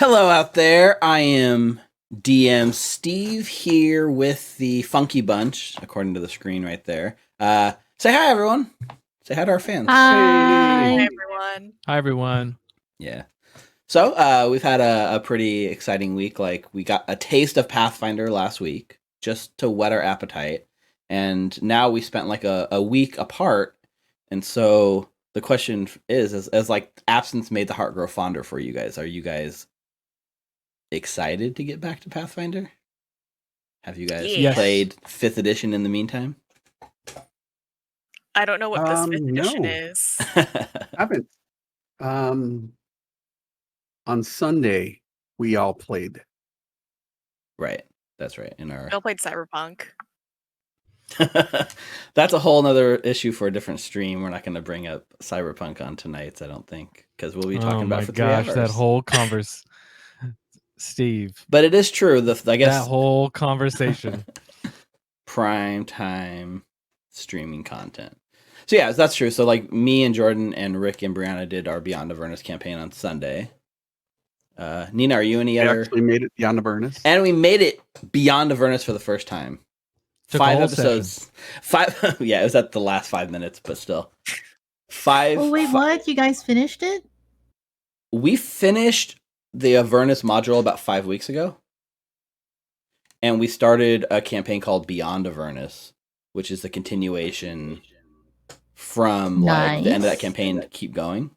Hello out there. I am DM Steve here with the Funky Bunch, according to the screen right there. Say hi, everyone. Say hi to our fans. Hi, Hey. everyone. Hi, everyone. Yeah. So we've had a pretty exciting week. Like, we got a taste of Pathfinder last week, just to whet our appetite. And now we spent like a week apart. And so the question is, as like absence made the heart grow fonder for you guys, are you guys excited to get back to Pathfinder? Have you guys played 5th edition in the meantime? I don't know what this 5th edition No. is. Haven't. On Sunday, we all played. Right. That's right. In our We all played Cyberpunk. That's a whole nother issue for a different stream. We're not going to bring up Cyberpunk on tonight's, I don't think, because we'll be talking about it for 3 hours. That whole Steve. But it is true. I guess that whole conversation. Prime time streaming content. So yeah, that's true. So like me and Jordan and Rick and Brianna did our Beyond Avernus campaign on Sunday. Nina, are you any other? We actually made it Beyond Avernus. And we made it Beyond Avernus for the first time. Took 5 episodes. 5. Yeah, it was at the last 5 minutes, but still. 5. Oh wait, what? You guys finished it? We finished the Avernus module about 5 weeks ago. And we started a campaign called Beyond Avernus, which is the continuation from like the end of that campaign to keep going.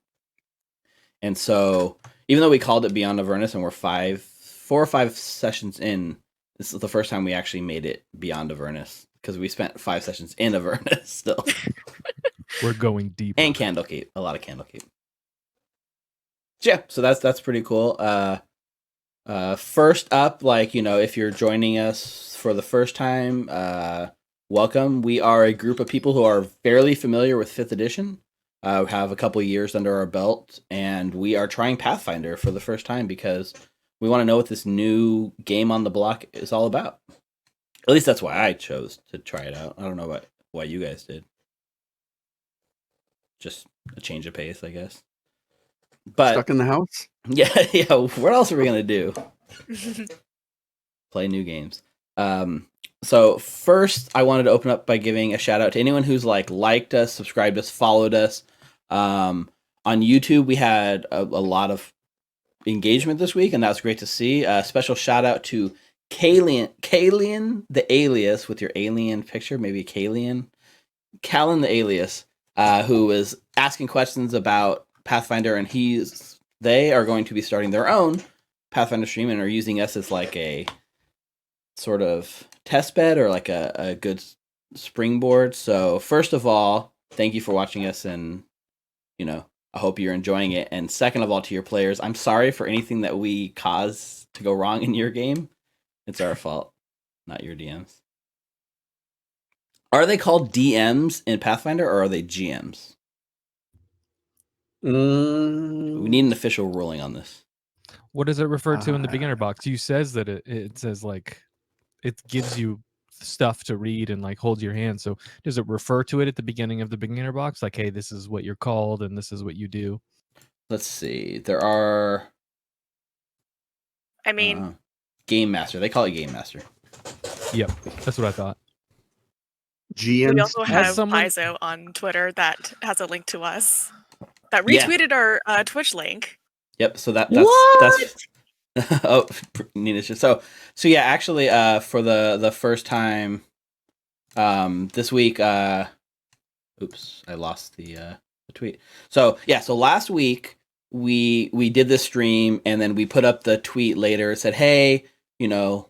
And so even though we called it Beyond Avernus and we're 4 or 5 sessions in, this is the first time we actually made it Beyond Avernus because we spent 5 sessions in Avernus still. We're going deep. And Candlekeep, a lot of Candlekeep. Yeah, so that's pretty cool. First up, like, you know, if you're joining us for the first time, welcome. We are a group of people who are fairly familiar with 5th edition. We have a couple years under our belt, and we are trying Pathfinder for the first time because we want to know what this new game on the block is all about. At least that's why I chose to try it out. I don't know why you guys did. Just a change of pace, I guess. But stuck in the house? Yeah. What else are we gonna do? Play new games. So first, I wanted to open up by giving a shout out to anyone who's liked us, subscribed us, followed us. On YouTube, we had a lot of engagement this week, and that was great to see. Special shout out to Kalian the alias with your alien picture, maybe Callan the alias, who was asking questions about Pathfinder, and they are going to be starting their own Pathfinder stream and are using us as like a sort of test bed or like a good springboard. So first of all, thank you for watching us, and you know, I hope you're enjoying it. And second of all, to your players, I'm sorry for anything that we cause to go wrong in your game. It's our fault, not your DMs. Are they called DMs in Pathfinder or are they GMs? We need an official ruling on this. What does it refer to in the beginner box? You says that it says like it gives you stuff to read and like hold your hand. So does it refer to it at the beginning of the beginner box? Like, hey, this is what you're called and this is what you do. Let's see. There are. I mean, Game Master. They call it Game Master. Yep, that's what I thought. GMs. We also have Paizo on Twitter that has a link to us that retweeted our Twitch link. Yep. So that's oh, Nina's just so yeah. Actually, for the first time, this week. Oops, I lost the tweet. So yeah. So last week we did this stream and then we put up the tweet later. It said, hey, you know,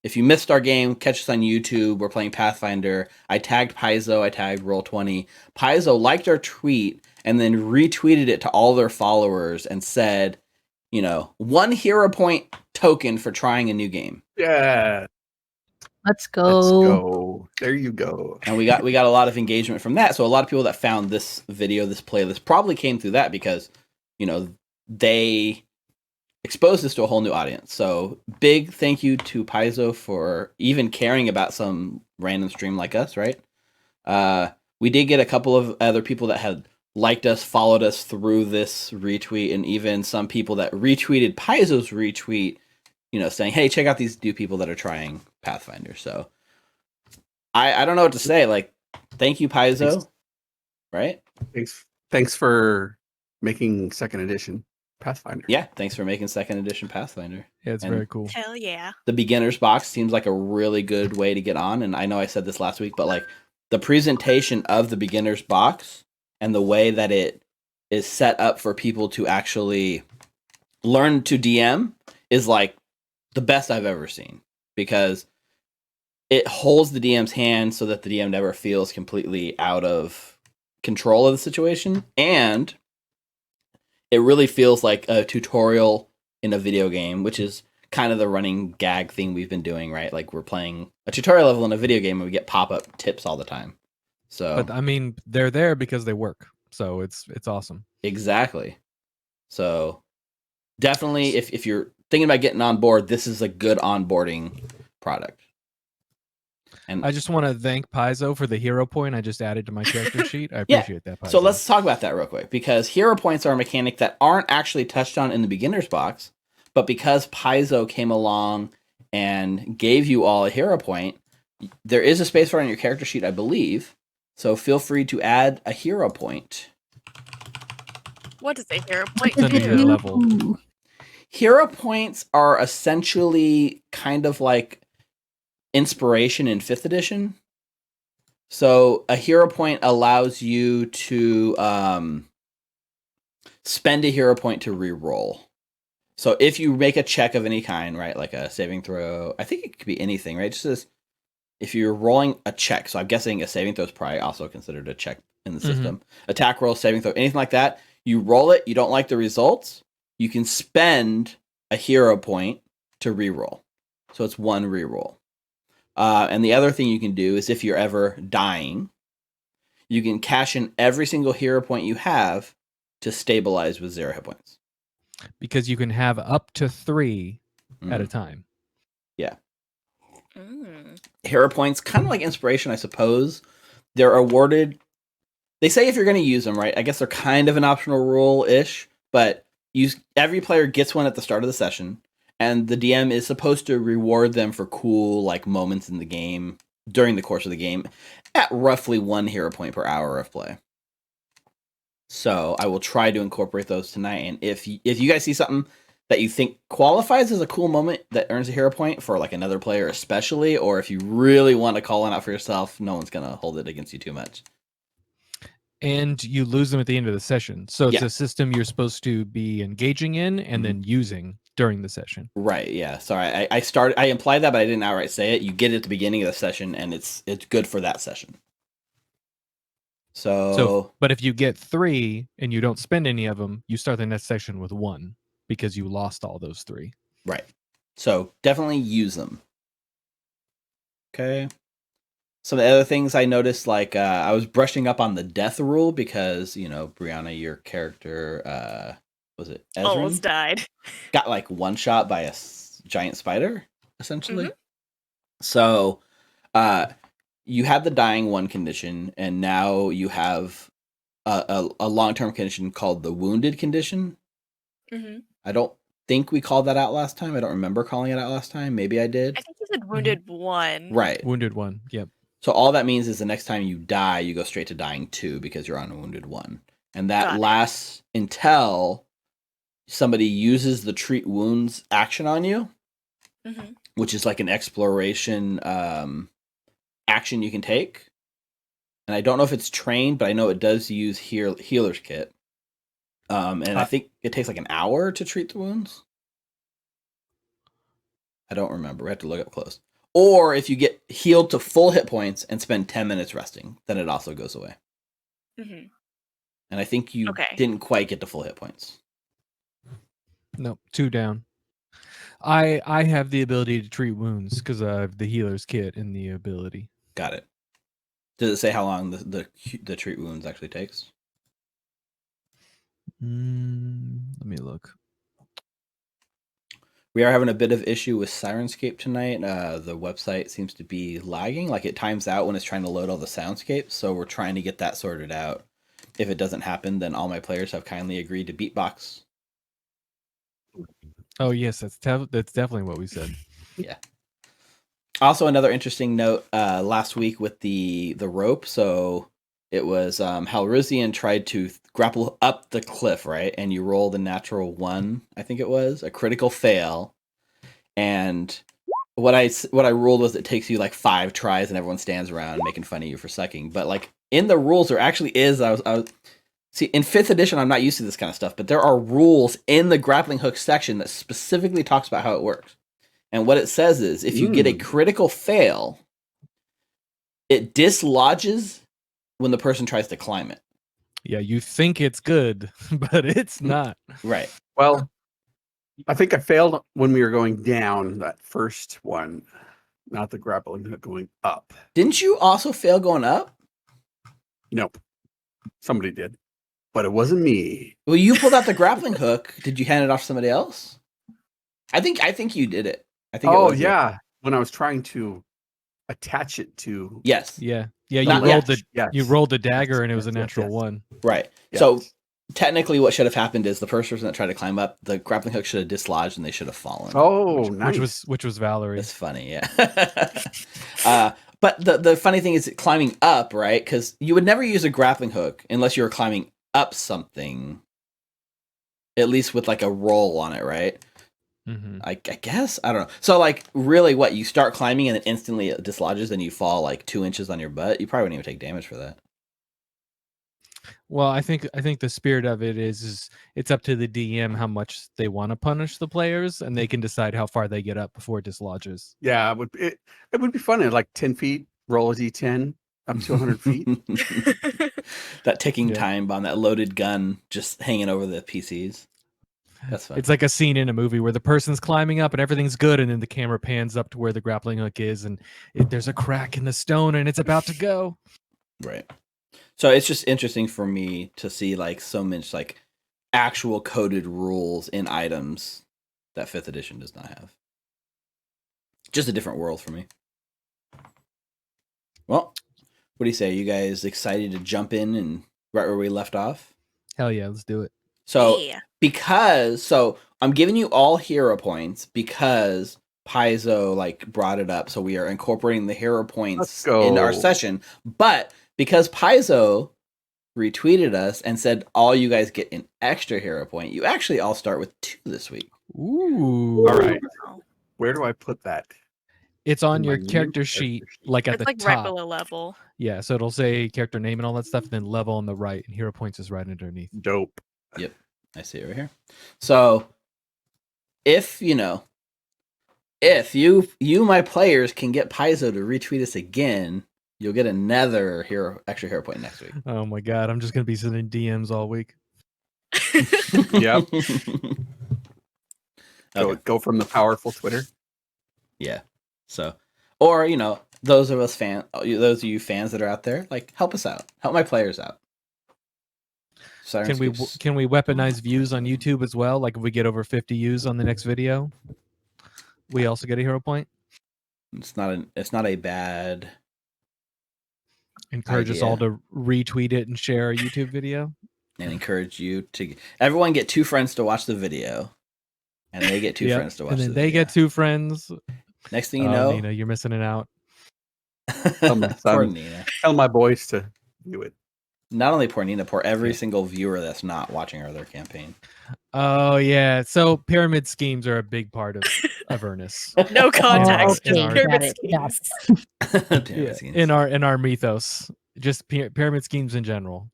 if you missed our game, catch us on YouTube. We're playing Pathfinder. I tagged Paizo. I tagged Roll20. Paizo liked our tweet and then retweeted it to all their followers and said, you know, 1 hero point token for trying a new game. Yeah. Let's go. Let's go. There you go. And we got a lot of engagement from that. So a lot of people that found this video, this playlist, probably came through that because, you know, they exposed this to a whole new audience. So big thank you to Paizo for even caring about some random stream like us, right? We did get a couple of other people that had liked us, followed us through this retweet, and even some people that retweeted Paizo's retweet, saying, hey, check out these new people that are trying Pathfinder. So I don't know what to say. Like, thank you, Paizo. Thanks. Right? Thanks for making second edition Pathfinder. Yeah, thanks for making second edition Pathfinder. Yeah, it's And very cool. Hell yeah. the beginner's box seems like a really good way to get on. And I know I said this last week, but like the presentation of the beginner's box and the way that it is set up for people to actually learn to DM is like the best I've ever seen, because it holds the DM's hand so that the DM never feels completely out of control of the situation. And it really feels like a tutorial in a video game, which is kind of the running gag thing we've been doing, right? Like we're playing a tutorial level in a video game and we get pop-up tips all the time. So, But I mean, they're there because they work. So it's awesome. exactly. So definitely if you're thinking about getting on board, this is a good onboarding product. And I just want to thank Paizo for the hero point I just added to my character sheet. I Yeah. appreciate that, Paizo. so let's talk about that real quick, because hero points are a mechanic that aren't actually touched on in the beginner's box, but because Paizo came along and gave you all a hero point, there is a space for it on your character sheet, I believe. So feel free to add a hero point. What does a hero point It's under your do? level. Ooh. Hero points are essentially kind of like inspiration in 5th edition. So a hero point allows you to spend a hero point to reroll. So if you make a check of any kind, right, like a saving throw, I think it could be anything, right? Just as if you're rolling a check, so I'm guessing a saving throw is probably also considered a check in the system. Attack roll, saving throw, anything like that. You roll it, you don't like the results, you can spend a hero point to reroll. So it's one reroll. And the other thing you can do is if you're ever dying, you can cash in every single hero point you have to stabilize with 0 hit points. Because you can have up to 3 at a Mhm. time. Mm. Hero points, kind of like inspiration, I suppose. They're awarded. They say if you're going to use them, right? I guess they're kind of an optional rule-ish, but every player gets one at the start of the session, and the DM is supposed to reward them for cool like moments in the game during the course of the game at roughly 1 hero point per hour of play. So I will try to incorporate those tonight, and if you guys see something that you think qualifies as a cool moment that earns a hero point for like another player especially, or if you really want to call one out for yourself, no one's going to hold it against you too much. And you lose them at the end of the session. So it's Yeah. a system you're supposed to be engaging in and then using during the session. Right, yeah. Sorry, I implied that, but I didn't outright say it. You get it at the beginning of the session, and it's good for that session. So But if you get 3 and you don't spend any of them, you start the next session with 1 because you lost all those 3. right. So definitely use them. Okay. Some of the other things I noticed, like I was brushing up on the death rule because, Brianna, your character, was it Ezrin? Almost died. Got like one shot by a giant spider, essentially. So you had the dying one condition, and now you have a long-term condition called the wounded condition. Mm-hmm. I don't think we called that out last time. I don't remember calling it out last time. Maybe I did. I think you said wounded 1. Right. Wounded 1. Yep. So all that means is the next time you die, you go straight to dying 2 because you're on wounded 1. And that Got it. lasts until somebody uses the treat wounds action on you, Mm-hmm. which is like an exploration action you can take. And I don't know if it's trained, but I know it does use healer's kit. And I think it takes like an hour to treat the wounds. I don't remember. We have to look up close. Or if you get healed to full hit points and spend 10 minutes resting, then it also goes away. Mm-hmm. And I think you Okay. didn't quite get to full hit points. Nope. 2 down. I have the ability to treat wounds because I have the healer's kit and the ability. Got it. Does it say how long the treat wounds actually takes? Let me look. We are having a bit of issue with Sirenscape tonight. The website seems to be lagging. Like it times out when it's trying to load all the soundscapes. So we're trying to get that sorted out. if it doesn't happen, then all my players have kindly agreed to beatbox. Oh yes, that's definitely what we said. Yeah. Also, another interesting note last week with the rope. So it was Halruzian tried to grapple up the cliff, right? And you roll the natural 1, I think it was, a critical fail. And what I ruled was it takes you like 5 tries and everyone stands around making fun of you for sucking. But like in the rules, there actually is. I was see in 5th edition. I'm not used to this kind of stuff, but there are rules in the grappling hook section that specifically talks about how it works. And what it says is, if you get a critical fail, it dislodges when the person tries to climb it. Yeah, you think it's good, but it's not. Right. Well, I think I failed when we were going down that first one, not the grappling hook going up. Didn't you also fail going up? Nope. Somebody did, but it wasn't me. Well, you pulled out the grappling hook. Did you hand it off to somebody else? I think you did it. I think. Oh it was you. yeah, when I was trying to attach it to. Yes. Yeah. You Not rolled yet. you rolled the dagger and it was a Yes, natural yes. 1. Right. Yes. So technically, what should have happened is the first person that tried to climb up, the grappling hook should have dislodged and they should have fallen. Oh, nice. Which was Valerie. It's funny, yeah. But the funny thing is climbing up, right? Because you would never use a grappling hook unless you were climbing up something, at least with like a roll on it, right? Mm-hmm. I guess. I don't know. So like really what, you start climbing and then instantly it dislodges and you fall like 2 inches on your butt? You probably wouldn't even take damage for that. Well, I think the spirit of it is it's up to the DM how much they want to punish the players, and they can decide how far they get up before it dislodges. Yeah, it would be fun at like 10 feet, roll a d10 up to 100 feet. That ticking time bomb, that loaded gun just hanging over the PCs. That's fun. It's like a scene in a movie where the person's climbing up and everything's good, and then the camera pans up to where the grappling hook is, and there's a crack in the stone, and it's about to go. Right. So it's just interesting for me to see like so much like actual coded rules in items that 5th edition does not have. Just a different world for me. Well, what do you say? Are you guys excited to jump in and right where we left off? Hell yeah, let's do it. So Yeah. so I'm giving you all hero points because Paizo like brought it up. So we are incorporating the hero points in our session. But because Paizo retweeted us and said all you guys get an extra hero point, you actually all start with 2 this week. Ooh. All right. Wow. Where do I put that? It's on In your my new character sheet, like at It's the like top. right below level. Yeah, so it'll say character name and all that stuff, and then level on the right, and hero points is right underneath. Dope. Yep. I see it right here. So if you my players can get Paizo to retweet us again, you'll get another extra hero point next week. Oh my god, I'm just gonna be sending DMs all week. Yep. Okay. Go from the powerful Twitter. Yeah. So, or those of you fans that are out there, like help us out, help my players out. Can we weaponize views on YouTube as well? Like if we get over 50 views on the next video, we also get a hero point. It's not a bad. Encourage us all to retweet it and share our YouTube video, and encourage you to everyone get 2 friends to watch the video, and they get 2 friends to watch. And then the they video. get 2 friends. Next thing you know, Nina, you're missing it out. Tell my son, poor Nina. Tell my boys to do it. Not only poor Nina, poor every single viewer that's not watching our other campaign. Oh yeah, so pyramid schemes are a big part of Ernest. No context, in just our- pyramid got it. schemes. Pyramid schemes. In our mythos, just pyramid schemes in general.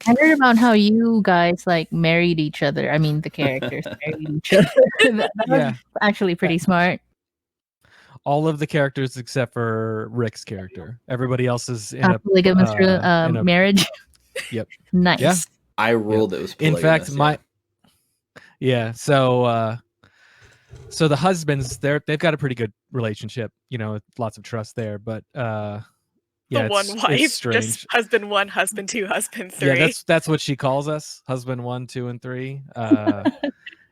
I heard about how you guys like married each other. I mean, the characters married each other. that was actually pretty smart. All of the characters except for Rick's character. Everybody else is in a Polygamous in a- marriage. Yep. Nice. Yeah. I ruled it was In fact, polygamous, so the husbands they've got a pretty good relationship, lots of trust there, but The it's one wife, strange. just husband 1, husband 2, husband 3. Yeah, that's what she calls us, husband 1, 2, and 3.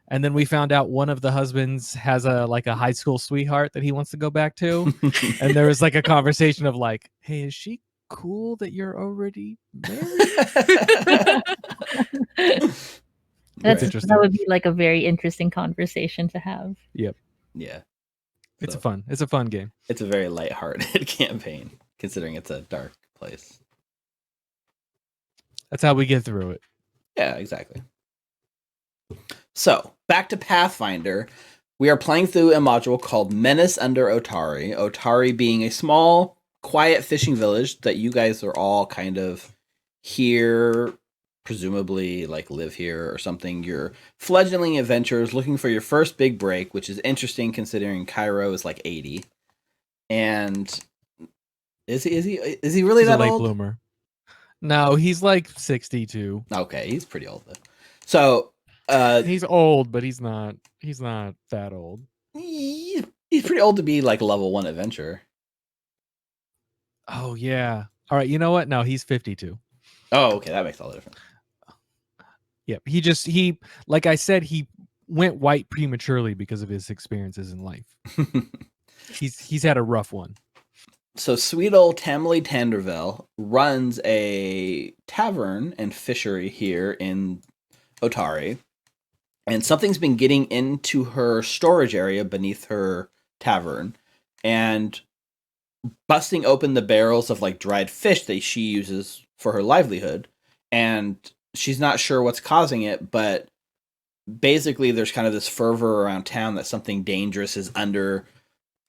And then we found out one of the husbands has a high school sweetheart that he wants to go back to, and there was like a conversation of like, hey, is she cool that you're already married. That's interesting. that would be like a very interesting conversation to have. Yep. Yeah. It's So, a fun game. It's a very lighthearted campaign, considering it's a dark place. That's how we get through it. Yeah, exactly. So, back to Pathfinder. We are playing through a module called Menace under Otari. Otari being a small, quiet fishing village that you guys are all kind of here, presumably like live here or something. You're fledgling adventurers looking for your first big break, which is interesting considering Cairo is like 80. And is he really He's that a late old? bloomer. No, he's like 62. Okay, he's pretty old though. So he's old, but he's not that old. he's pretty old to be like level 1 adventurer. Oh yeah. All right, you know what? No, he's 52. Oh, okay, that makes all the difference. Yep. He like I said, he went white prematurely because of his experiences in life. He's had a rough one. So sweet old Tamily Tanderville runs a tavern and fishery here in Otari. And something's been getting into her storage area beneath her tavern and busting open the barrels of like dried fish that she uses for her livelihood. And she's not sure what's causing it, but basically there's kind of this fervor around town that something dangerous is under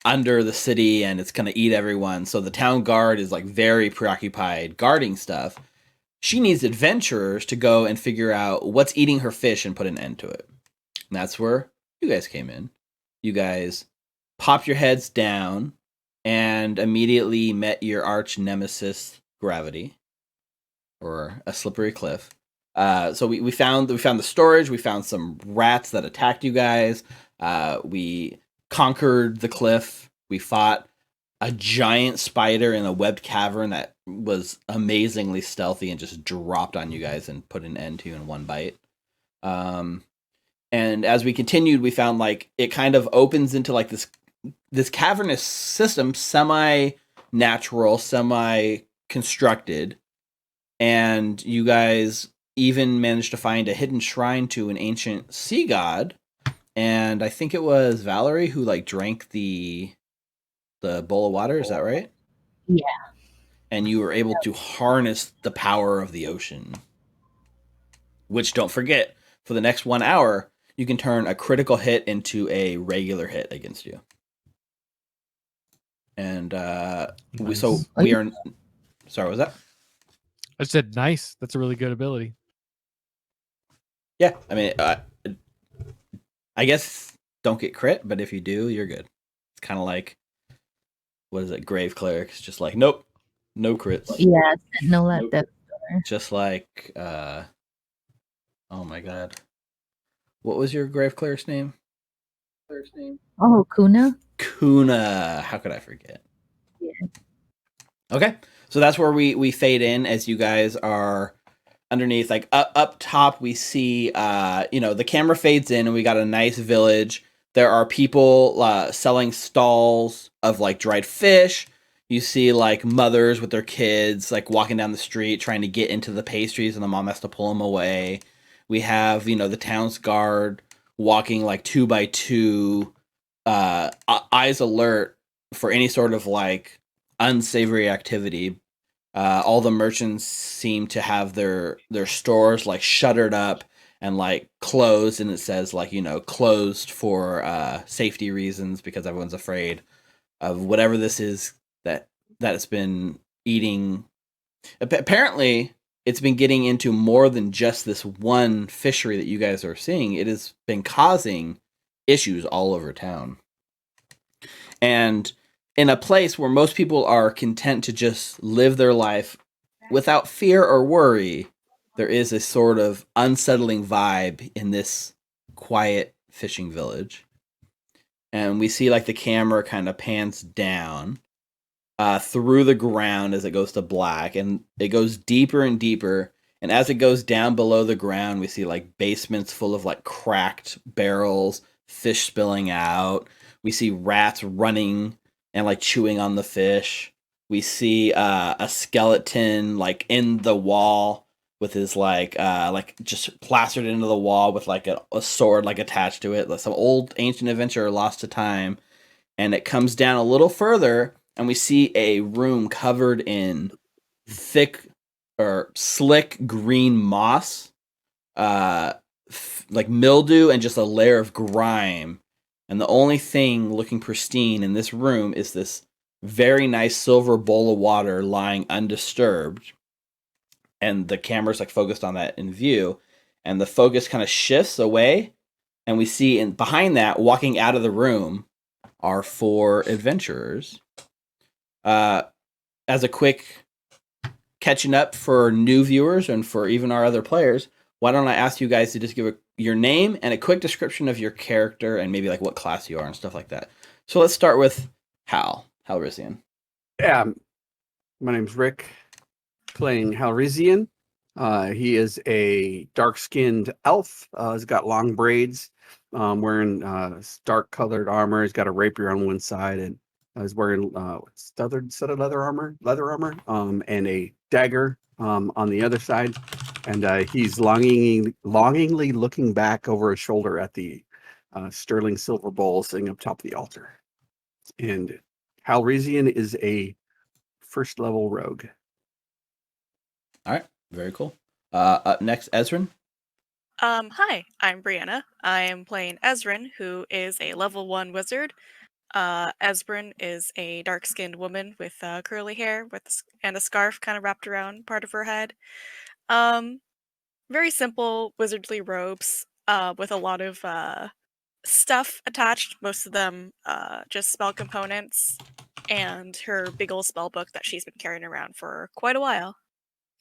the city and it's going to eat everyone. So the town guard is like very preoccupied guarding stuff. She needs adventurers to go and figure out what's eating her fish and put an end to it. And that's where you guys came in. You guys popped your heads down and immediately met your arch nemesis, Gravity, or a slippery cliff. So we found the storage. We found some rats that attacked you guys. We conquered the cliff. We fought a giant spider in a webbed cavern that was amazingly stealthy and just dropped on you guys and put an end to you in one bite. And as we continued, we found like it kind of opens into like this cavernous system, semi-natural, semi-constructed. And you guys even managed to find a hidden shrine to an ancient sea god. And I think it was Valerie who like drank the bowl of water. Is that right? Yeah. And you were able to harness the power of the ocean. Which, don't forget, for the next 1 hour, you can turn a critical hit into a regular hit against you. And Nice. we are... Sorry, what was that? I said nice. That's a really good ability. Yeah, I mean, I guess don't get crit, but if you do, you're good. It's kind of like, what is it, Grave Cleric? It's just like, nope, no crits. Yeah, no at that. Just like, oh my god. What was your Grave Cleric's name? Oh, Kuna? Kuna. How could I forget? Yeah. Okay, so that's where we fade in as you guys are underneath. Like up top, we see, the camera fades in and we got a nice village. There are people selling stalls of like dried fish. You see like mothers with their kids like walking down the street trying to get into the pastries and the mom has to pull them away. We have, the town's guard walking like 2 by 2, eyes alert for any sort of like unsavory activity. All the merchants seem to have their stores like shuttered up and like closed, and it says like, closed for safety reasons because everyone's afraid of whatever this is that it's been eating. Apparently it's been getting into more than just this one fishery that you guys are seeing. It has been causing issues all over town. And in a place where most people are content to just live their life without fear or worry, there is a sort of unsettling vibe in this quiet fishing village. And we see like the camera kind of pans down through the ground as it goes to black, and it goes deeper and deeper. And as it goes down below the ground, we see like basements full of like cracked barrels, fish spilling out. We see rats running and like chewing on the fish. We see a skeleton like in the wall with his like just plastered into the wall with like a sword like attached to it. Like some old ancient adventurer lost to time. And it comes down a little further, and we see a room covered in thick or slick green moss, like mildew and just a layer of grime. And the only thing looking pristine in this room is this very nice silver bowl of water lying undisturbed. And the camera's like focused on that in view. And the focus kind of shifts away. And we see behind that, walking out of the room, are 4 adventurers. As a quick catching up for new viewers and for even our other players, why don't I ask you guys to just give your name and a quick description of your character and maybe like what class you are and stuff like that. So let's start with Halrizian. Yeah, my name's Rick, playing Halrizian. He is a dark-skinned elf. He's got long braids, wearing dark-colored armor. He's got a rapier on one side, and he's wearing studded set of leather armor, and a dagger on the other side. And he's longingly looking back over his shoulder at the sterling silver bowl sitting up top of the altar. And Halrizian is a first-level rogue. All right, very cool. Up next, Ezrin. Hi, I'm Brianna. I am playing Ezrin, who is a level 1 wizard. Ezrin is a dark-skinned woman with curly hair and a scarf kind of wrapped around part of her head. Very simple wizardly robes with a lot of stuff attached, most of them just spell components, and her big old spell book that she's been carrying around for quite a while.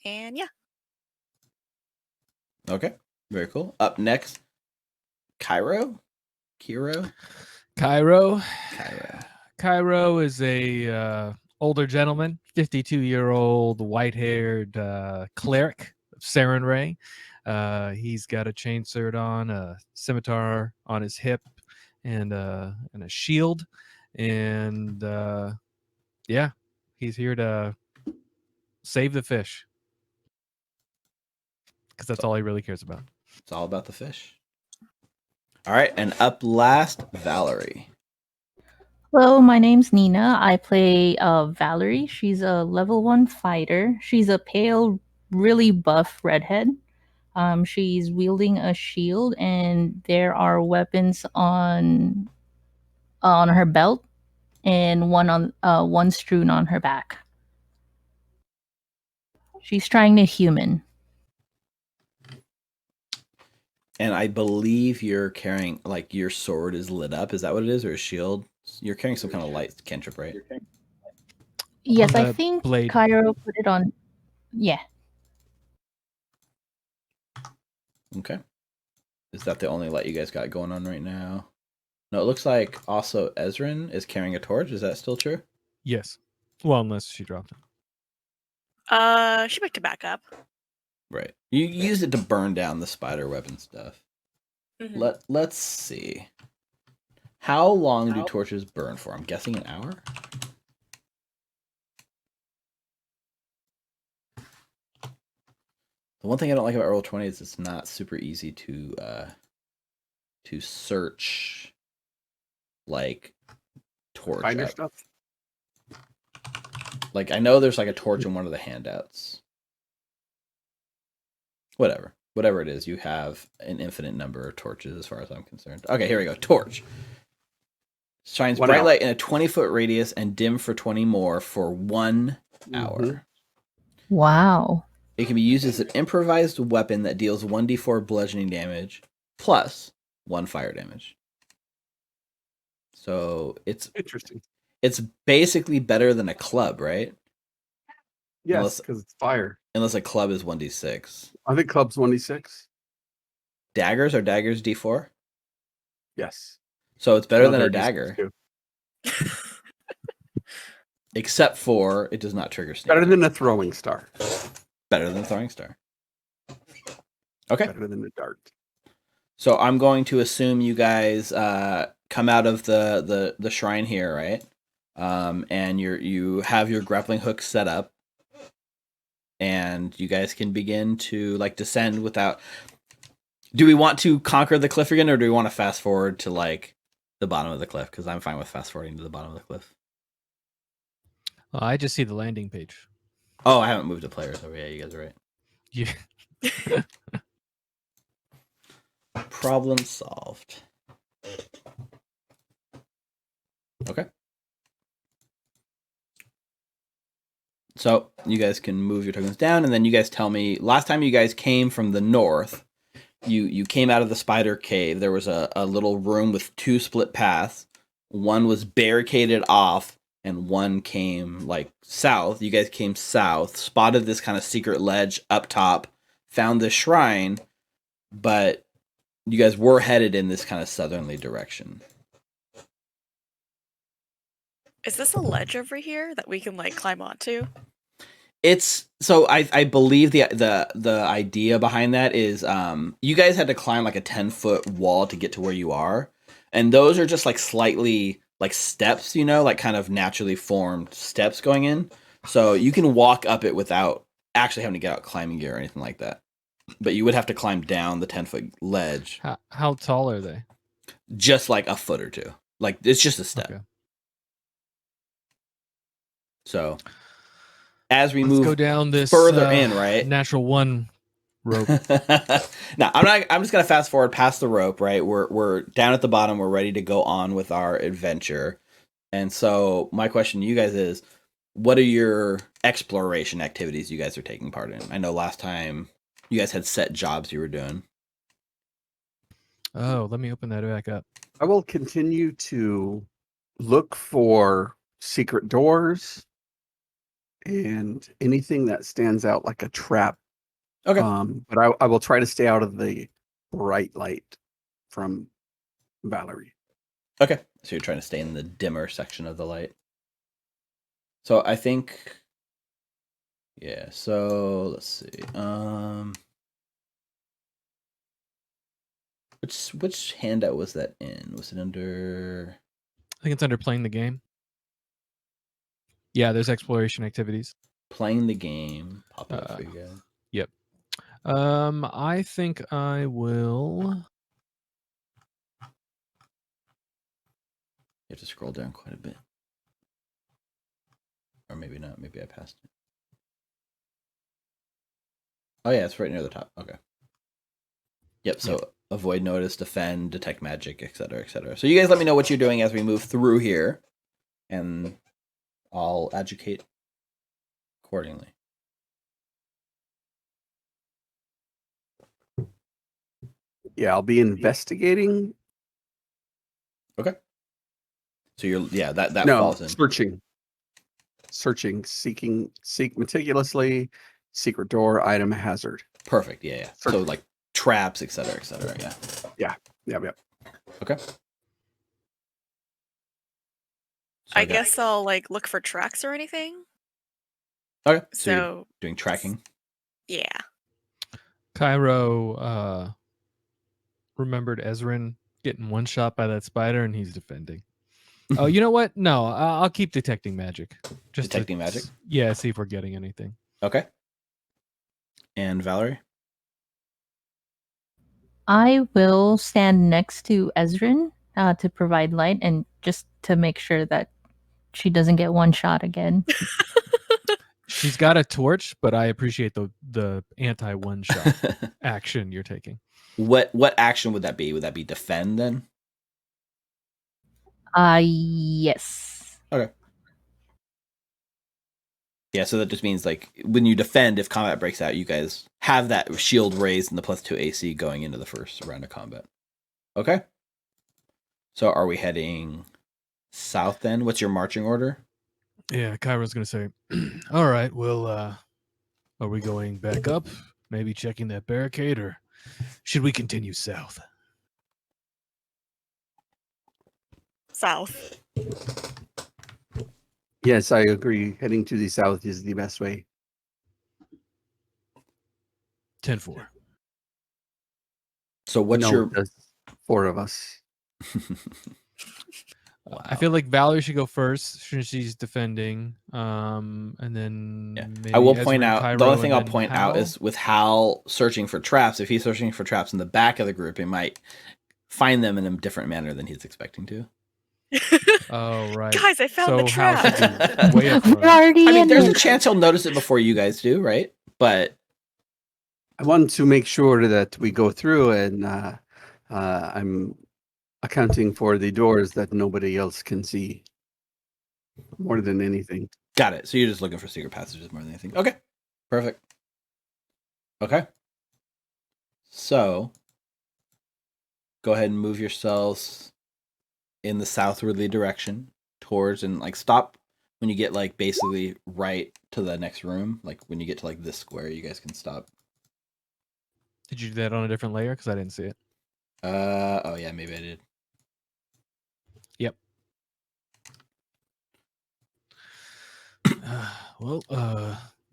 And yeah. Okay, very cool. Up next, Cairo. Cairo is a older gentleman, 52-year-old white-haired cleric of Sarenrae. He's got a chain sword on, a scimitar on his hip, and a shield. And yeah, he's here to save the fish because that's all he really cares about. It's all about the fish. All right, and up last, Valerie. Hello, my name's Nina. I play Valerie. She's a level 1 fighter. She's a pale, really buff redhead. She's wielding a shield, and there are weapons on her belt, and one strewn on her back. She's trying to human. And I believe you're carrying, like, your sword is lit up. Is that what it is, or a shield? You're carrying some kind of light cantrip, right? Yes, On I the think blade. Cairo put it on. Yeah. Okay. Is that the only light you guys got going on right now? No, it looks like also Ezrin is carrying a torch. Is that still true? Yes. Well, unless she dropped it. She picked it back up. Right. You used it to burn down the spider weapon stuff. Mhm. Let's see. How long do torches burn for? I'm guessing an hour? The one thing I don't like about Roll20 is it's not super easy to search like torch Find your up. stuff. Like I know there's like a torch in one of the handouts. Whatever it is, you have an infinite number of torches as far as I'm concerned. Okay, here we go. Torch. Shines bright light in a 20-foot radius and dim for 20 more for 1 hour. Wow. It can be used as an improvised weapon that deals 1d4 bludgeoning damage plus 1 fire damage. So it's Interesting. It's basically better than a club, right? Yes, because it's fire. Unless a club is 1d6. I think club's 1d6. Daggers are daggers d4? Yes. So it's better No, than a they're dagger. D6 too. Except for it does not trigger sneak. Better than a throwing star. Better than a throwing star. Okay. Better than a dart. So I'm going to assume you guys come out of the shrine here, right? and you have your grappling hook set up, and you guys can begin to like descend without. Do we want to conquer the cliff again, or do we want to fast forward to like the bottom of the cliff? Because I'm fine with fast forwarding to the bottom of the cliff. I just see the landing page. Oh, I haven't moved to players. Oh yeah, you guys are right. Yeah. Problem solved. Okay. So you guys can move your tokens down, and then you guys tell me. Last time you guys came from the north, you came out of the spider cave. There was a little room with 2 split paths. One was barricaded off, and one came like south. You guys came south, spotted this kind of secret ledge up top, found this shrine, but you guys were headed in this kind of southerly direction. Is this a ledge over here that we can like climb onto? It's so I believe the idea behind that is you guys had to climb like a 10-foot wall to get to where you are, and those are just like slightly like steps, like kind of naturally formed steps going in, so you can walk up it without actually having to get out climbing gear or anything like that. But you would have to climb down the 10-foot ledge. How tall are they? Just like a foot or two. Like it's just a step. Okay. So as we Let's move go down this further in, right? Natural one rope. No, I'm just gonna fast forward past the rope, right? We're down at the bottom, we're ready to go on with our adventure. And so my question to you guys is, what are your exploration activities you guys are taking part in? I know last time you guys had set jobs you were doing. Oh, let me open that back up. I will continue to look for secret doors and anything that stands out like a trap. Okay. But I will try to stay out of the bright light from Valerie. Okay. So you're trying to stay in the dimmer section of the light. So I think, yeah. So let's see. Which handout was that in? Was it under? I think it's under playing the game. Yeah, there's exploration activities. Playing the game. Pop it up for you guys. Yep. I think I will. You have to scroll down quite a bit. Or maybe not. Maybe I passed it. Oh yeah, it's right near the top. Okay. Yep, so avoid notice, defend, detect magic, etc., etc. So you guys let me know what you're doing as we move through here, and I'll educate accordingly. Yeah, I'll be investigating. Okay. So you're that No, falls in. searching, seek meticulously, secret door, item, hazard. Perfect. Yeah. So like traps, etc., etc. Yeah. Yep. Okay. So I guess I'll like look for tracks or anything. Okay. So So you're doing tracking. yeah. Cairo remembered Ezrin getting one shot by that spider, and he's defending. Oh, you know what? No, I'll keep detecting magic. Just detecting magic? Yeah, see if we're getting anything. Okay. And Valerie? I will stand next to Ezrin to provide light and just to make sure that she doesn't get one shot again. She's got a torch, but I appreciate the anti one shot action you're taking. What action would that be? Would that be defend then? Yes. Okay. Yeah, so that just means like when you defend, if combat breaks out, you guys have that shield raised and the +2 AC going into the first round of combat. Okay. So are we heading south then? What's your marching order? Yeah, Cairo's gonna say, all right, well, are we going back up? Maybe checking that barricade, or should we continue south? South. Yes, I agree. Heading to the south is the best way. 10-4. So what's No, your there's 4 of us. I feel like Valerie should go first since she's defending. And then maybe I will Ezra point and out Cairo, the only thing and I'll then point out Hal. is with Hal searching for traps. If he's searching for traps in the back of the group, he might find them in a different manner than he's expecting to. Oh right, Guys, I found the so Hal trap. should be way up We're front. already I mean, in there's a it. chance he'll notice it before you guys do, right? But I want to make sure that we go through, and I'm accounting for the doors that nobody else can see more than anything. got it. So you're just looking for secret passages more than anything. Okay, perfect. Okay, so go ahead and move yourselves in the southwardly direction towards, and like stop when you get like basically right to the next room. Like when you get to like this square, you guys can stop. Did you do that on a different layer? Because I didn't see it. Oh yeah, maybe I did. Yep. Well,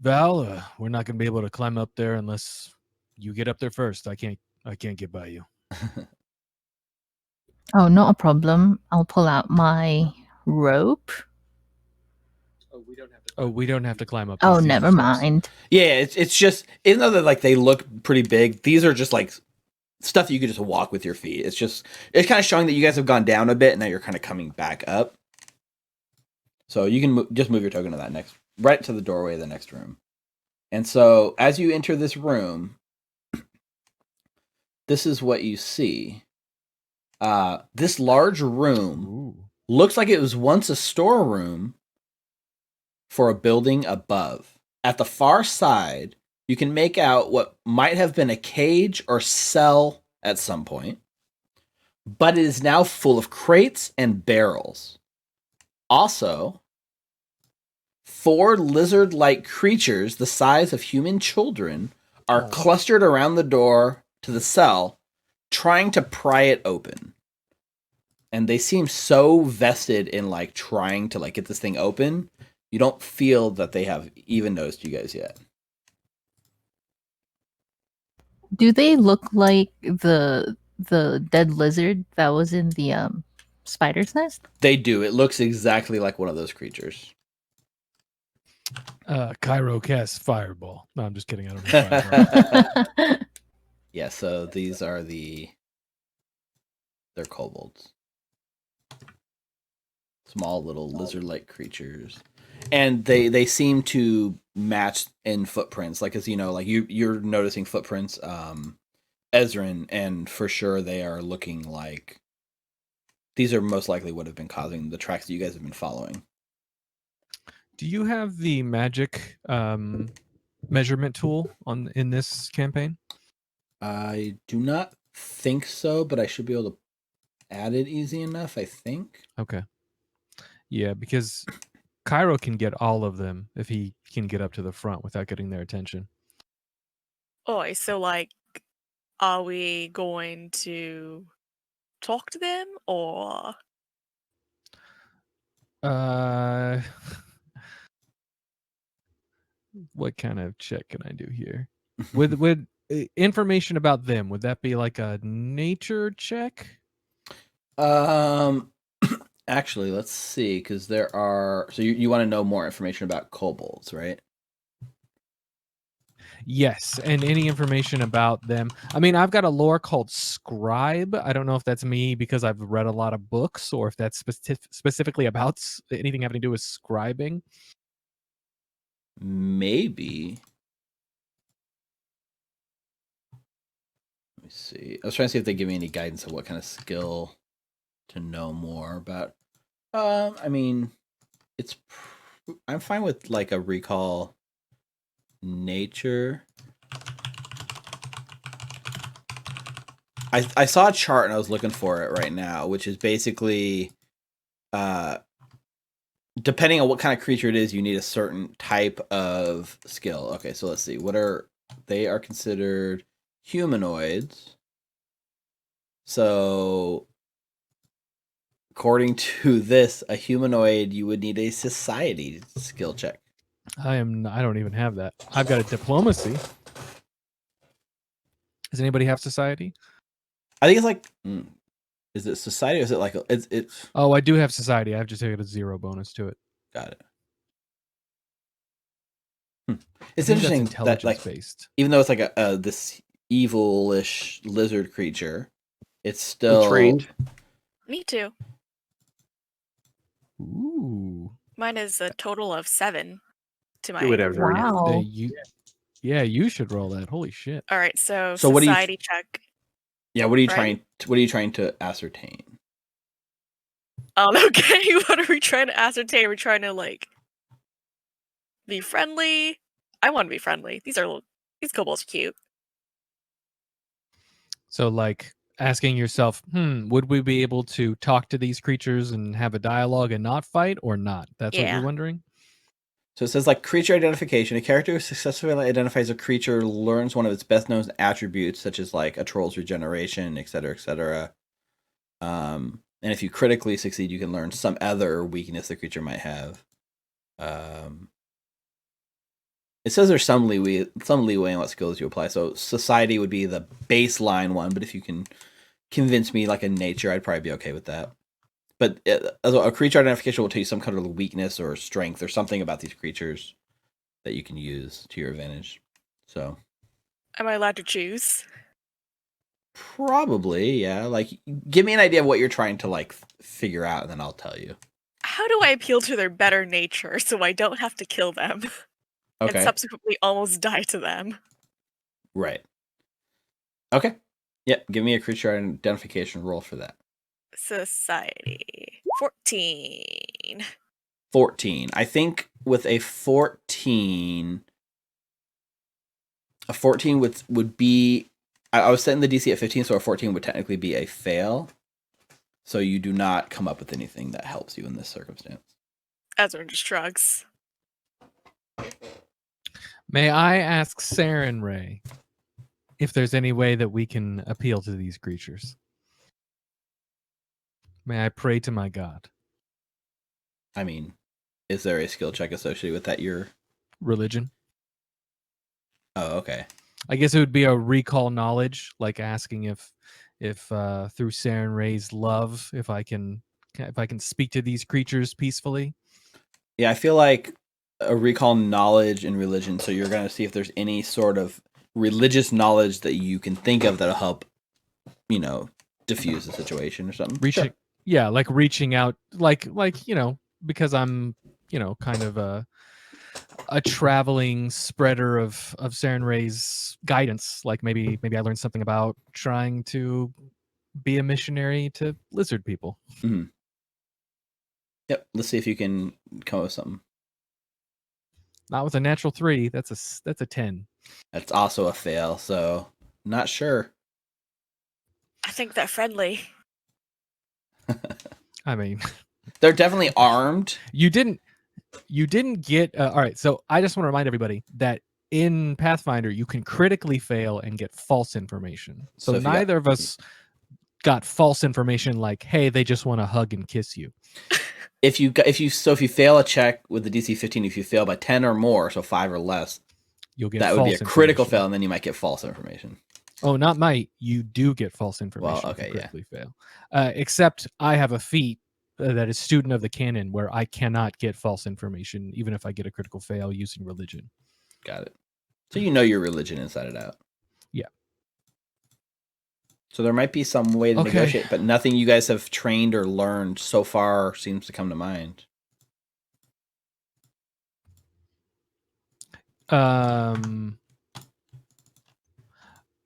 Val, we're not gonna be able to climb up there unless you get up there first. I can't get by you. Oh, not a problem. I'll pull out my rope. Oh, we don't have to climb up. Oh, these never steps. mind. Yeah, it's just, even though they're like they look pretty big, these are just like stuff that you could just walk with your feet. It's kind of showing that you guys have gone down a bit and now you're kind of coming back up. So you can just move your token to that next, right to the doorway of the next room. And so as you enter this room, this is what you see. This large room Ooh. looks like it was once a storeroom for a building above. At the far side, you can make out what might have been a cage or cell at some point, but it is now full of crates and barrels. Also, 4 lizard-like creatures the size of human children are clustered around the door to the cell, trying to pry it open. And they seem so vested in like trying to like get this thing open. You don't feel that they have even noticed you guys yet. Do they look like the dead lizard that was in the spider's nest? They do. It looks exactly like one of those creatures. Cairo casts fireball. No, I'm just kidding. I don't know fireball. Yeah, so these are they're kobolds. Small little lizard-like creatures. And they seem to match in footprints. Like, as you know, like you're noticing footprints, Ezrin, and for sure they are looking like these are most likely what have been causing the tracks that you guys have been following. Do you have the magic measurement tool in this campaign? I do not think so, but I should be able to add it easy enough, I think. Okay. Yeah, because Cairo can get all of them if he can get up to the front without getting their attention. Oh, so like, are we going to talk to them or? What kind of check can I do here? With information about them, would that be like a nature check? Actually, let's see, because there are. So you want to know more information about kobolds, right? Yes, and any information about them. I mean, I've got a lore called Scribe. I don't know if that's me because I've read a lot of books, or if that's specifically about anything having to do with scribing. Maybe. Let me see. I was trying to see if they give me any guidance of what kind of skill to know more about. I mean, I'm fine with like a recall nature. I saw a chart and I was looking for it right now, which is basically depending on what kind of creature it is, you need a certain type of skill. Okay, so let's see. They are considered humanoids. So according to this, a humanoid, you would need a society skill check. I don't even have that. I've got a diplomacy. Does anybody have society? I think it's like Is it society or is it like it's Oh, I do have society. I have to take a 0 bonus to it. got it. I It's think that's interesting that intelligence like based. even though it's like a this evilish lizard creature, it's I'm still trained. Me too. Ooh. Mine is a total of 7 to my. Do whatever. Wow. Yeah, you should roll that. Holy shit. All right, so So what do you- society check. Yeah, what are you Right? trying to ascertain? Okay, what are we trying to ascertain? Are we trying to like be friendly? I want to be friendly. These kobolds are cute. So like asking yourself, would we be able to talk to these creatures and have a dialogue and not fight or not? That's what Yeah. you're wondering? So it says like creature identification. A character who successfully identifies a creature learns one of its best known attributes, such as like a troll's regeneration, etc., etc. And if you critically succeed, you can learn some other weakness the creature might have. It says there's some leeway in what skills you apply. So society would be the baseline one, but if you can convince me like a nature, I'd probably be okay with that. But a creature identification will tell you some kind of weakness or strength or something about these creatures that you can use to your advantage. So Am I allowed to choose? probably, yeah. Like, give me an idea of what you're trying to like figure out, and then I'll tell you. How do I appeal to their better nature so I don't have to kill them and Okay, subsequently almost die to them? right. Okay, yep. Give me a creature identification roll for that. Society 14. 14. I think with a 14 would be. I was setting the DC at 15, so a 14 would technically be a fail. So you do not come up with anything that helps you in this circumstance. Ezra just shrugs. May I ask Saren Ray if there's any way that we can appeal to these creatures? May I pray to my God? I mean, is there a skill check associated with that? Religion? Oh, okay. I guess it would be a recall knowledge, like asking if through Saren Ray's love, if I can speak to these creatures peacefully. Yeah, I feel like a recall knowledge in religion. So you're going to see if there's any sort of religious knowledge that you can think of that'll help, diffuse the situation or something. Reaching, Sure. yeah, like reaching out, like because I'm kind of a traveling spreader of Saren Ray's guidance. Like maybe I learned something about trying to be a missionary to lizard people. Mm-hmm. Yep. Let's see if you can come up with something. Not with a natural 3. That's a 10. That's also a fail. So not sure. I think they're friendly. I mean, They're definitely armed. you didn't get all right. So I just want to remind everybody that in Pathfinder you can critically fail and get false information. So So if you neither of us got false information like, hey, they just want to hug and kiss you. If you fail a check with the DC 15, if you fail by 10 or more, so 5 or less, You'll get that would be a false critical information. fail, and then you might get false information. Oh, not might. You do get false information. Well, if you okay, critically fail. Except I have a feat that is student of the canon where I cannot get false information even if I get a critical fail using religion. Got it. So you know your religion inside and out. Yeah. So there might be some way to Okay. negotiate, but nothing you guys have trained or learned so far seems to come to mind.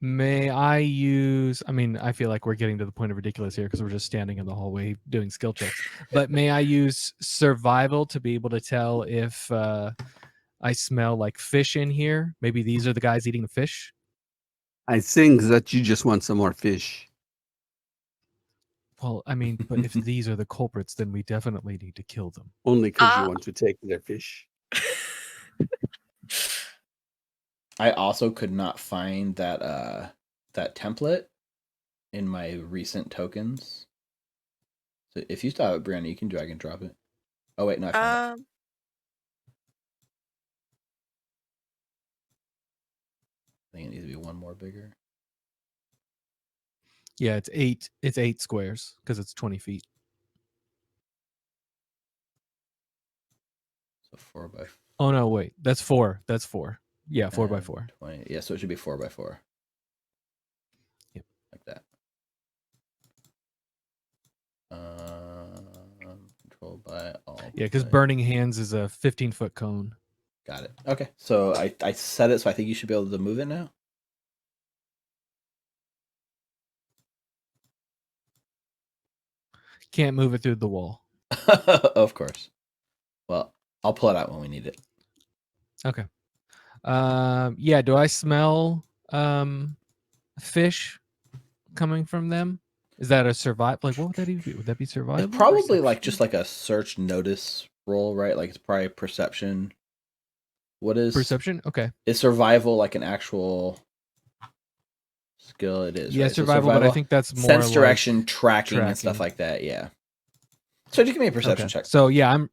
May I use, I mean, I feel like we're getting to the point of ridiculous here because we're just standing in the hallway doing skill checks. But may I use survival to be able to tell if I smell like fish in here? Maybe these are the guys eating the fish? I think that you just want some more fish. Well, I mean, but if these are the culprits, then we definitely need to kill them. Only because you want to take their fish. I also could not find that template in my recent tokens. So if you stop it, Brianna, you can drag and drop it. Oh wait, no, I found it. I think it needs to be one more bigger. Yeah, it's 8. It's 8 squares because it's 20 feet. So 4 by Oh no, wait, that's 4. That's 4. Yeah, 4 by 4. 20. Yeah, so it should be 4 by 4. Yep. Like that. Controlled by all. Yeah, because players. Burning Hands is a 15-foot cone. Got it. Okay, so I set it, so I think you should be able to move it now. Can't move it through the wall. Of course. Well, I'll pull it out when we need it. Okay. Yeah, do I smell fish coming from them? Is that a survive? Like, what would that even be? Would that be survival? It's probably like Perception? just like a search notice roll, right? Like it's probably perception. What is Perception? Okay. Is survival like an actual skill? It is. Yeah, right? So survival, but I think that's more sense like direction, tracking, and stuff tracking. like that. Yeah. So just give me a perception Okay. check. So yeah,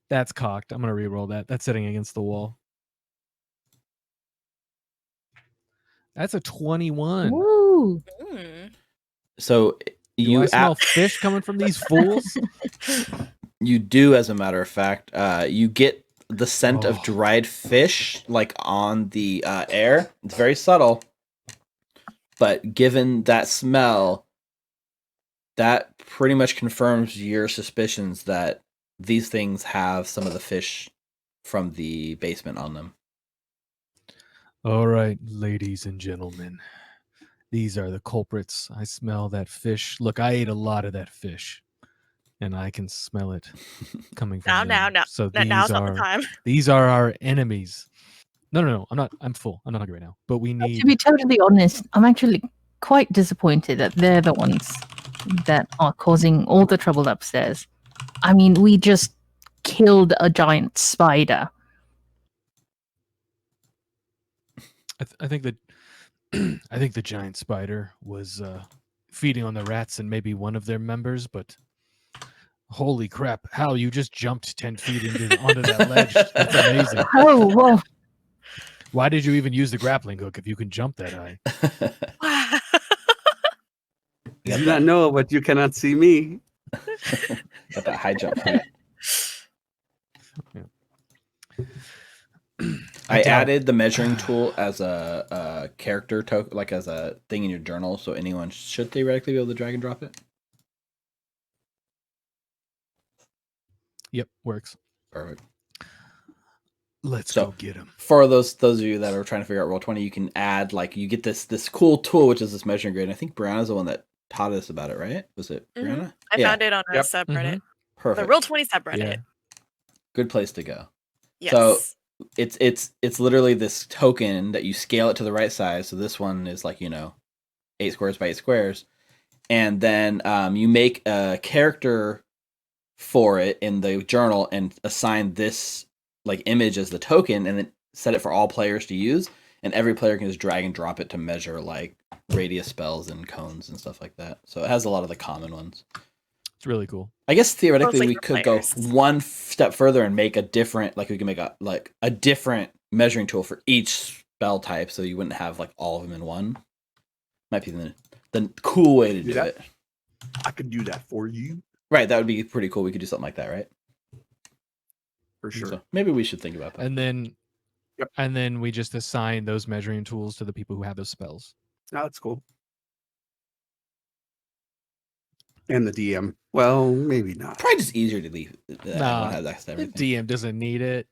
that's cocked. I'm gonna re-roll that. That's sitting against the wall. That's a 21. Woo! So Do you I smell fish coming from these fools? You do, as a matter of fact. You get the scent of Oh. dried fish like on the air. It's very subtle, but given that smell, that pretty much confirms your suspicions that these things have some of the fish from the basement on them. All right, ladies and gentlemen. These are the culprits. I smell that fish. Look, I ate a lot of that fish, and I can smell it coming from them. So now's not the time. these are our enemies. No. I'm not. I'm full. I'm not hungry right now. But we To need. be totally honest, I'm actually quite disappointed that they're the ones that are causing all the trouble upstairs. I mean, we just killed a giant spider. I think that. I think the giant spider was feeding on the rats and maybe one of their members, but holy crap! Hal, you just jumped 10 feet onto that ledge. That's amazing. Oh, well, Why did you even use the grappling hook if you can jump that high? You do not know, but you cannot see me. Got that high jump feat. I added the measuring tool as a character token, like as a thing in your journal, so anyone should theoretically be able to drag and drop it. Yep, works. Perfect. Let's So, go get him. For those of you that are trying to figure out Roll20, you can add, like, you get this cool tool, which is this measuring grid. And I think Brianna's the one that taught us about it, right? Was it Brianna? I found it on our Yep. subreddit. Perfect. The Roll20 subreddit. Yeah. Good place to go. Yes. So it's literally this token that you scale it to the right size. So this one is like, 8 squares by 8 squares. And then you make a character for it in the journal and assign this like image as the token, and then set it for all players to use. And every player can just drag and drop it to measure like radius spells and cones and stuff like that. So it has a lot of the common ones. It's really cool. I guess theoretically Mostly we for could players. go one step further and make a different, like we can make a different measuring tool for each spell type, so you wouldn't have like all of them in one. Might be the cool way to do Yeah. it. I could do that for you. Right, that would be pretty cool. We could do something like that, right? For sure. So maybe we should think about that. And then Yep. and then we just assign those measuring tools to the people who have those spells. No, that's cool. And the DM. Well, maybe not. Probably just easier to leave. Nah, Everyone has access to The everything. DM doesn't need it.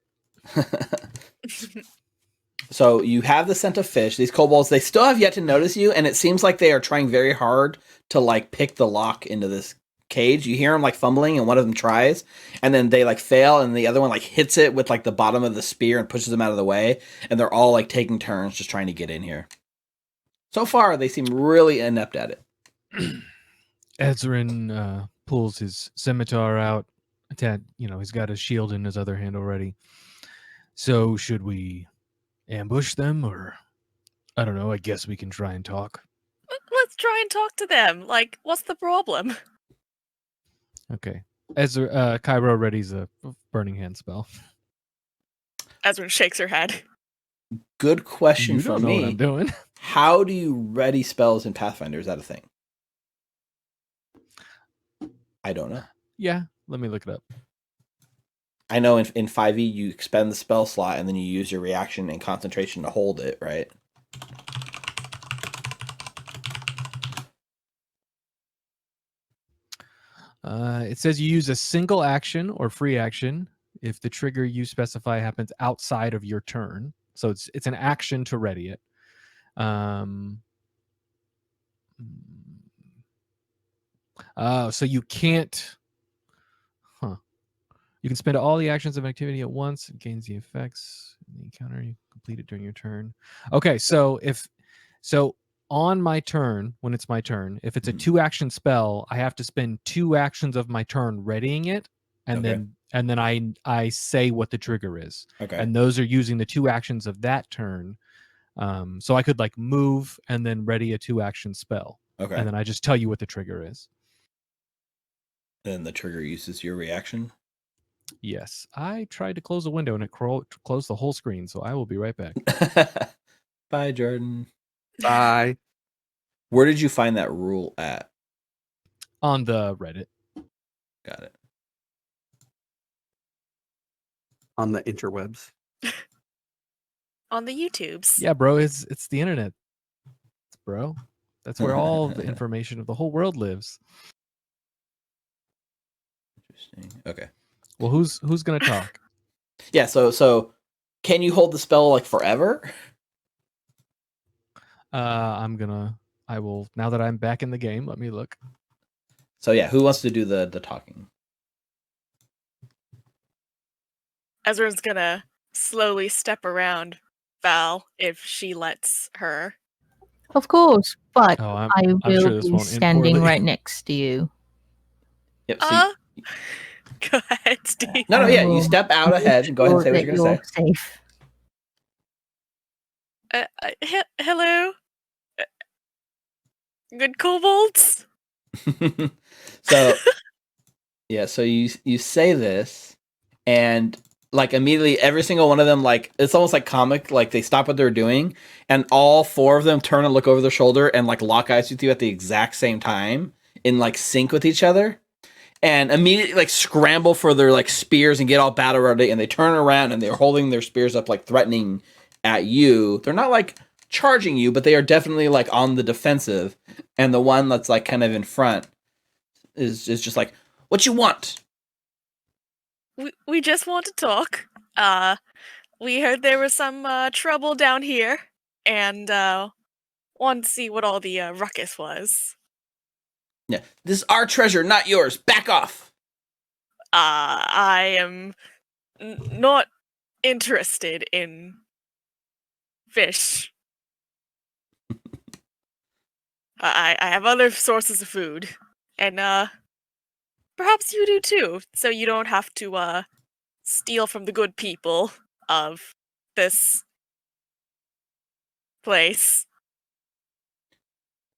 So you have the scent of fish. These kobolds, they still have yet to notice you, and it seems like they are trying very hard to like pick the lock into this cage. You hear them like fumbling, and one of them tries, and then they like fail, and the other one like hits it with like the bottom of the spear and pushes them out of the way, and they're all like taking turns just trying to get in here. So far, they seem really inept at it. Ezrin pulls his scimitar out. He's got his shield in his other hand already. So should we ambush them, or I don't know, I guess we can try and talk. Let's try and talk to them. Like, what's the problem? Okay. Cairo readies a burning hand spell. Ezra shakes her head. Good question You for don't know what I'm me. doing. How do you ready spells in Pathfinder? Is that a thing? I don't know. Yeah, let me look it up. I know in 5e you expend the spell slot and then you use your reaction and concentration to hold it, right? It says you use a single action or free action if the trigger you specify happens outside of your turn. So it's an action to ready it. So you can't. Huh. You can spend all the actions of an activity at once. It gains the effects in the encounter. You complete it during your turn. Okay, so on my turn, when it's my turn, if it's a 2-action spell, I have to spend 2 actions of my turn readying it, and then I say what the trigger is. Okay. And those are using the 2 actions of that turn. So I could like move and then ready a 2-action spell. Okay. And then I just tell you what the trigger is. Then the trigger uses your reaction. Yes, I tried to close a window and it closed the whole screen. So I will be right back. Bye, Jordan. Bye. Where did you find that rule at? On the Reddit. Got it. On the interwebs. On the YouTubes. Yeah, bro, it's the internet, bro. That's where all the information of the whole world lives. Interesting. Okay. Well, who's gonna talk? Yeah. So, can you hold the spell like forever? I will now that I'm back in the game. Let me look. So yeah, who wants to do the talking? Ezra's gonna slowly step around Val if she lets her. Of course, but Oh, I I'm will sure this be won't end standing poorly. right next to you. Yep. So Go ahead, Steve. no, I yeah. You will step out ahead and go ahead and say what that you're gonna say. safe. Hello? Good kobolds? So yeah, so you say this, and like immediately every single one of them, like it's almost like comic, like they stop what they're doing, and all 4 of them turn and look over their shoulder and like lock eyes with you at the exact same time in like sync with each other, and immediately like scramble for their like spears and get all battle ready, and they turn around and they're holding their spears up like threatening at you. They're not like charging you, but they are definitely like on the defensive, and the one that's like kind of in front is just like, what you want? We just want to talk. We heard there was some trouble down here, and wanted to see what all the ruckus was. Yeah, this is our treasure, not yours. Back off. I am not interested in fish. I have other sources of food, and perhaps you do too, so you don't have to steal from the good people of this place.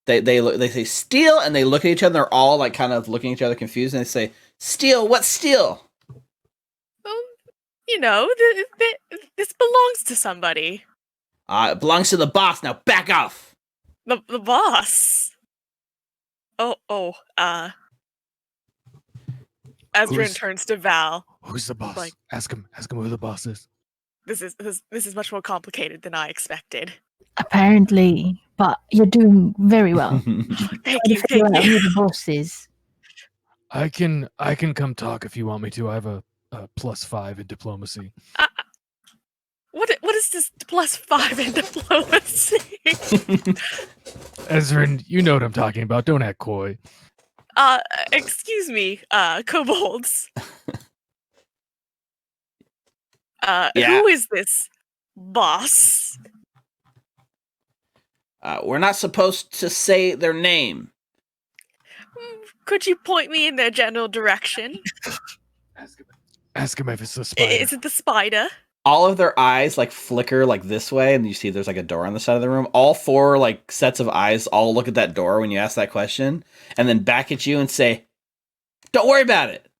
They say steal, and they look at each other. They're all like kind of looking at each other confused, and they say, "Steal? What steal?" Well, you know, this belongs to somebody. It belongs to the boss. Now back off. The boss. Ezrin turns to Val. Who's the boss? Like, ask him who the boss is. This is much more complicated than I expected. Apparently, but you're doing very well. Thank Trying to you, figure thank out you. who the boss is. I can come talk if you want me to. I have a +5 in diplomacy. What is this +5 in diplomacy? Ezrin, you know what I'm talking about. Don't act coy. Excuse me, kobolds. Yeah. Who is this boss? We're not supposed to say their name. Could you point me in their general direction? Ask him if it's the spider. Is it the spider? All of their eyes like flicker like this way, and you see there's like a door on the side of the room. All 4 like sets of eyes all look at that door when you ask that question, and then back at you and say, "Don't worry about it."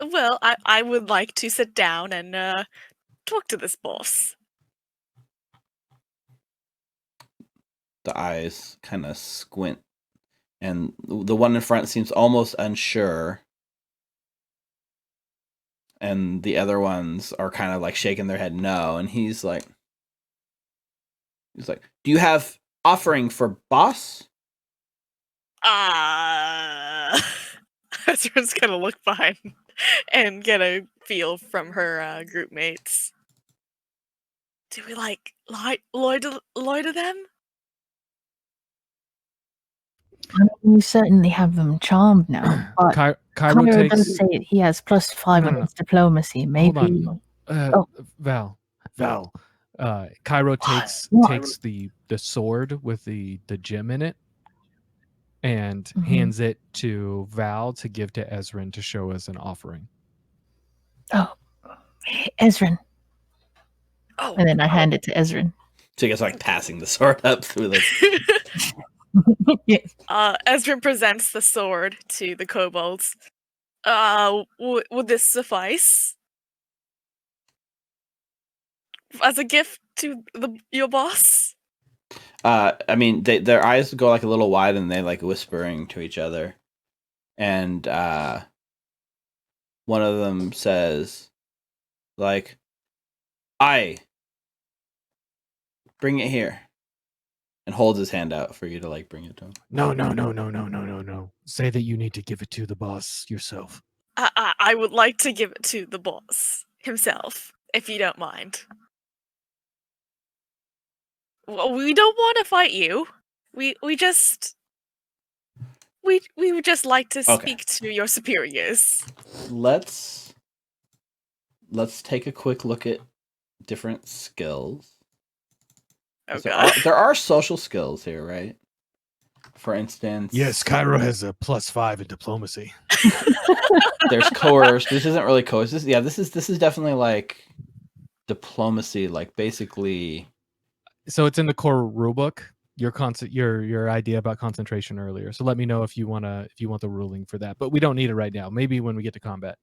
Well, I would like to sit down and talk to this boss. The eyes kind of squint, and the one in front seems almost unsure, and the other ones are kind of like shaking their head no. And he's like, "Do you have offering for boss?" Ezra's gonna look behind and get a feel from her group mates. Do we like loiter them? We certainly have them charmed now, but Cairo Cairo takes. does say he has +5 on his diplomacy. Maybe. Hold on. Val. Cairo takes the sword with the gem in it and hands it to Val to give to Ezrin to show as an offering. Oh, Ezrin. Oh, and then I hand it to Ezrin. So you guys are like passing the sword up through the. Yes. Ezrin presents the sword to the kobolds. Would this suffice as a gift to your boss? I mean, their eyes go like a little wide, and they like whispering to each other. And one of them says, like, "I bring it here," and holds his hand out for you to like bring it to him. No. Say that you need to give it to the boss yourself. I would like to give it to the boss himself, if you don't mind. Well, we don't want to fight you. We would just like to speak to your superiors. Let's take a quick look at different skills. There are social skills here, right? For instance, yes, Cairo has a +5 in diplomacy. There's coerce. This isn't really coerce. This is definitely like diplomacy, like basically. So it's in the core rulebook. Your idea about concentration earlier. So let me know if you want the ruling for that. But we don't need it right now. Maybe when we get to combat.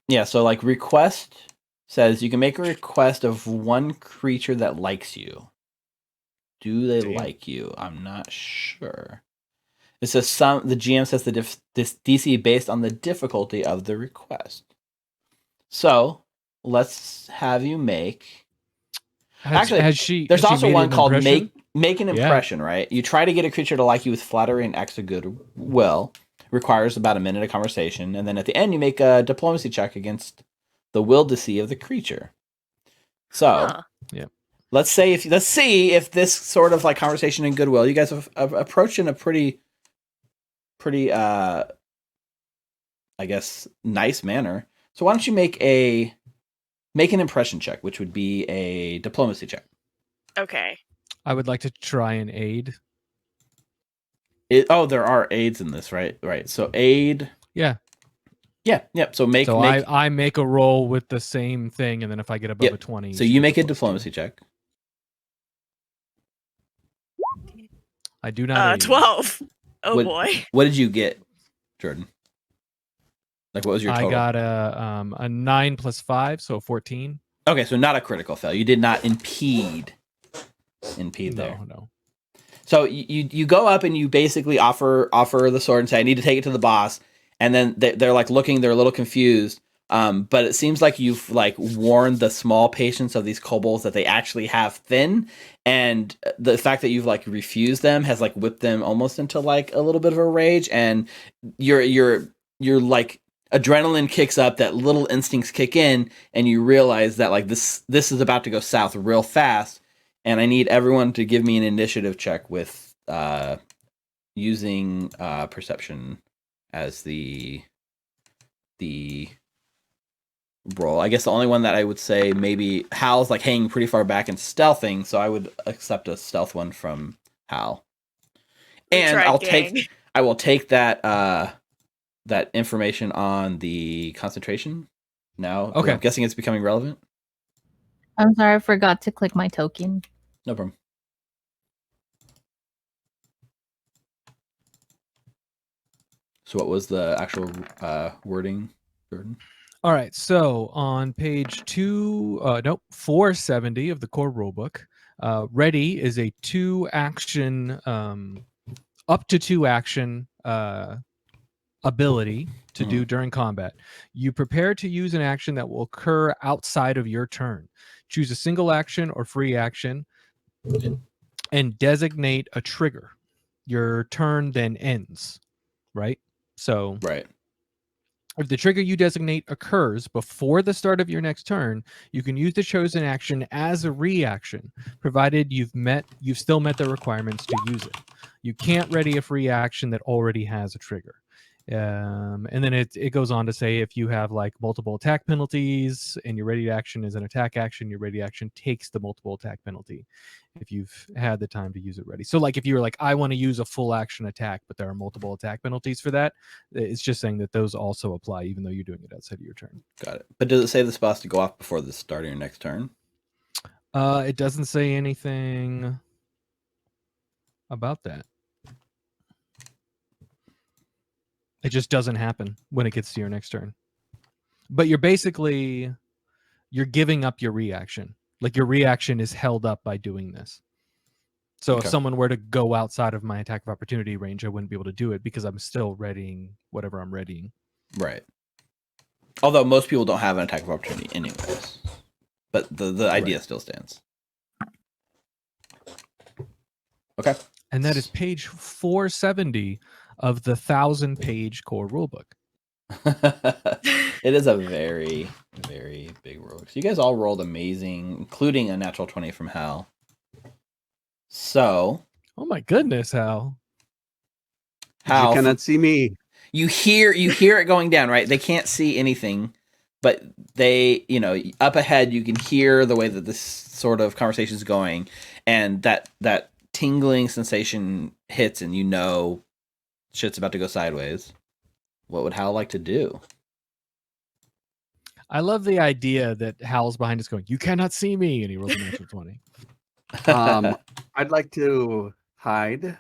Yeah, so like request says you can make a request of one creature that likes you. Do they like you? I'm not sure. It says the GM sets this DC based on the difficulty of the request. So let's have you make. There's also one called make an impression, right? You try to get a creature to like you with flattery and acts of goodwill. Requires about a minute of conversation, and then at the end you make a diplomacy check against the will to see of the creature. So, let's see if this sort of like conversation and goodwill you guys have approached in a pretty I guess nice manner. So why don't you make an impression check, which would be a diplomacy check. Okay. I would like to try and aid. There are aids in this, right? Right. So aid. Yeah. So I make a roll with the same thing, and then if I get above a 20, so you make a diplomacy check. I do not. 12. Oh boy. What did you get, Jordan? Like, what was your total? I got a 9 + 5, so 14. Okay, so not a critical fail. You did not impede there. No. So you go up and you basically offer the sword and say, "I need to take it to the boss," and then they're like looking, they're a little confused. But it seems like you've like warned the small patience of these kobolds that they actually have thin, and the fact that you've like refused them has like whipped them almost into like a little bit of a rage, and you're like adrenaline kicks up, that little instincts kick in, and you realize that like this is about to go south real fast. And I need everyone to give me an initiative check with using perception as the roll. I guess the only one that I would say maybe Hal's like hanging pretty far back and stealthing, so I would accept a stealth one from Hal. And I will take that that information on the concentration now. Okay. I'm guessing it's becoming relevant. I'm sorry, I forgot to click my token. No problem. So what was the actual wording, Jordan? All right, so on page 470 of the core rulebook, ready is a 2-action, up to 2-action ability to do during combat. You prepare to use an action that will occur outside of your turn. Choose a single action or free action and designate a trigger. Your turn then ends, right? So Right. if the trigger you designate occurs before the start of your next turn, you can use the chosen action as a reaction, provided you've still met the requirements to use it. You can't ready a free action that already has a trigger. And then it goes on to say if you have like multiple attack penalties and your ready action is an attack action, your ready action takes the multiple attack penalty if you've had the time to use it ready. So like if you're like, I want to use a full action attack, but there are multiple attack penalties for that, it's just saying that those also apply even though you're doing it outside of your turn. Got it. But does it say the spell's to go off before the start of your next turn? It doesn't say anything about that. It just doesn't happen when it gets to your next turn. But you're giving up your reaction. Like your reaction is held up by doing this. So if someone were to go outside of my attack of opportunity range, I wouldn't be able to do it because I'm still readying whatever I'm readying. Right. Although most people don't have an attack of opportunity anyways. But the idea still stands. Okay. And that is page 470 of the 1,000-page core rulebook. It is a very, very big roll. So you guys all rolled amazing, including a natural 20 from Hal. So, oh my goodness, Hal! You cannot see me. You hear it going down, right? They can't see anything, but they, up ahead, you can hear the way that this sort of conversation is going, and that tingling sensation hits, and shit's about to go sideways. What would Hal like to do? I love the idea that Hal's behind us going, you cannot see me, and he rolls a natural 20. I'd like to hide.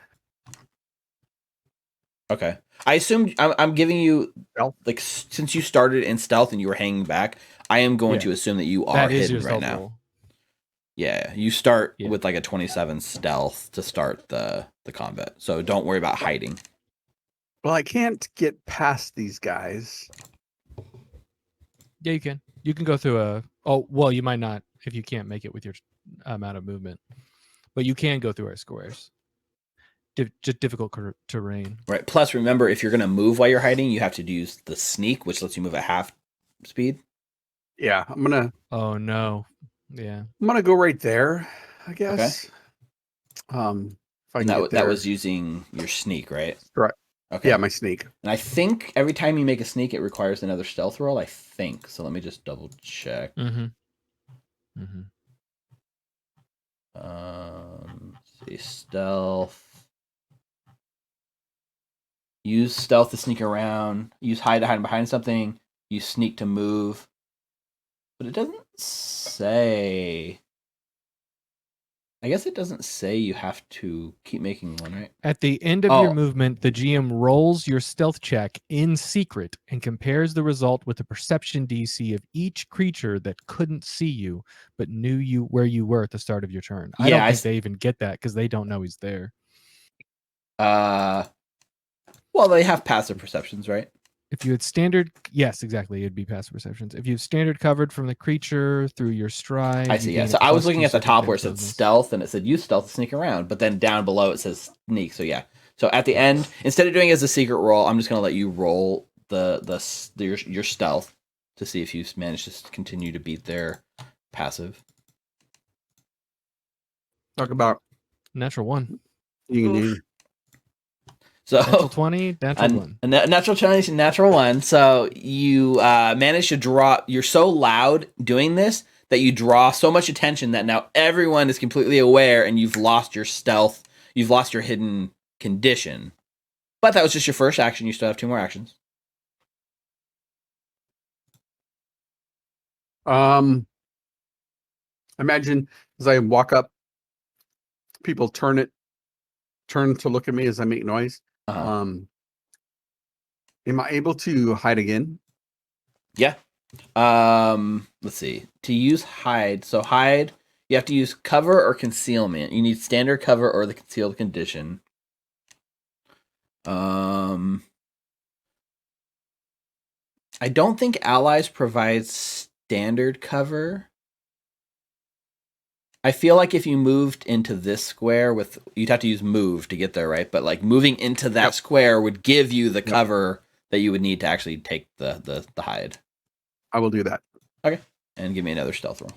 Okay. I assume I'm giving you Stealth? like since you started in stealth and you were hanging back, I am going to assume that you are hidden right now. Roll. Yeah, you start with like a 27 stealth to start the combat. So don't worry about hiding. Well, I can't get past these guys. Yeah, you can. You can go through you might not if you can't make it with your amount of movement. But you can go through our squares. Just difficult terrain. Right. Plus, remember, if you're going to move while you're hiding, you have to use the sneak, which lets you move at half speed. Yeah, I'm going to... Oh, no. Yeah. I'm going to go right there, I guess. Okay. If I can get there. That was using your sneak, right? Right. Okay. Yeah, my sneak. And I think every time you make a sneak, it requires another stealth roll, I think. So let me just double check. Mm-hmm. Mm-hmm. See, stealth. Use stealth to sneak around. Use hide to hide behind something. Use sneak to move. But it doesn't say. I guess it doesn't say you have to keep making one, right? At the end of your movement, the GM rolls your stealth check in secret and compares the result with the perception DC of each creature that couldn't see you but knew you where you were at the start of your turn. I don't think they even get that because they don't know he's there. Well, they have passive perceptions, right? If you had standard, yes, exactly, it'd be passive perceptions. If you have standard covered from the creature through your stride, I see. Yeah. So I was looking at the top where it said stealth, and it said use stealth to sneak around, but then down below it says sneak. So yeah. So at the end, instead of doing it as a secret roll, I'm just going to let you roll your stealth to see if you manage to continue to beat their passive. Talk about natural 1. So natural 20, natural 1. Natural 20, natural 1. So you manage to draw. You're so loud doing this that you draw so much attention that now everyone is completely aware, and you've lost your stealth. You've lost your hidden condition. But that was just your first action. You still have 2 more actions. Imagine as I walk up, people turn to look at me as I make noise. Am I able to hide again? Yeah. Let's see. To use hide, so hide, you have to use cover or concealment. You need standard cover or the concealed condition. I don't think allies provide standard cover. I feel like if you moved into this square you'd have to use move to get there, right? But like moving into that square would give you the cover that you would need to actually take the hide. I will do that. Okay. And give me another stealth roll.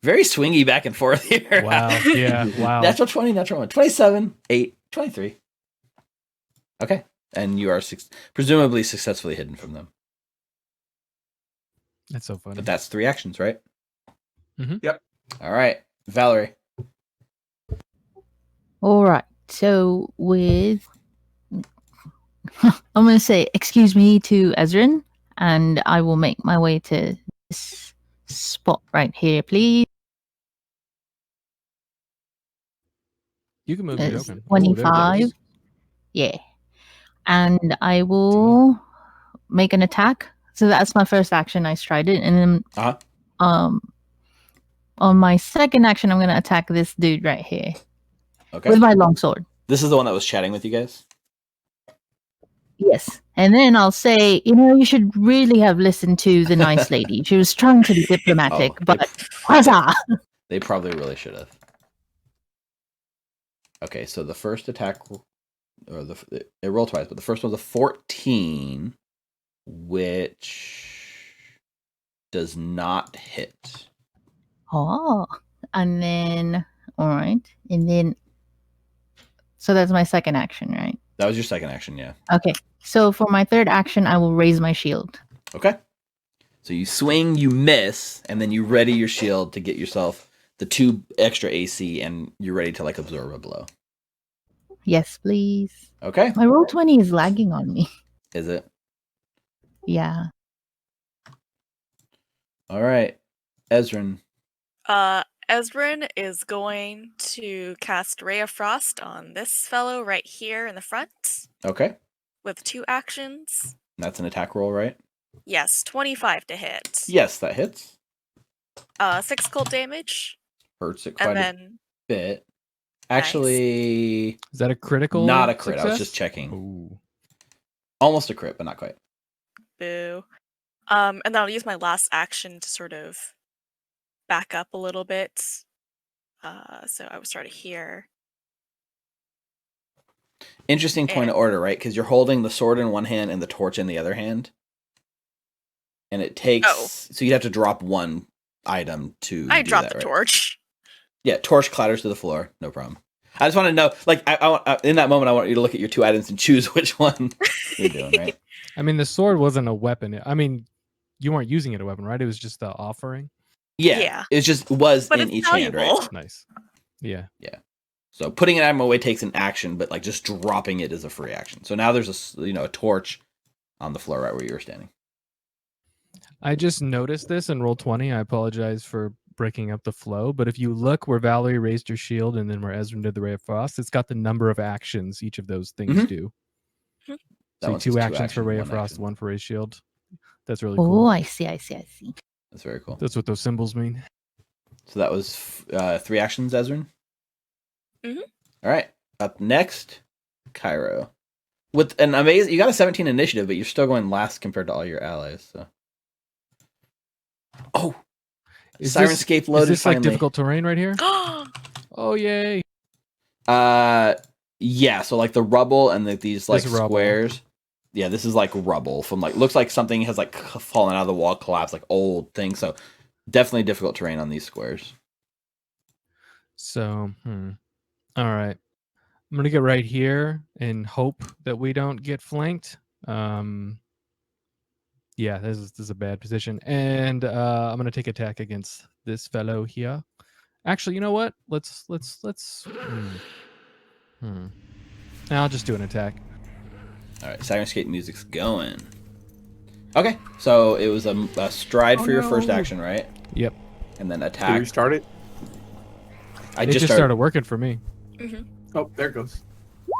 Very swingy back and forth here. Wow. Yeah. Wow. Natural 20, natural 1. 27, 8, 23. Okay. And you are presumably successfully hidden from them. That's so funny. But that's 3 actions, right? Mm-hmm. Yep. All right. Valerie. All right. So with, I'm going to say, excuse me to Ezrin, and I will make my way to this spot right here, please. You can move the It's token. 25. Yeah. And I will make an attack. So that's my first action. I stride it. And then on my second action, I'm going to attack this dude right here. Okay. With my longsword. This is the one that was chatting with you guys? Yes. And then I'll say, you should really have listened to the nice lady. She was trying to be diplomatic, but huzzah! They probably really should have. Okay, so the first attack, or it rolled twice, but the first one's a 14, which does not hit. Oh, and then, all right. And then, so that's my second action, right? That was your second action, yeah. Okay. So for my third action, I will raise my shield. Okay. So you swing, you miss, and then you ready your shield to get yourself the 2 extra AC, and you're ready to like absorb a blow. Yes, please. Okay. My roll 20 is lagging on me. Is it? Yeah. All right. Ezrin. Ezrin is going to cast Ray of Frost on this fellow right here in the front. Okay. With 2 actions. That's an attack roll, right? Yes, 25 to hit. Yes, that hits. 6 cold damage. Hurts it quite a bit. Actually, is that a critical? Not a crit. Success? I was just checking. Ooh. Almost a crit, but not quite. Boo. And then I'll use my last action to sort of back up a little bit. So I will start here. Interesting point of order, right? Because you're holding the sword in one hand and the torch in the other hand. And it takes... So you have to drop one item to I dropped that, the right? torch. Yeah, torch clatters to the floor. No problem. I just want to know, like, I in that moment, I want you to look at your 2 items and choose which one you're doing, right? I mean, the sword wasn't a weapon. I mean, you weren't using it as a weapon, right? It was just the offering. Yeah. It just was but in each hand, right? Nice. Yeah. Yeah. So putting an item away takes an action, but like just dropping it is a free action. So now there's a torch on the floor right where you were standing. I just noticed this in roll 20. I apologize for breaking up the flow, but if you look where Valerie raised her shield and then where Ezrin did the Ray of Frost, it's got the number of actions each of those things do. So 2 actions for Ray of Frost, 1 for Raise Shield. That's really cool. Oh, I see. That's very cool. That's what those symbols mean. So that was 3 actions, Ezrin? Mm-hmm. All right. Up next, Cairo. With an amazing... You got a 17 initiative, but you're still going last compared to all your allies, so... Oh! Sirenscape loaded. Is this finally. like difficult terrain right here? Oh, yay. Yeah, so like the rubble and these like This rubble. squares. Yeah, this is like rubble from like, looks like something has like fallen out of the wall, collapsed, like old thing. So definitely difficult terrain on these squares. So, all right. I'm going to get right here and hope that we don't get flanked. Yeah, this is a bad position. And I'm going to take attack against this fellow here. Actually, you know what? Let's I'll just do an attack. All right, Sirenscape music's going. Okay, so it was a stride for your first action, right? Yep. And then Did attack. you start it? I It just just started working for me. Mm-hmm. Oh, there it goes.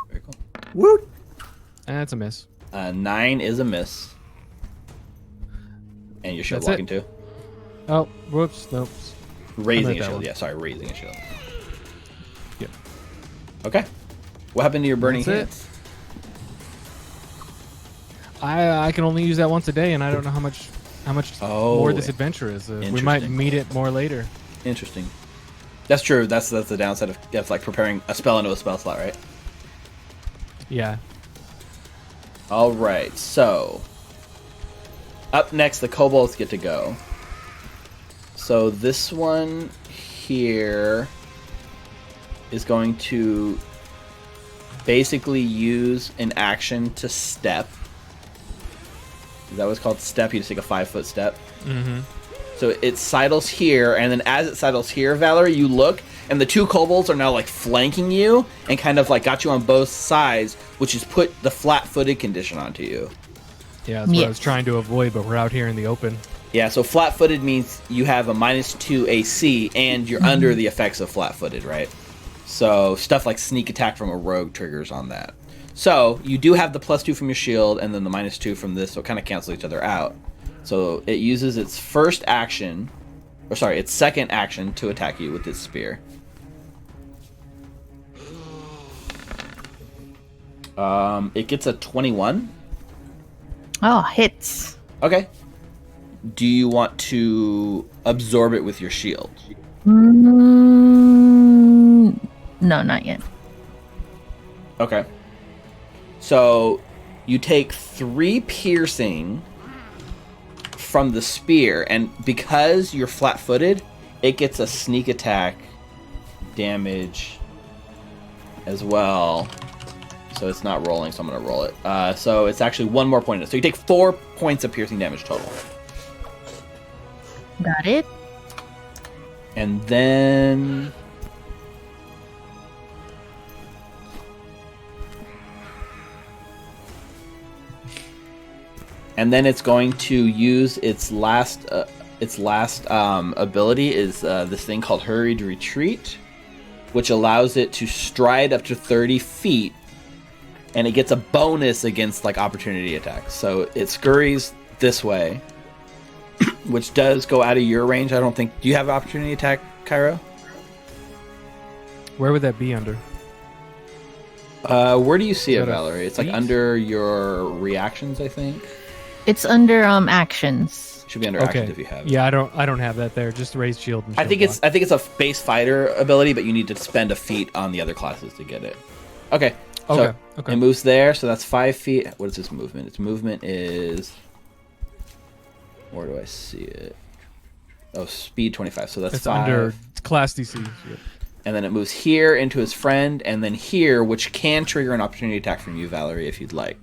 Very cool. Woot! That's a miss. 9 is a miss. And your shield That's it. blocking too? Oh, whoops, nope. Raising a that shield, one. yeah, sorry, raising a shield. Yep. Okay. What happened to your burning That's it. hands? I can only use that once a day, and I don't know how much more this adventure is. We might interesting. meet it more later. Interesting. That's true. That's the downside of like preparing a spell into a spell slot, right? Yeah. All right. So up next, the kobolds get to go. So this one here is going to basically use an action to step. Is that what's called step? You just take a 5-foot step. Mm-hmm. So it sidles here, and then as it sidles here, Valerie, you look, and the two kobolds are now like flanking you and kind of like got you on both sides, which has put the flat-footed condition onto you. Yeah, that's what I was trying to avoid, but we're out here in the open. Yeah, so flat-footed means you have a -2 AC, and you're under the effects of flat-footed, right? So stuff like sneak attack from a rogue triggers on that. So you do have the +2 from your shield, and then the -2 from this, so it kind of cancel each other out. So it uses its first action, or sorry, its second action to attack you with its spear. It gets a 21. Oh, hits. Okay. Do you want to absorb it with your shield? No, not yet. Okay. So you take 3 piercing from the spear, and because you're flat-footed, it gets a sneak attack damage as well. So it's not rolling, so I'm going to roll it. So it's actually 1 more point. So you take 4 points of piercing damage total. Got it. And then... And then it's going to use its last ability is this thing called Hurried Retreat, which allows it to stride up to 30 feet, and it gets a bonus against like opportunity attacks. So it scurries this way, which does go out of your range. I don't think. Do you have opportunity attack, Cairo? Where would that be under? Where do you see it, Is that a Valerie? It's like feat? under your reactions, I think. It's under actions. Should be under actions if you have it. Yeah, I don't have that there. Just raise shield and I shield think block. it's a base fighter ability, but you need to spend a feat on the other classes to get it. Okay. So Okay. it moves there, so that's 5 feet. What is its movement? Its movement is... Where do I see it? Oh, speed 25. So that's It's 5. under class DC. Yep. And then it moves here into his friend, and then here, which can trigger an opportunity attack from you, Valerie, if you'd like.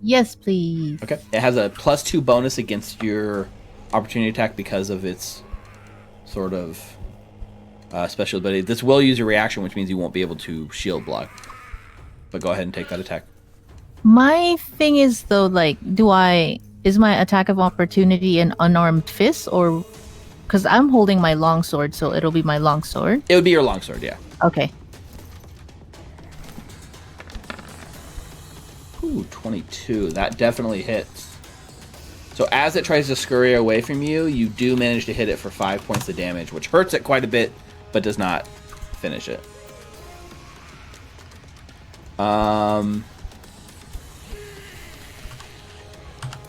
Yes, please. Okay. It has a +2 bonus against your opportunity attack because of its sort of special ability. This will use your reaction, which means you won't be able to shield block. But go ahead and take that attack. My thing is though, like, is my attack of opportunity an unarmed fist, or because I'm holding my longsword, so it'll be my longsword. It would be your longsword, yeah. Okay. Ooh, 22. That definitely hits. So as it tries to scurry away from you, you do manage to hit it for 5 points of damage, which hurts it quite a bit, but does not finish it.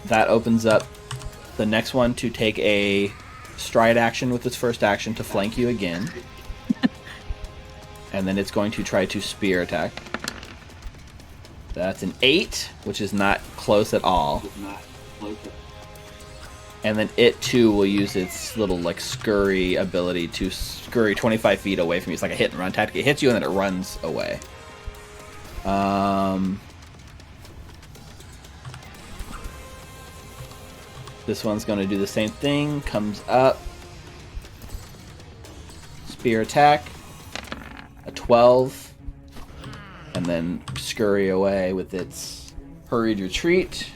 That opens up the next one to take a stride action with its first action to flank you again. And then it's going to try to spear attack. That's an 8, which is not close at all. And then it too will use its little like scurry ability to scurry 25 feet away from you. It's like a hit and run tactic. It hits you and then it runs away. This one's going to do the same thing. Comes up. Spear attack. A 12. And then scurry away with its Hurried Retreat.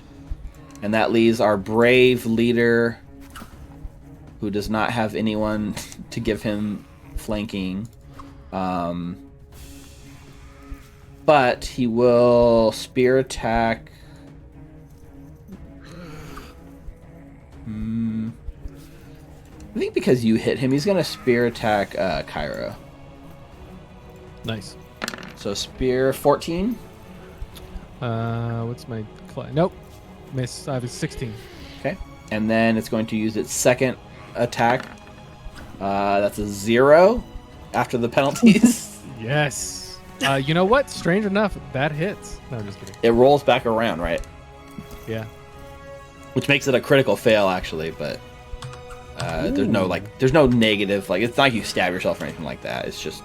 And that leaves our brave leader, who does not have anyone to give him flanking. But he will spear attack. I think because you hit him, he's gonna spear attack Cairo. Nice. So spear 14. What's my nope. Miss. I have a 16. Okay. And then it's going to use its second attack. That's a 0 after the penalties. Yes. You know what? Strange enough, that hits. No, I'm just kidding. It rolls back around, right? Yeah. Which makes it a critical fail, actually, but there's no negative. Like, it's not like you stab yourself or anything like that. It's just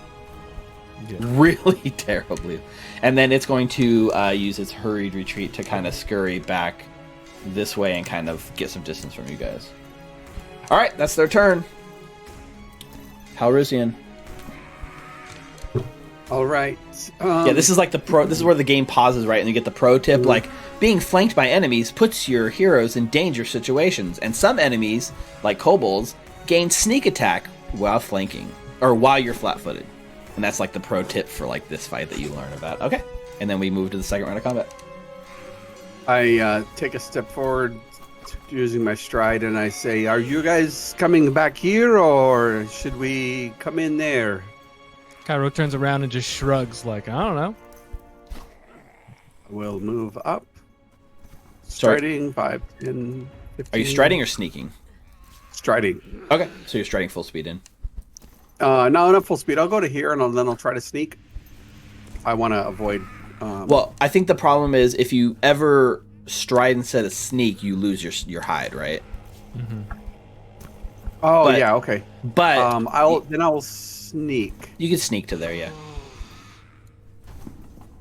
really terribly. And then it's going to use its Hurried Retreat to kind of scurry back this way and kind of get some distance from you guys. All right, that's their turn. Halrusian. All right. Yeah, this is like the pro. This is where the game pauses, right? And you get the pro tip, like being flanked by enemies puts your heroes in danger situations, and some enemies, like kobolds, gain sneak attack while flanking or while you're flat-footed. And that's like the pro tip for like this fight that you learn about. Okay, and then we move to the second round of combat. I take a step forward using my stride, and I say, "Are you guys coming back here, or should we come in there?" Cairo turns around and just shrugs like, I don't know. We'll move up. Sorry. Striding 5, 10, 15. Are you striding or sneaking? Striding. Okay, so you're striding full speed in. No, not full speed. I'll go to here, and then I'll try to sneak. I want to avoid... Well, I think the problem is if you ever stride instead of sneak, you lose your hide, right? Mm-hmm. Oh, But- yeah, okay. But I'll sneak. you can sneak to there, yeah.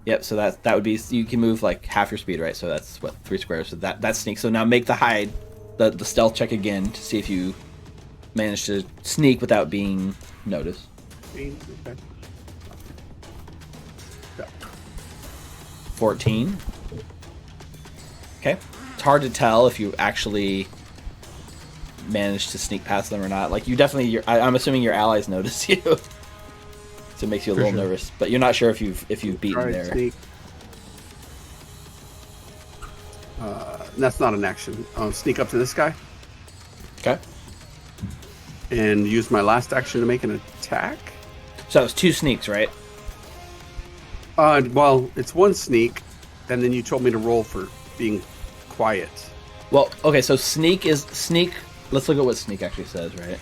Yep, so that would be, you can move like half your speed, right? So that's what, 3 squares. So that sneaks. So now make the hide, the stealth check again to see if you manage to sneak without being noticed. Okay. 14. Okay. It's hard to tell if you actually manage to sneak past them or not. Like, you definitely, I'm assuming your allies notice you. So it makes you a little nervous, but you're not sure if you've beaten Try there. sneak. That's not an action. Sneak up to this guy Okay. and use my last action to make an attack. So it was 2 sneaks, right? Well, it's 1 sneak, and then you told me to roll for being quiet. Well, okay, so sneak. Let's look at what sneak actually says, right?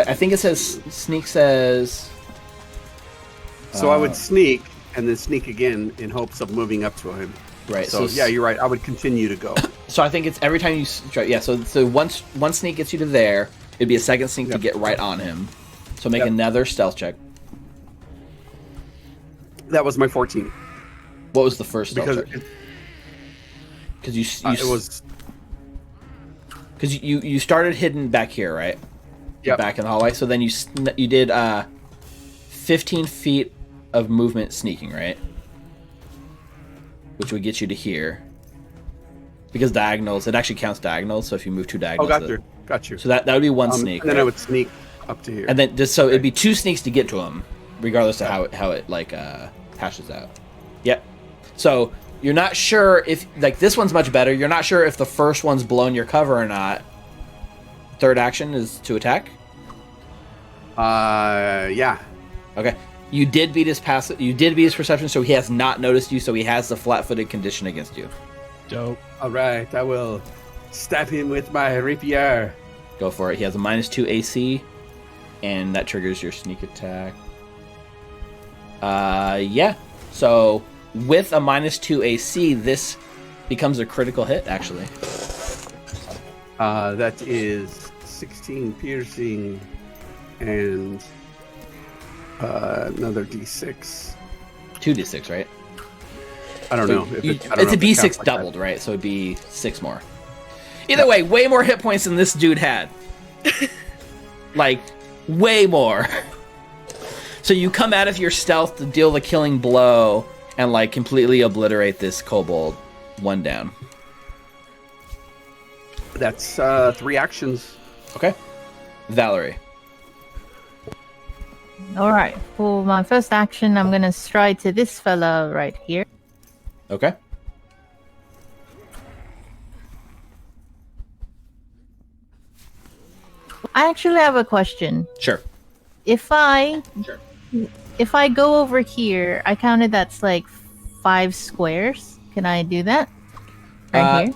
I think it says sneak says. So I would sneak and then sneak again in hopes of moving up to him. Right. So yeah, you're right. I would continue to go. So I think it's every time you try. Yeah. So once one sneak gets you to there, it'd be a second sneak to get right on him. So make another stealth check. That was my 14. What was the first stealth Because check? Because it was. Because you started hidden back here, right? Yeah. Back in the hallway. So then you did 15 feet of movement sneaking, right? Which would get you to here. Because diagonals, it actually counts diagonals. So if you move 2 diagonals, got you. So that would be 1 sneak. And then right? I would sneak up to here. And then just so it'd be 2 sneaks to get to him, regardless of how it like hashes out. Yep. So you're not sure if like this one's much better. You're not sure if the first one's blown your cover or not. Third action is to attack. Yeah. Okay. You did beat his perception, so he has not noticed you. So he has the flat-footed condition against you. Dope. All right. I will stab him with my rapier. Go for it. He has a -2 AC, and that triggers your sneak attack. Yeah. So with a -2 AC, this becomes a critical hit, actually. That is 16 piercing and another D6. 2d6, right? I don't know. It's I don't a know if it D6 counts like doubled, right? So it'd be 6 more. Either way, way more hit points than this dude had. Like, way more. So you come out of your stealth to deal the killing blow and, like, completely obliterate this kobold. 1 down. That's 3 actions. Okay. Valerie. All right. For my first action, I'm gonna stride to this fella right here. Okay. I actually have a question. Sure. If I go over here, I counted that's like 5 squares. Can I do that? Right here?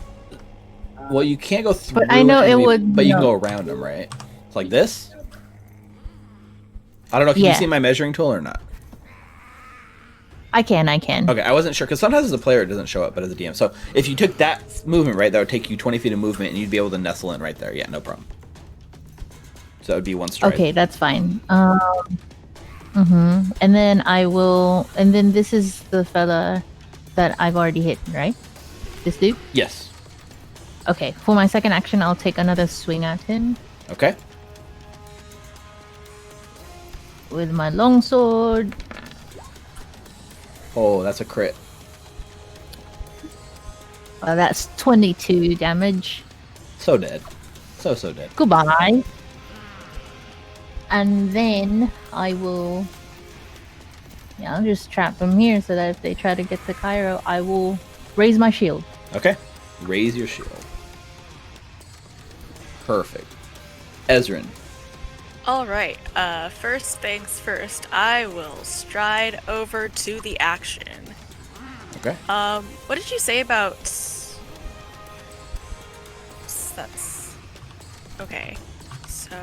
Well, you can't go through. But I know it would. But you can go around them, right? It's like this. I don't know. Can you see my measuring tool or not? I can. Okay, I wasn't sure because sometimes as a player it doesn't show up, but as a DM. So if you took that movement, right, that would take you 20 feet of movement, and you'd be able to nestle in right there. Yeah, no problem. So that would be 1 stride. Okay, that's fine. And then I will. And then this is the fella that I've already hit, right? This dude. Yes. Okay. For my second action, I'll take another swing at him Okay. with my longsword. Oh, that's a crit. That's 22 damage. So dead. So dead. Goodbye. And then I will... Yeah, I'll just trap them here so that if they try to get to Cairo, I will raise my shield. Okay. Raise your shield. Perfect. Ezrin. All right. First things first. I will stride over to the action. Okay. What did you say about? That's okay. So.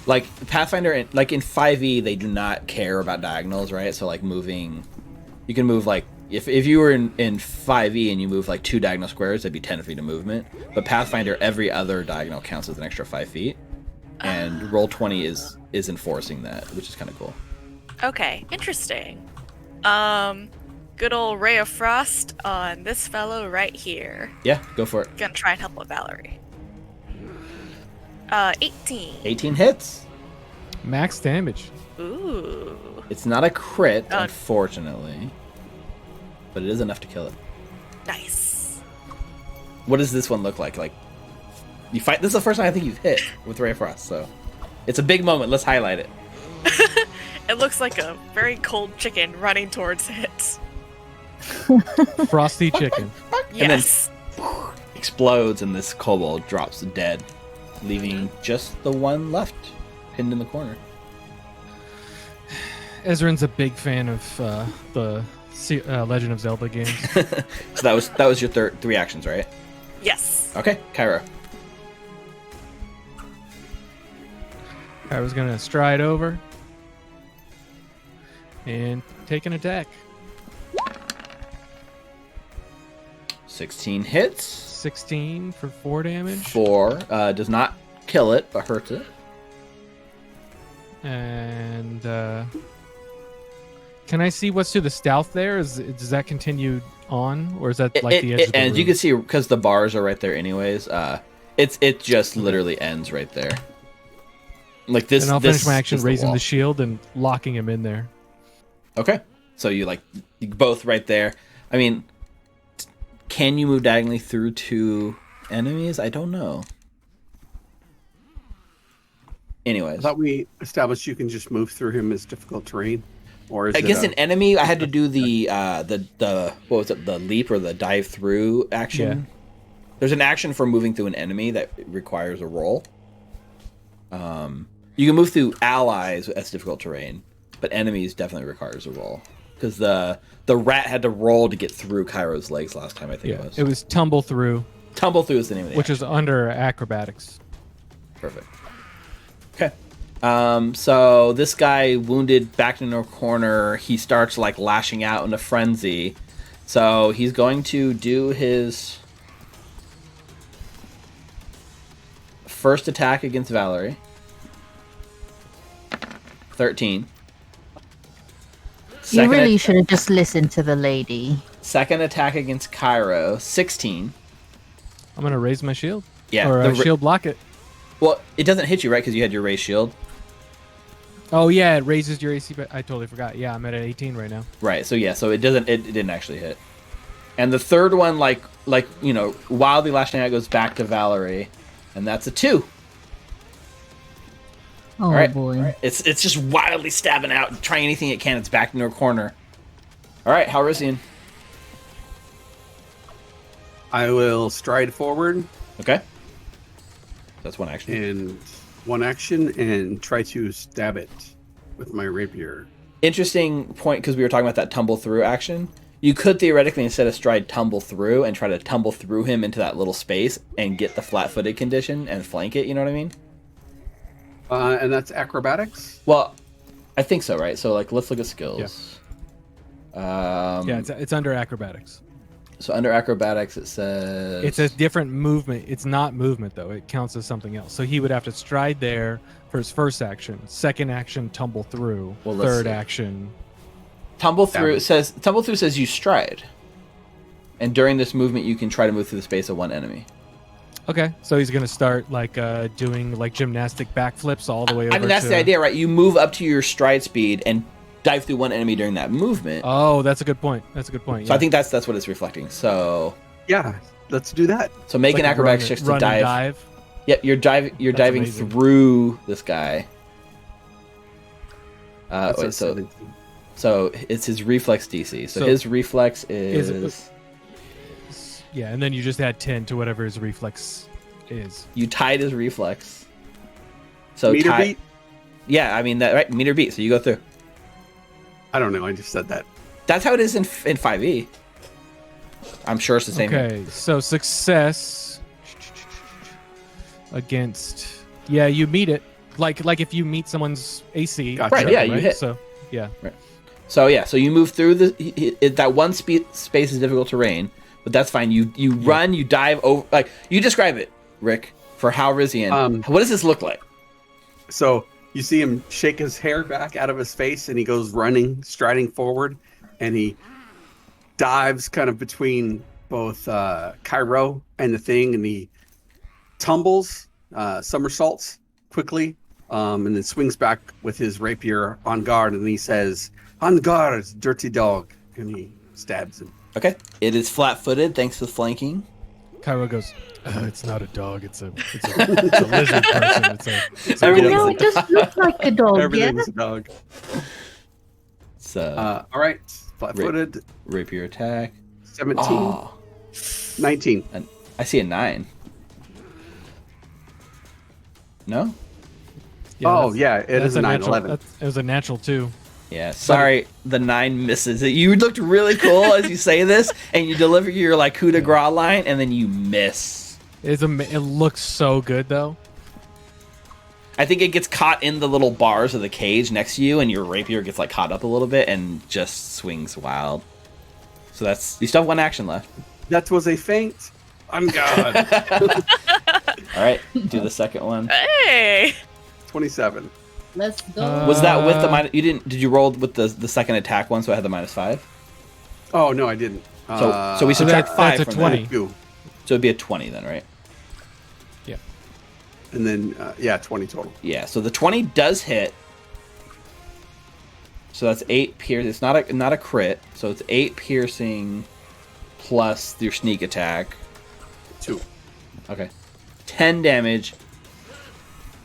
Like Pathfinder, like in 5e, they do not care about diagonals, right? So like moving, you can move like if you were in 5e and you move like 2 diagonal squares, that'd be 10 feet of movement. But Pathfinder, every other diagonal counts as an extra 5 feet, and Roll20 is enforcing that, which is kind of cool. Okay, interesting. Good old Ray of Frost on this fellow right here. Yeah, go for it. Gonna try and help with Valerie. 18. 18 hits. Max damage. Ooh. It's not a crit, unfortunately, but it is enough to kill it. Nice. What does this one look like? Like, you fight. This is the first time I think you've hit with Ray of Frost, so it's a big moment. Let's highlight it. It looks like a very cold chicken running towards it. Frosty chicken. Yes. And then explodes, and this kobold drops dead, leaving just the one left pinned in the corner. Ezrin's a big fan of the Legend of Zelda games. So that was your 3 actions, right? Yes. Okay, Cairo. I was gonna stride over and take an attack. 16 hits. 16 for 4 damage. 4 does not kill it, but hurts it. And can I see what's to the stealth there? Does that continue on, or is that like the edge of the and room? you can see because the bars are right there, anyways. It just literally ends right there. Like this. And I'll finish my action raising wall. the shield and locking him in there. Okay, so you both right there. I mean, can you move diagonally through 2 enemies? I don't know. Anyways, I thought we established you can just move through him as difficult terrain, or is I guess an enemy. I had to do the what was it? The leap or the dive through action. Yeah. There's an action for moving through an enemy that requires a roll. You can move through allies as difficult terrain, but enemies definitely requires a roll because the rat had to roll to get through Cairo's legs last time. I think Yeah, it was tumble through, tumble through is the name of the which action. is under acrobatics. Perfect. Okay. So this guy wounded back in a corner, he starts like lashing out in a frenzy. So he's going to do his first attack against Valerie. 13. You really should have just listened to the lady. Second attack against Cairo. 16. I'm gonna raise my shield. Yeah. Or shield block it. Well, it doesn't hit you, right? Because you had your raised shield. Oh yeah, it raises your AC. But I totally forgot. Yeah, I'm at 18 right now. Right. So yeah. So it didn't actually hit. And the third one, like wildly lashing out, goes back to Valerie, and that's a 2. Oh All right. boy. All right. It's just wildly stabbing out, trying anything it can. It's back into a corner. All right, Halryzian. I will stride forward Okay. That's one action. and one action and try to stab it with my rapier. Interesting point, because we were talking about that tumble through action. You could theoretically, instead of stride, tumble through and try to tumble through him into that little space and get the flat-footed condition and flank it. You know what I mean? And that's acrobatics? Well, I think so, right? So, like, let's look at skills. Yeah, it's under acrobatics. So under acrobatics, it says... It's a different movement. It's not movement, though. It counts as something else. So he would have to stride there for his first action. Second action, tumble through. Well, let's Third see. action... Tumble through says you stride. And during this movement, you can try to move through the space of one enemy. Okay, so he's going to start, like, doing, like, gymnastic backflips all the way over I mean, that's the idea, right? You move up to your stride speed and dive through one enemy during that movement. Oh, that's a good point. That's a good point. So I think that's what it's reflecting. So Yeah, let's do that. so make It's an like acrobatics check to run and dive. Yep, you're diving amazing. through this guy. That's Wait, a 17. so it's his reflex DC. So So his reflex is Yeah, and then you just add 10 to whatever his reflex is. you tied his reflex. So Meter beat? Yeah, I mean that right, meter beat. So you go through. I don't know. I just said that. That's how it is in 5e. I'm sure it's the same. Okay, so success against... Yeah, you meet it. Like if you meet someone's AC. Gotcha. Right, yeah, you hit. So, yeah. So yeah, so you move through that one space is difficult terrain, but that's fine. You run, you dive over. Like you describe it, Rick, for Halrizian. What does this look like? So you see him shake his hair back out of his face, and he goes running, striding forward, and he dives kind of between both Cairo and the thing, and he tumbles, somersaults quickly, and then swings back with his rapier on guard, and he says, "On guard, dirty dog," and he stabs him. Okay, it is flat-footed thanks to the flanking. Cairo goes, it's not a dog, it's a lizard person. It's a Everything's No, a it just looks like a dog. Yeah. Everything's a dog. So All right, flat-footed, rapier attack. 17, Oh, 19. I see a 9. No? Yeah, it is a natural. 9/11. It was a natural too. Yeah, sorry, the 9 misses. You looked really cool as you say this, and you deliver your like coup de grace line, and then you miss. It looks so good though. I think it gets caught in the little bars of the cage next to you, and your rapier gets like caught up a little bit and just swings wild. So you still have one action left. That was a feint. On God. All right, do the second one. Hey! 27. Let's go. Was that with the minus? You didn't? Did you roll with the second attack one, so I had the -5? Oh, no, I didn't. So we subtract 5 that's a from 20. that. Two. So it'd be a 20 then, right? Yeah. And then, 20 total. Yeah. So the 20 does hit. So that's 8 pierce. It's not a crit. So it's 8 piercing plus your sneak attack. 2. Okay. 10 damage.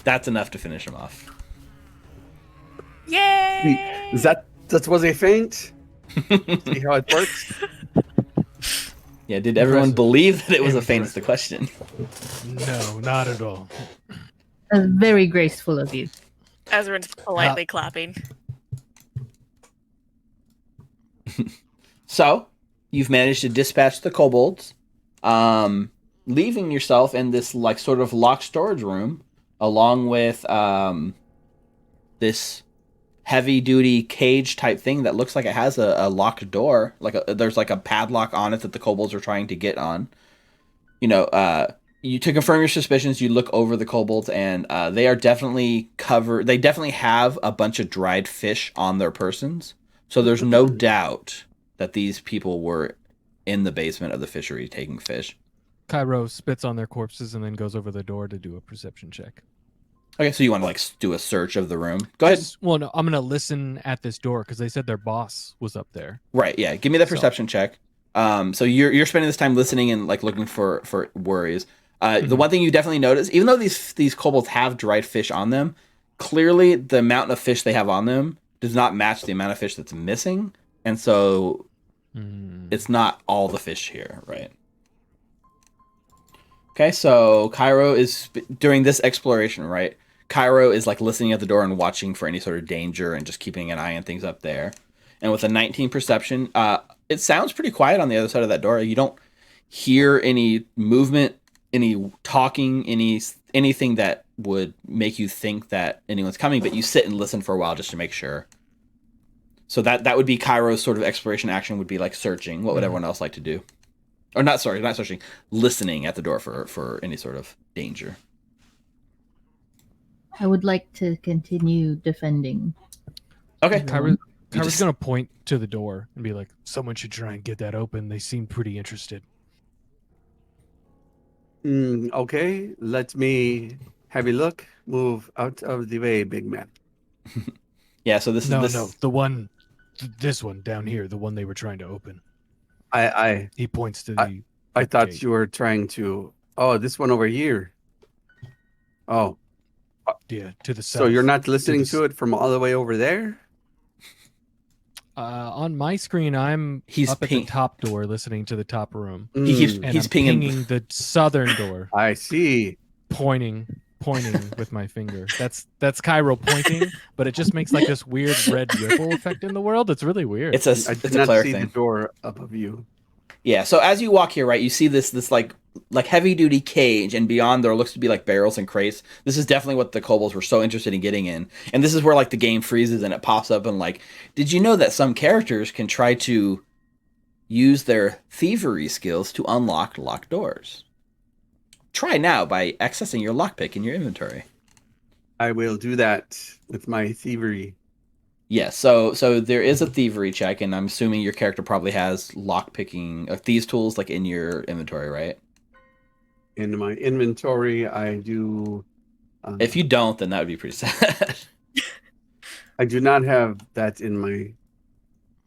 That's enough to finish him off. Yay! That was a feint? See how it works? Yeah, did everyone Impressive. believe that it was a feint is the question? No, not at all. That's very graceful of you. Ezra's politely clapping. So, you've managed to dispatch the kobolds, leaving yourself in this like sort of locked storage room, along with this heavy-duty cage type thing that looks like it has a locked door. There's like a padlock on it that the kobolds are trying to get on. You know, to confirm your suspicions, you look over the kobolds, and they are definitely covered. They definitely have a bunch of dried fish on their persons, so there's no doubt that these people were in the basement of the fishery taking fish. Cairo spits on their corpses and then goes over the door to do a perception check. Okay, so you want to like do a search of the room? Go ahead. Well, no, I'm gonna listen at this door because they said their boss was up there. Right, yeah. Give me that So- perception check. So you're spending this time listening and like looking for worries. The one thing you definitely notice, even though these kobolds have dried fish on them, clearly the amount of fish they have on them does not match the amount of fish that's missing, and so it's not all the fish here, right? Okay, so Cairo is during this exploration, right? Cairo is like listening at the door and watching for any sort of danger and just keeping an eye on things up there. And with a 19 perception, it sounds pretty quiet on the other side of that door. You don't hear any movement, any talking, anything that would make you think that anyone's coming, but you sit and listen for a while just to make sure. So that would be Cairo's sort of exploration action, would be like searching. What would everyone else like to do? Or not searching, listening at the door for any sort of danger. I would like to continue defending. Okay. Cairo's just- going to point to the door and be like, someone should try and get that open. They seem pretty interested. Okay, let me have a look. Move out of the way, big man. Yeah, so this No, is this. no, this one down here, the one they were trying to open. I He points to the. thought gate. you were trying to. Oh, this one over here. Oh, Yeah, to the south. so you're not listening the to it from all the way over there? On my screen, I'm He's up at ping- the top door, listening to the top room, He keeps Mm, and he's I'm pinging. the southern door, I see. pointing with my finger. That's Cairo pointing, but it just makes like this weird red ripple effect in the world. It's really weird. It's a I it's did a not cleric see thing. the door above you. Yeah, so as you walk here, right, you see this like heavy duty cage, and beyond there looks to be like barrels and crates. This is definitely what the kobolds were so interested in getting in. And this is where like the game freezes and it pops up and like, did you know that some characters can try to use their thievery skills to unlock locked doors? Try now by accessing your lockpick in your inventory. I will do that with my thievery. Yes, so there is a thievery check, and I'm assuming your character probably has lockpicking thieves tools like in your inventory, right? In my inventory, I do. If you don't, then that would be pretty sad. I do not have that in my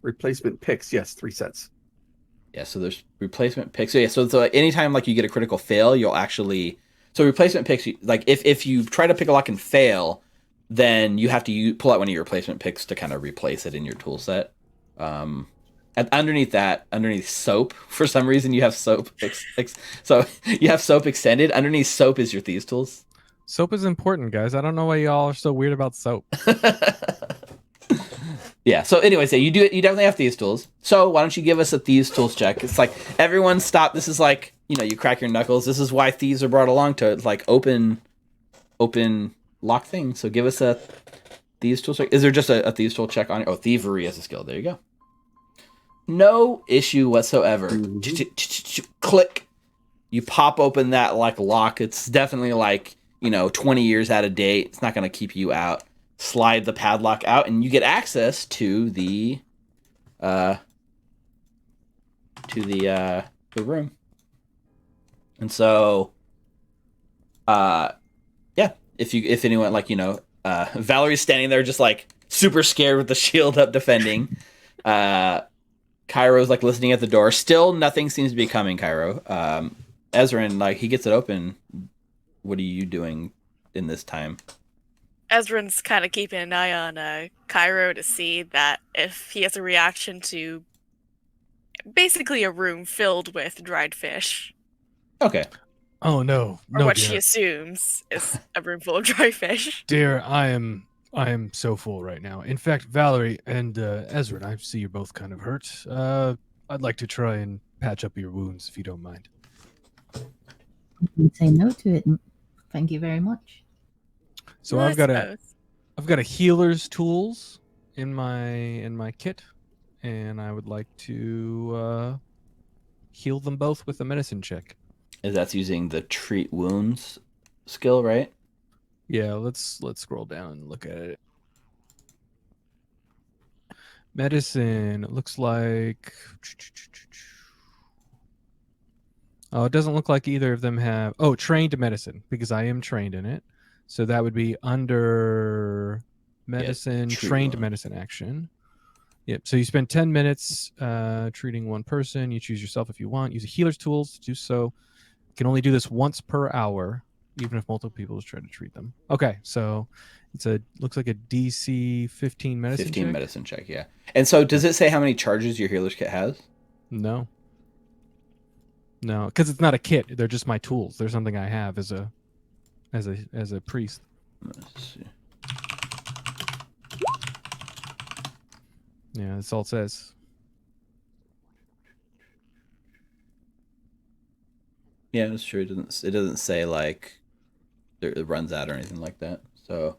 replacement picks. Yes, 3 sets. Yeah, so there's replacement picks. So yeah, so anytime like you get a critical fail, you'll actually replacement picks. Like if you try to pick a lock and fail, then you have to pull out one of your replacement picks to kind of replace it in your tool set. And underneath soap, for some reason you have soap. So you have soap extended. Underneath soap is your thieves tools. Soap is important, guys. I don't know why y'all are so weird about soap. Yeah. So anyways, yeah, you definitely have thieves tools. So why don't you give us a thieves tools check? It's like everyone stop. This is like, you crack your knuckles. This is why thieves are brought along to like open lock things. So give us a thieves tool check. Is there just a thieves tool check on it? Oh, thievery as a skill. There you go. No issue whatsoever. Click. You pop open that like lock. It's definitely like 20 years out of date. It's not going to keep you out. Slide the padlock out, and you get access to the room. And so, yeah, if anyone Valerie's standing there just like super scared with the shield up defending. Cairo's like listening at the door. Still, nothing seems to be coming. Cairo, Ezrin, like he gets it open. What are you doing in this time? Ezrin's kind of keeping an eye on Cairo to see that if he has a reaction to basically a room filled with dried fish. Okay. Oh no, Or no, what dear. she assumes is a room full of dry fish. Dear, I am so full right now. In fact, Valerie and Ezra, I see you're both kind of hurt. I'd like to try and patch up your wounds if you don't mind. I can say no to it. Thank you very much. So Well, I I've got suppose. a healer's tools in my kit, and I would like to heal them both with a medicine check. That's using the treat wounds skill, right? Yeah, let's scroll down and look at it. Medicine, it looks like. Oh, it doesn't look like either of them have. Oh, trained medicine, because I am trained in it. So that would be under medicine, treat trained wound. medicine action. Yep. So you spend 10 minutes treating one person. You choose yourself if you want. Use a healer's tools to do so. You can only do this once per hour, even if multiple people try to treat them. Okay, so looks like a DC 15 medicine 15 check. medicine check, yeah. And so does it say how many charges your healer's kit has? No, because it's not a kit. They're just my tools. They're something I have as a priest. Let's see. Yeah, that's all it says. Yeah, that's true. It doesn't say like it runs out or anything like that. So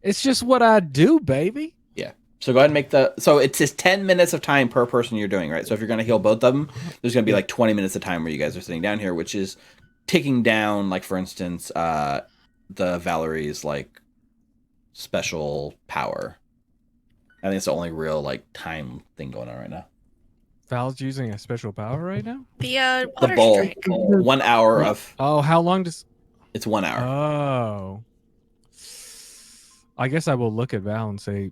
It's just what I do, baby. yeah. So go ahead and make the. So it's just 10 minutes of time per person you're doing, right? So if you're going to heal both of them, there's going to be like 20 minutes of time where you guys are sitting down here, which is ticking down. Like for instance, the Valerie's like special power. I think it's the only real like time thing going on right now. Val's using a special power right now? The The water she bowl, drank. 1 hour of. Oh, how long does... It's 1 hour. Oh. I guess I will look at Val and say,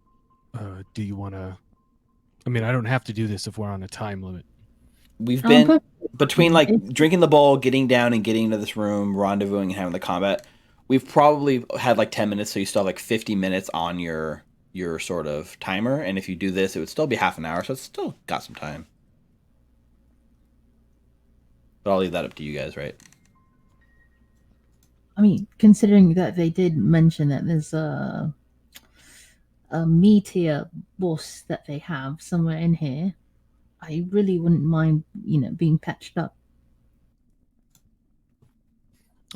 do you want to... I mean, I don't have to do this if we're on a time limit. We've been between like drinking the bowl, getting down and getting into this room, rendezvousing and having the combat. We've probably had like 10 minutes, so you still have like 50 minutes on your sort of timer. And if you do this, it would still be half an hour, so it's still got some time. But I'll leave that up to you guys, right? I mean, considering that they did mention that there's a meteor boss that they have somewhere in here, I really wouldn't mind, being patched up.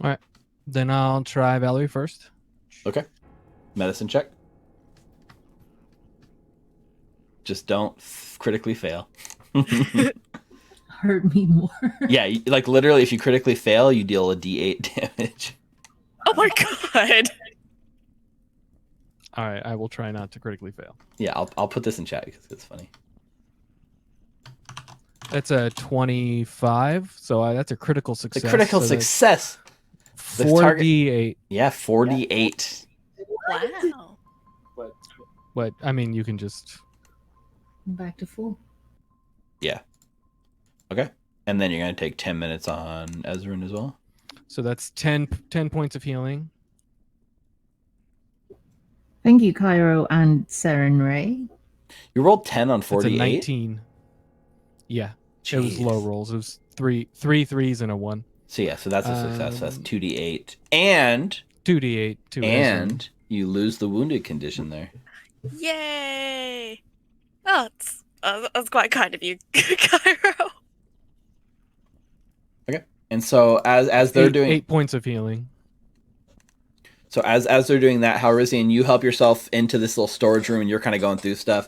All right. Then I'll try Valerie first. Okay. Medicine check. Just don't critically fail. Hurt me more. Yeah, like literally, if you critically fail, you deal a D8 damage. Oh my god! All right, I will try not to critically fail. Yeah, I'll put this in chat because it's funny. That's a 25, so that's a critical success. The critical so success. 4d8. Yeah, 48. Wow. But I mean, you can just... Back to full. Yeah. Okay. And then you're going to take 10 minutes on Ezrin as well. So that's 10 points of healing. Thank you, Cairo and Seren Ray. You rolled 10 on That's 48? a 19. Yeah. It was low rolls. It was three threes and a 1. So yeah, so that's a success. That's 2d8. And 2d8. And you lose the wounded condition there. Yay! Oh, that's quite kind of you, Cairo. Okay. And so as they're doing 8 points of healing. So as they're doing that, Halrizian, you help yourself into this little storage room and you're kind of going through stuff.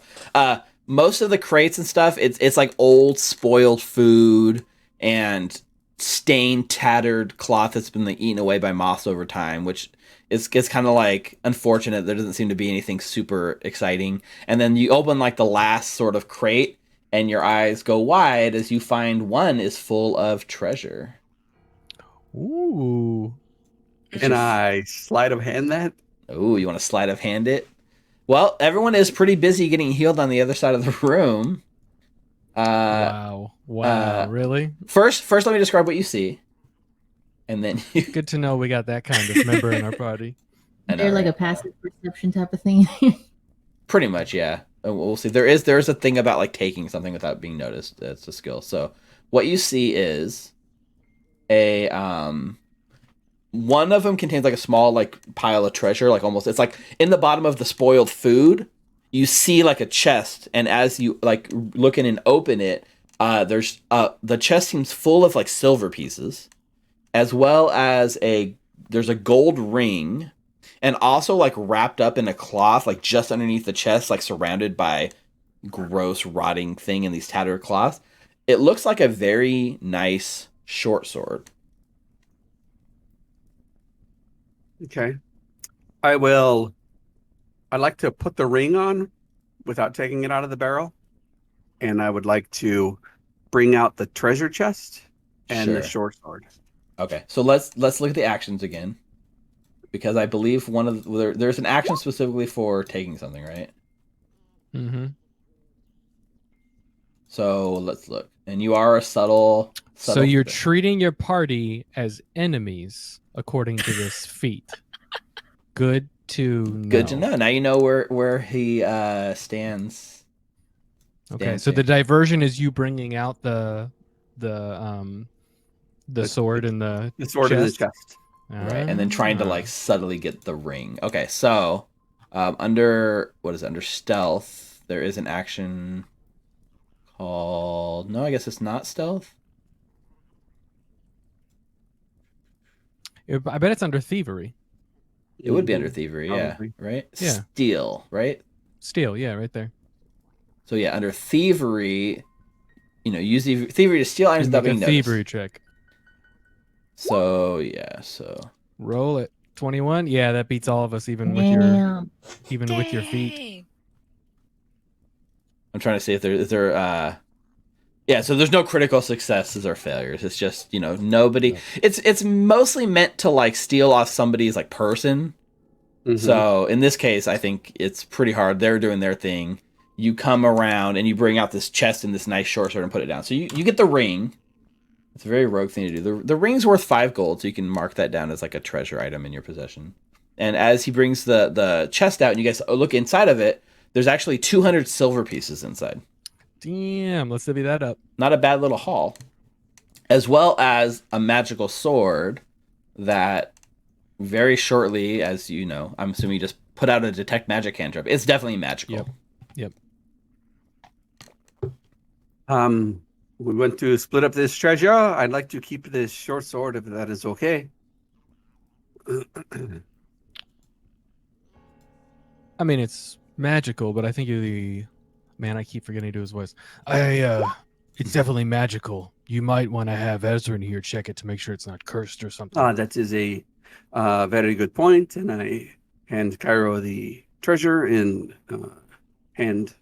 Most of the crates and stuff, it's like old spoiled food and stained, tattered cloth that's been like eaten away by moths over time, which is kind of like unfortunate. There doesn't seem to be anything super exciting. And then you open like the last sort of crate and your eyes go wide as you find one is full of treasure. Ooh. Can I sleight of hand that? Oh, you want to sleight of hand it? Well, everyone is pretty busy getting healed on the other side of the room. Wow, really? First, let me describe what you see, and then you... Good to know we got that kind of member in our party. They're like a passive perception type of thing. Pretty much, yeah. We'll see. There's a thing about like taking something without being noticed. That's a skill. So what you see is a one of them contains like a small like pile of treasure, like almost it's like in the bottom of the spoiled food. You see like a chest, and as you like look in and open it, there's the chest seems full of like silver pieces, as well as there's a gold ring, and also like wrapped up in a cloth, like just underneath the chest, like surrounded by gross rotting thing in these tattered cloths. It looks like a very nice short sword. Okay. I'd like to put the ring on without taking it out of the barrel. And I would like to bring out the treasure chest and the short sword. Okay. So let's look at the actions again. Because I believe there's an action specifically for taking something, right? Mm-hmm. So let's look. And you are a subtle so you're treating your party as enemies according to this feat. Good to know. Good to know. Now you know where he stands. Okay, so the diversion is you bringing out the sword and the sword in the chest. right, and then trying to like subtly get the ring. Okay, so under under stealth, there is an action called. No, I guess it's not stealth. I bet it's under thievery. It would be under thievery, Probably. yeah, right? Yeah. Steal, right? Steal, yeah, right there. So yeah, under thievery, use thievery to steal items without Make being a noticed. thievery check. So yeah, so Roll it. 21. Yeah, that beats all of us, even with your feet. Dang. I'm trying to see if there yeah, so there's no critical successes or failures. It's just, nobody. It's mostly meant to like steal off somebody's like person. Mhm. So in this case, I think it's pretty hard. They're doing their thing. You come around and you bring out this chest and this nice short sword and put it down. So you get the ring. It's a very rogue thing to do. The ring's worth 5 gold, so you can mark that down as like a treasure item in your possession. And as he brings the chest out and you guys look inside of it, there's actually 200 silver pieces inside. Damn, let's divvy that up. Not a bad little haul. As well as a magical sword that very shortly, as you know, I'm assuming you just put out a detect magic cantrip. It's definitely magical. Yep. We want to split up this treasure. I'd like to keep this short sword if that is okay. I mean, it's magical, but I think man, I keep forgetting to do his voice. It's definitely magical. You might want to have Ezra in here check it to make sure it's not cursed or something. That is a very good point, and I hand Cairo the treasure and hand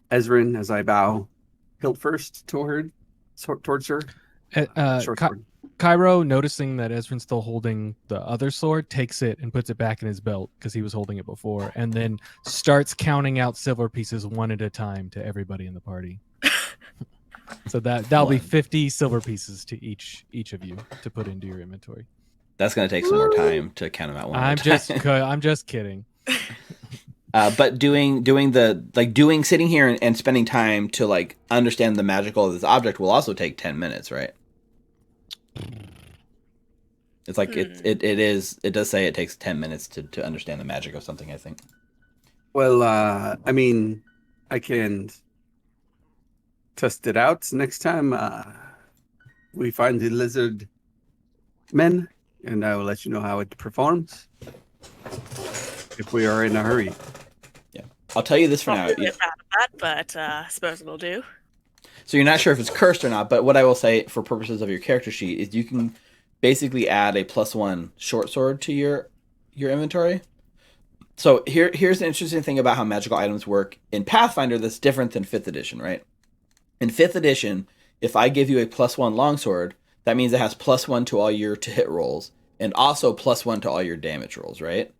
Ezrin as I bow hilt first towards her. Short sword. Cairo, noticing that Ezrin's still holding the other sword, takes it and puts it back in his belt because he was holding it before, and then starts counting out silver pieces one at a time to everybody in the party. So that'll be 50 silver pieces to each of you to put into your inventory. That's going to take some more time to count them out. I'm just kidding. But doing sitting here and spending time to like understand the magical of this object will also take 10 minutes, right? It's like it does say it takes 10 minutes to understand the magic of something, I think. Well, I mean, I can test it out next time we find the lizard men, and I will let you know how it performs if we are in a hurry. Yeah, I'll tell you this for now. Not really proud of that, but I suppose it'll do. So you're not sure if it's cursed or not, but what I will say for purposes of your character sheet is you can basically add a +1 short sword to your inventory. So here's an interesting thing about how magical items work in Pathfinder that's different than 5th edition, right? In 5th edition, if I give you a +1 longsword, that means it has +1 to all your to hit rolls and also +1 to all your damage rolls, right?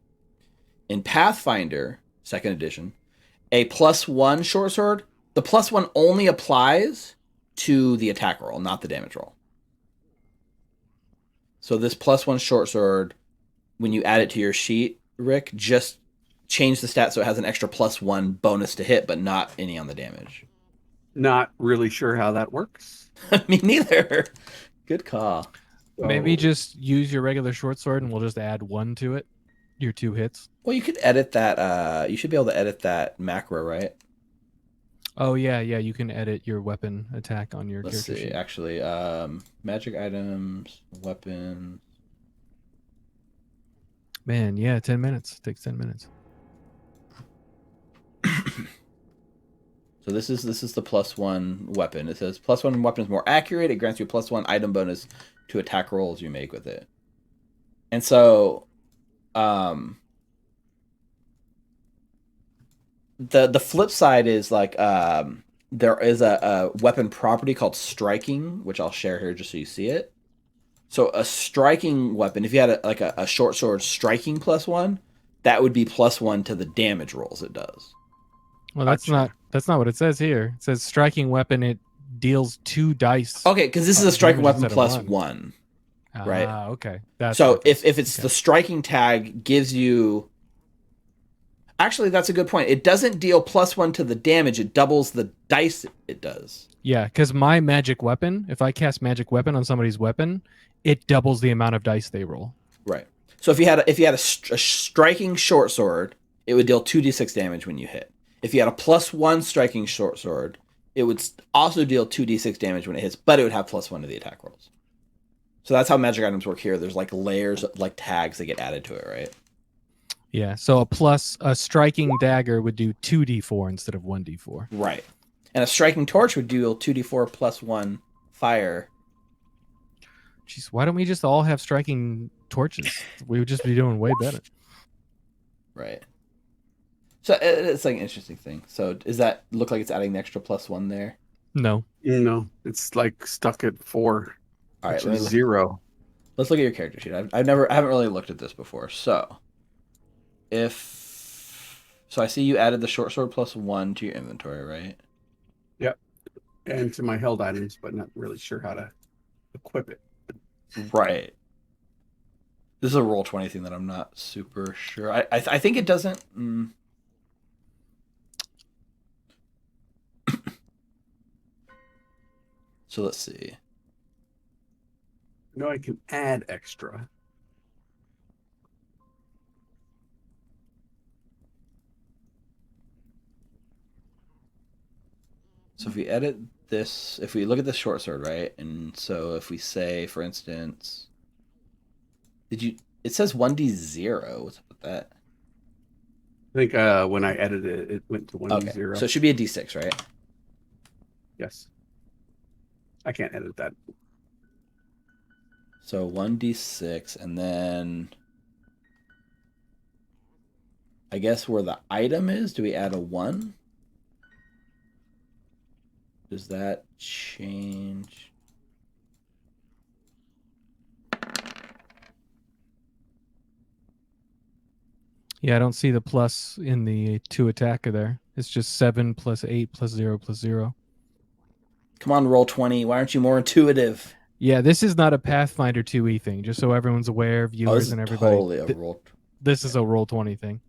In Pathfinder, 2nd edition, a +1 short sword, the +1 only applies to the attack roll, not the damage roll. So this +1 short sword, when you add it to your sheet, Rick, just change the stat so it has an extra +1 bonus to hit, but not any on the damage. Not really sure how that works. Me neither. Good call. Maybe just use your regular short sword and we'll just add 1 to it. Your 2 hits. Well, you could edit that. You should be able to edit that macro, right? Oh yeah, you can edit your weapon attack on your Let's character see. sheet. Actually, magic items, weapon. Man, yeah, 10 minutes. It takes 10 minutes. So this is the +1 weapon. It says +1 weapon is more accurate. It grants you a +1 item bonus to attack rolls you make with it. And so, the flip side is like there is a weapon property called striking, which I'll share here just so you see it. So a striking weapon, if you had a short sword striking +1, that would be +1 to the damage rolls it does. Well, that's not what it says here. It says striking weapon. It deals 2 dice. Okay, because this is a striking weapon damage instead of +1. Right. Okay. That's so what it if it's the striking tag gives you. Actually, that's a good point. It doesn't deal +1 to the damage. It doubles the dice it does. Yeah, because my magic weapon, if I cast magic weapon on somebody's weapon, it doubles the amount of dice they roll. Right. So if you had a striking short sword, it would deal 2d6 damage when you hit. If you had a +1 striking short sword, it would also deal 2d6 damage when it hits, but it would have +1 to the attack rolls. So that's how magic items work here. There's like layers, like tags that get added to it, right? Yeah. So a striking dagger would do 2d4 instead of 1d4. Right. And a striking torch would deal 2d4 +1 fire. Jeez, why don't we just all have striking torches? We would just be doing way better. Right. So it's like an interesting thing. So does that look like it's adding an extra +1 there? No. No, it's like stuck at 4. All right, which is 0. Let's look at your character sheet. I haven't really looked at this before. So I see you added the short sword +1 to your inventory, right? Yep. And to my held items, but not really sure how to equip it. Right. This is a Roll20 thing that I'm not super sure. I think it doesn't. So let's see. No, I can add extra. So if we edit this, if we look at the short sword, right? And so if we say, for instance, it says 1d0. What's up with that? I think when I edited it, it went to 1d0. Okay. So it should be a d6, right? Yes. I can't edit that. So 1d6, and then I guess where the item is, do we add a 1? Does that change? Yeah, I don't see the plus in the 2 attacker there. It's just 7 + 8 + 0 + 0. Come on, Roll20. Why aren't you more intuitive? Yeah, this is not a Pathfinder 2e thing, just so everyone's aware, viewers and everybody. Totally a roll. This is a Roll20 thing.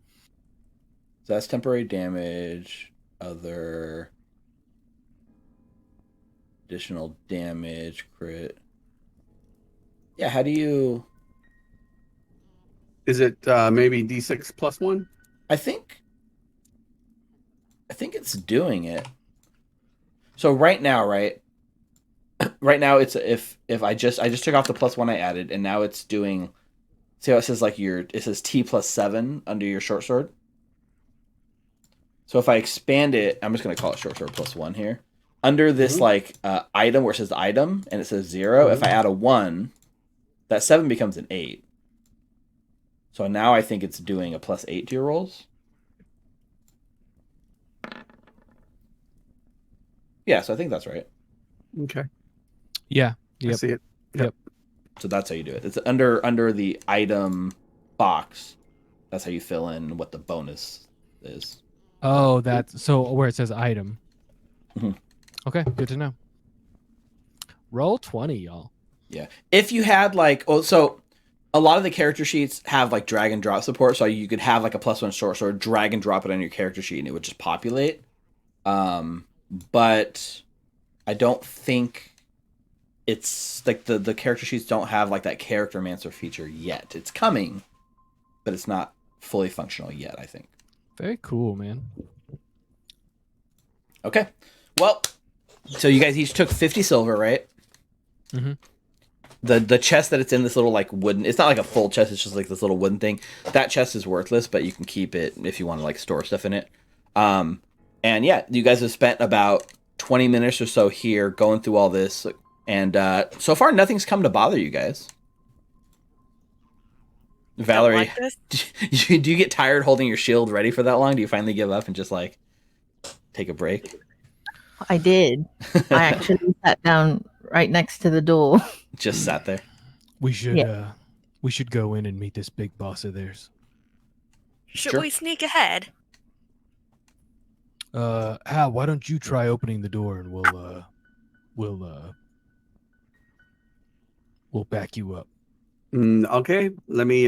So that's temporary damage, other additional damage, crit. Yeah, how do you... Is it maybe d6 +1? I think it's doing it. So right now, right? Right now it's if I just took off the +1 I added, and now it's doing. See how it says like it says T +7 under your short sword. So if I expand it, I'm just gonna call it short sword +1 here. Under this item where it says item and it says 0, if I add a 1, that 7 becomes an 8. So now I think it's doing a +8 to your rolls. Yeah, so I think that's right. Okay. Yeah. I Yep. see it. Yep. So that's how you do it. It's under the item box. That's how you fill in what the bonus is. Oh, that's so where it says item. Mhm. Okay, good to know. Roll20, y'all. Yeah. If you had so a lot of the character sheets have like drag and drop support, so you could have like a +1 short sword, drag and drop it on your character sheet, and it would just populate. But I don't think it's like the character sheets don't have like that character mancer feature yet. It's coming, but it's not fully functional yet, I think. Very cool, man. Okay. Well, so you guys each took 50 silver, right? Mhm. The chest that it's in, this little like wooden, it's not like a full chest, it's just like this little wooden thing. That chest is worthless, but you can keep it if you want to like store stuff in it. And yeah, you guys have spent about 20 minutes or so here going through all this, and so far nothing's come to bother you guys. Valerie, Don't like this. do you get tired holding your shield ready for that long? Do you finally give up and just like take a break? I did. I actually sat down right next to the door. Just sat there. We should go in and meet this big boss of theirs. Should Sure. we sneak ahead? Hal, why don't you try opening the door and we'll back you up. Okay, let me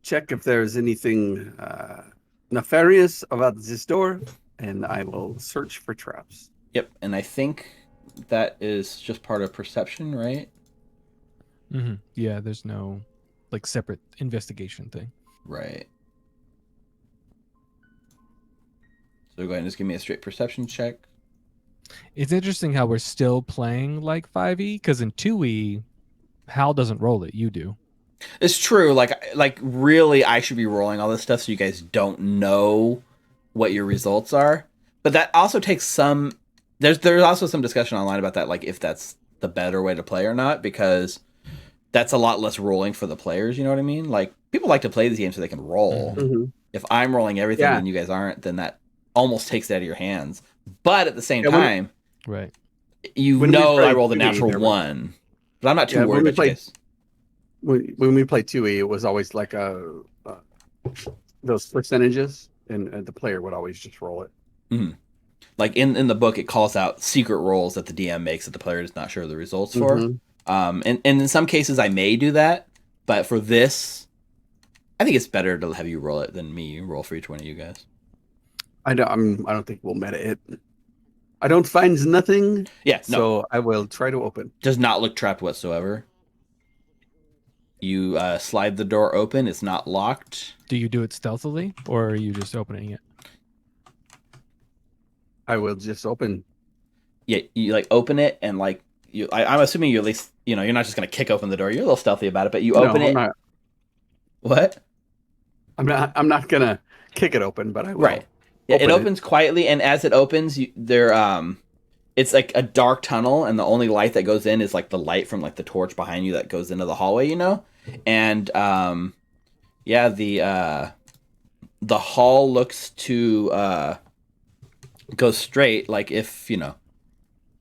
check if there's anything nefarious about this door, and I will search for traps. Yep, and I think that is just part of perception, right? Mm-hmm. Yeah, there's no like separate investigation thing. Right. So go ahead and just give me a straight perception check. It's interesting how we're still playing like 5e, because in 2e, Hal doesn't roll it. You do. It's true. Like really, I should be rolling all this stuff so you guys don't know what your results are. But that also takes some. There's also some discussion online about that, like if that's the better way to play or not, because that's a lot less rolling for the players. You know what I mean? Like people like to play these games so they can roll. Mm-hmm. If I'm rolling everything Yeah. and you guys aren't, then that almost takes it out of your hands. But at the same time, Right. you When we know I played rolled a 2E, natural there was- one. But I'm not too Yeah, worried when we about you played- guys. When we played 2E, it was always like those percentages, and the player would always just roll it. Like in the book, it calls out secret rolls that the DM makes that the player is not sure of the results for. Mhm. And in some cases, I may do that, but for this, I think it's better to have you roll it than me roll for each one of you guys. I don't think we'll meta it. I don't find nothing, Yeah, no, so I will try to open. does not look trapped whatsoever. You slide the door open. It's not locked. Do you do it stealthily, or are you just opening it? I will just open. Yeah, you like open it and like I'm assuming you at least you're not just gonna kick open the door. You're a little stealthy about it, but you open it. What? I'm not gonna kick it open, but I will. Right. Yeah, it open it. opens quietly, and as it opens, it's like a dark tunnel, and the only light that goes in is like the light from like the torch behind you that goes into the hallway, and yeah, the hall looks to go straight. Like if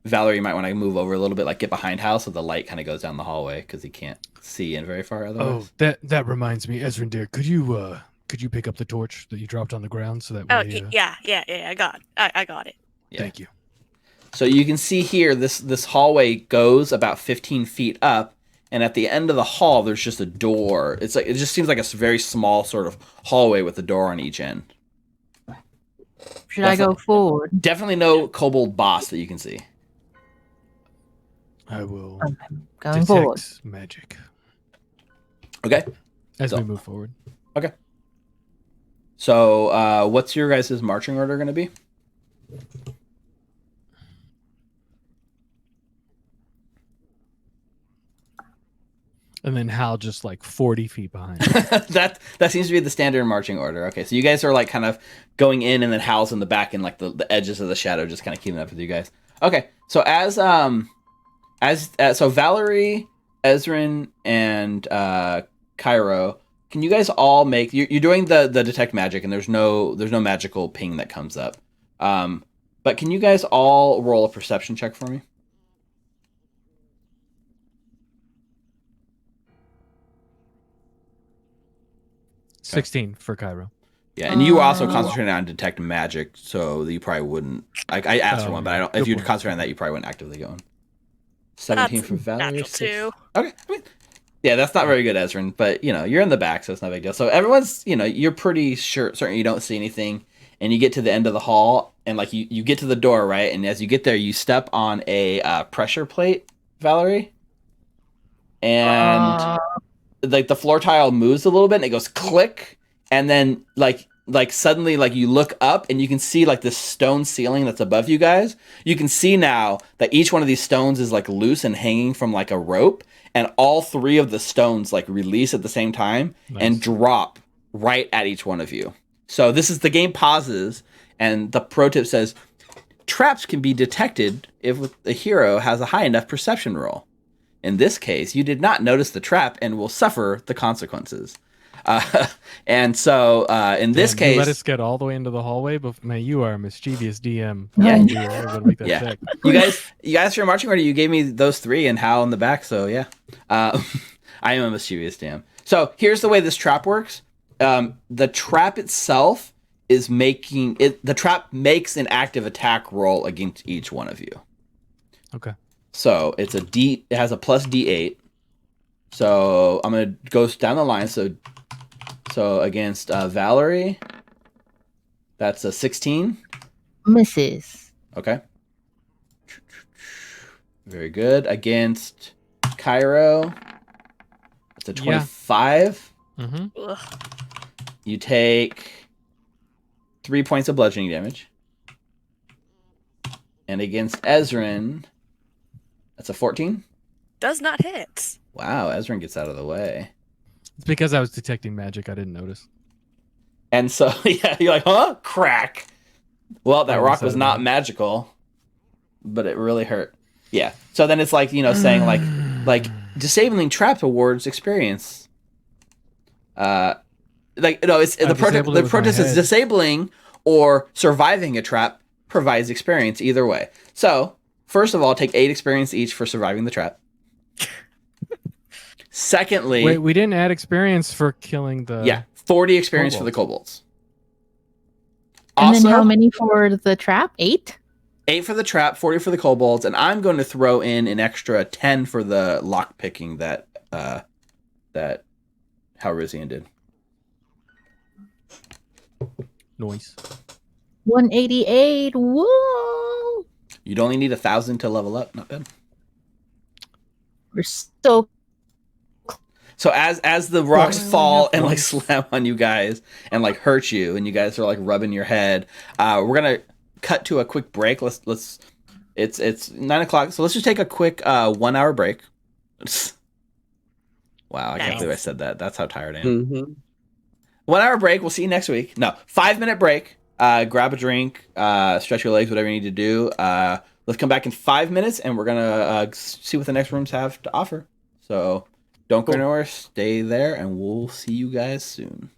Valerie, you might want to move over a little bit, like get behind Hal, so the light kind of goes down the hallway because he can't see in very far otherwise. Oh, that reminds me, Ezrin dear, could you pick up the torch that you dropped on the ground so that Oh, way? yeah, I got it. Yeah. Thank you. So you can see here, this hallway goes about 15 feet up, and at the end of the hall, there's just a door. It's like it just seems like a very small sort of hallway with a door on each end. Should I go forward? Definitely no kobold boss that you can see. I will I'm going forward. detect magic Okay. as So- we move forward. So what's your guys' marching order going to be? And then Hal just like 40 feet behind. that seems to be the standard marching order. Okay, so you guys are like kind of going in, and then Hal's in the back, and like the edges of the shadow, just kind of keeping up with you guys. Okay, so so Valerie, Ezrin, and Cairo, can you guys all make? You're doing the detect magic, and there's no magical ping that comes up. But can you guys all roll a perception check for me? 16 for Cairo. Yeah, and you were also concentrating on detect magic, so you probably wouldn't. I asked for one, but I don't. If Good you're point. concentrating on that, you probably wouldn't actively go in. 17 That's for Valerie. natural too. Okay. I mean, yeah, that's not very good, Ezrin, but you're in the back, so it's not a big deal. So everyone's, you're pretty certain you don't see anything, and you get to the end of the hall, and like you get to the door, right? And as you get there, you step on a pressure plate, Valerie, and like the floor tile moves a little bit, and it goes click, and then like suddenly like you look up and you can see like this stone ceiling that's above you guys. You can see now that each one of these stones is like loose and hanging from like a rope, and all three of the stones like release at the same time and drop right at each one of you. So the game pauses, and the pro tip says traps can be detected if the hero has a high enough perception roll. In this case, you did not notice the trap and will suffer the consequences. And so in this Damn, case, you let us get all the way into the hallway, but man, you are a mischievous DM. Yeah. I'm gonna make that Yeah. check. you guys for your marching order, you gave me those three and Hal in the back. So yeah, I am a mischievous damn. So here's the way this trap works. The trap itself is making it. The trap makes an active attack roll against each one of you. Okay. So it's it has a plus D8. So I'm gonna go down the line. So against Valerie, that's a 16. Misses. Okay. Very good. Against Cairo, It's a 25. Mm-hmm. Ugh. You take 3 points of bludgeoning damage. And against Ezrin, that's a 14. Does not hit. Wow, Ezrin gets out of the way. It's because I was detecting magic. I didn't notice. And so, yeah, you're like, huh? Crack. Well, that rock was not magical, but it really hurt. Yeah. So then it's like, saying like disabling trap awards experience. It's the protest is disabling or surviving a trap provides experience either way. So, first of all, take 8 experience each for surviving the trap. Secondly, wait, we didn't add experience for killing the 40 experience kobolds. for the kobolds. And Also, then how many for the trap? 8? 8 for the trap, 40 for the kobolds, and I'm going to throw in an extra 10 for the lock picking that Halrizian did. noise. 188. Whoa! You'd only need 1,000 to level up. Not bad. We're so So as the rocks fall and like slam on you guys and like hurt you, and you guys are like rubbing your head, we're gonna cut to a quick break. Let's. It's 9 o'clock, so let's just take a quick 1 hour break. Wow, I can't believe I said that. That's how tired I am. Mm-hmm. 1 hour break. We'll see you next week. No, 5-minute break. Grab a drink, stretch your legs, whatever you need to do. Let's come back in 5 minutes, and we're gonna see what the next rooms have to offer. So don't go anywhere. Stay there, and we'll see you guys soon.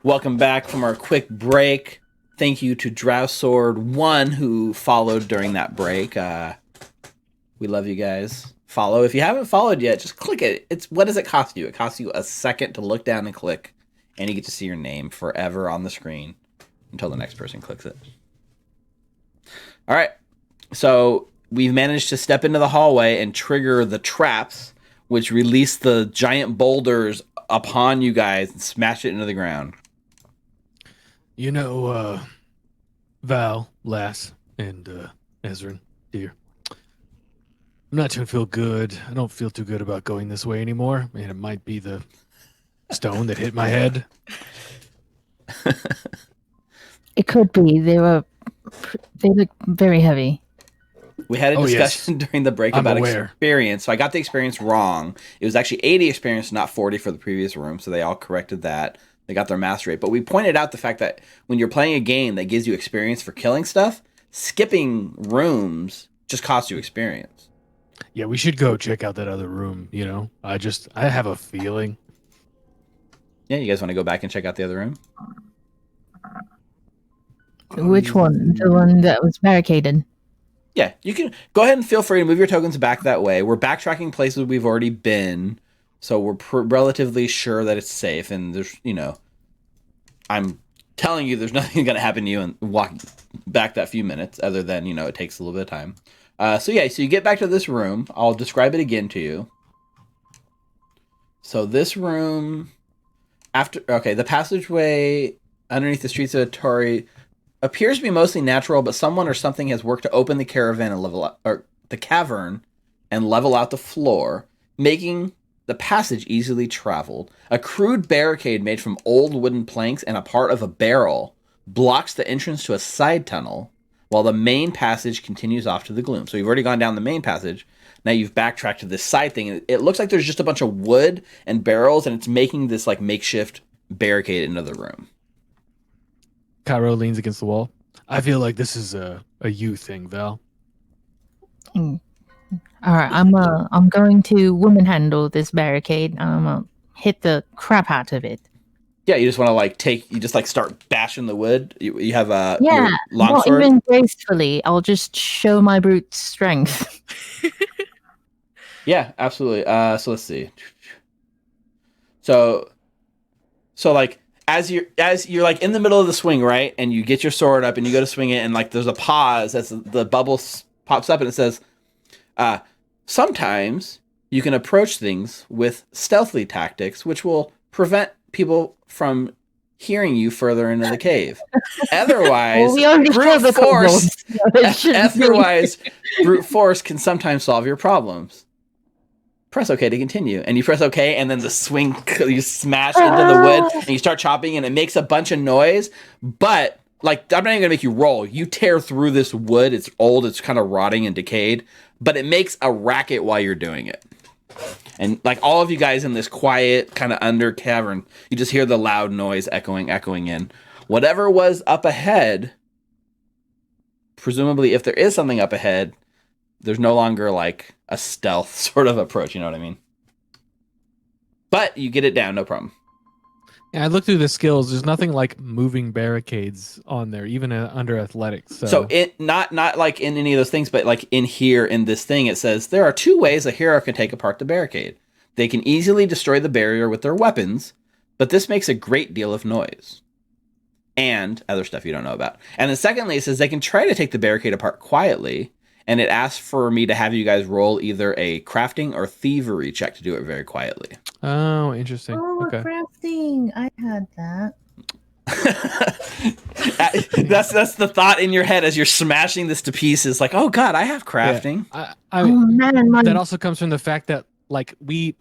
Welcome back from our quick break. Thank you to Drowsword1 who followed during that break. We love you guys. Follow. If you haven't followed yet, just click it. What does it cost you? It costs you a second to look down and click, and you get to see your name forever on the screen until the next person clicks it. All right. So we've managed to step into the hallway and trigger the traps, which release the giant boulders upon you guys and smash it into the ground. You know, Val, Lass, and Ezrin, dear. I'm not gonna feel good. I don't feel too good about going this way anymore. And it might be the stone that hit my head. It could be. They look very heavy. We had a discussion during the break about experience. So I got the experience wrong. It was actually 80 experience, not 40 for the previous room. So they all corrected that. They got their mastery rate. But we pointed out the fact that when you're playing a game that gives you experience for killing stuff, skipping rooms just costs you experience. Yeah, we should go check out that other room, you know? I have a feeling. Yeah, you guys want to go back and check out the other room? Which one? The one that was barricaded. Yeah, you can go ahead and feel free to move your tokens back that way. We're backtracking places we've already been, so we're relatively sure that it's safe. And there's, I'm telling you, there's nothing going to happen to you and walk back that few minutes, other than, it takes a little bit of time. So you get back to this room. I'll describe it again to you. So this room, the passageway underneath the streets of Otari appears to be mostly natural, but someone or something has worked to open the cavern and level out the floor, making the passage easily traveled. A crude barricade made from old wooden planks and a part of a barrel blocks the entrance to a side tunnel, while the main passage continues off to the gloom. So you've already gone down the main passage. Now you've backtracked to this side thing. It looks like there's just a bunch of wood and barrels, and it's making this like makeshift barricade into the room. Cairo leans against the wall. I feel like this is a you thing, Val. All right, I'm going to woman handle this barricade. I'm gonna hit the crap out of it. Yeah, you just want to you just start bashing the wood. You have a Yeah, not longsword. even gracefully. I'll just show my brute strength. Yeah, absolutely. So let's see. So like as you're like in the middle of the swing, right? And you get your sword up and you go to swing it, and like there's a pause as the bubble pops up and it says, sometimes you can approach things with stealthy tactics, which will prevent people from hearing you further into the cave. Otherwise, we already brute the force. kobolds, so Otherwise, brute force can sometimes solve your problems. Press OK to continue, and you press OK, and then the swing, you smash into the wood, and you start chopping, and it makes a bunch of noise. But like, I'm not even gonna make you roll. You tear through this wood. It's old. It's kind of rotting and decayed, but it makes a racket while you're doing it. And like all of you guys in this quiet kind of under cavern, you just hear the loud noise echoing in. Whatever was up ahead, presumably if there is something up ahead, there's no longer like a stealth sort of approach, you know what I mean? But you get it down, no problem. Yeah, I looked through the skills. There's nothing like moving barricades on there, even under athletics. So it not like in any of those things, but like in here in this thing, it says there are two ways a hero can take apart the barricade. They can easily destroy the barrier with their weapons, but this makes a great deal of noise. And other stuff you don't know about. And then secondly, it says they can try to take the barricade apart quietly, and it asks for me to have you guys roll either a crafting or thievery check to do it very quietly. Oh, interesting. Oh, Okay. crafting! I had that. that's the thought in your head as you're smashing this to pieces. Like, oh god, I have crafting. Yeah. Oh man, that also comes from the fact that we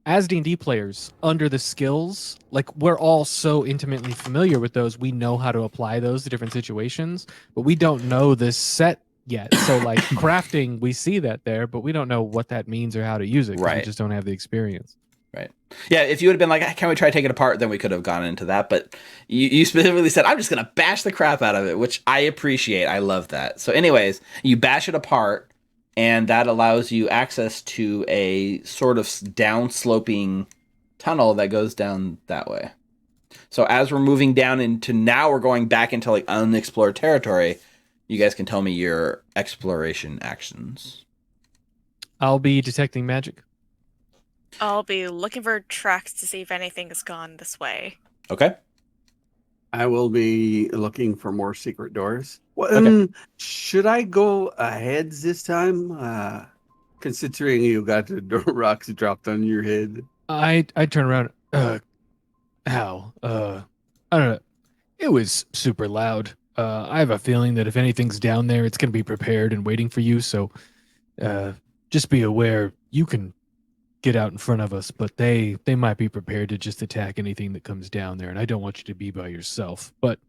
as D&D players under the skills, like we're all so intimately familiar with those. We know how to apply those to different situations, but we don't know this set yet. So like crafting, we see that there, but we don't know what that means or how to use it. 'Cause Right. We just don't have the experience. Right. Yeah, if you would have been like, can we try to take it apart, then we could have gone into that. But you specifically said, I'm just going to bash the crap out of it, which I appreciate. I love that. So anyways, you bash it apart, and that allows you access to a sort of down-sloping tunnel that goes down that way. So as we're moving down into, now we're going back into like unexplored territory, you guys can tell me your exploration actions. I'll be detecting magic. I'll be looking for tracks to see if anything has gone this way. Okay. I will be looking for more secret doors. Well, Okay. Should I go ahead this time? Considering you got the rocks dropped on your head. I turn around. How? I don't know. It was super loud. I have a feeling that if anything's down there, it's going to be prepared and waiting for you. So just be aware you can get out in front of us, but they might be prepared to just attack anything that comes down there. And I don't want you to be by yourself, but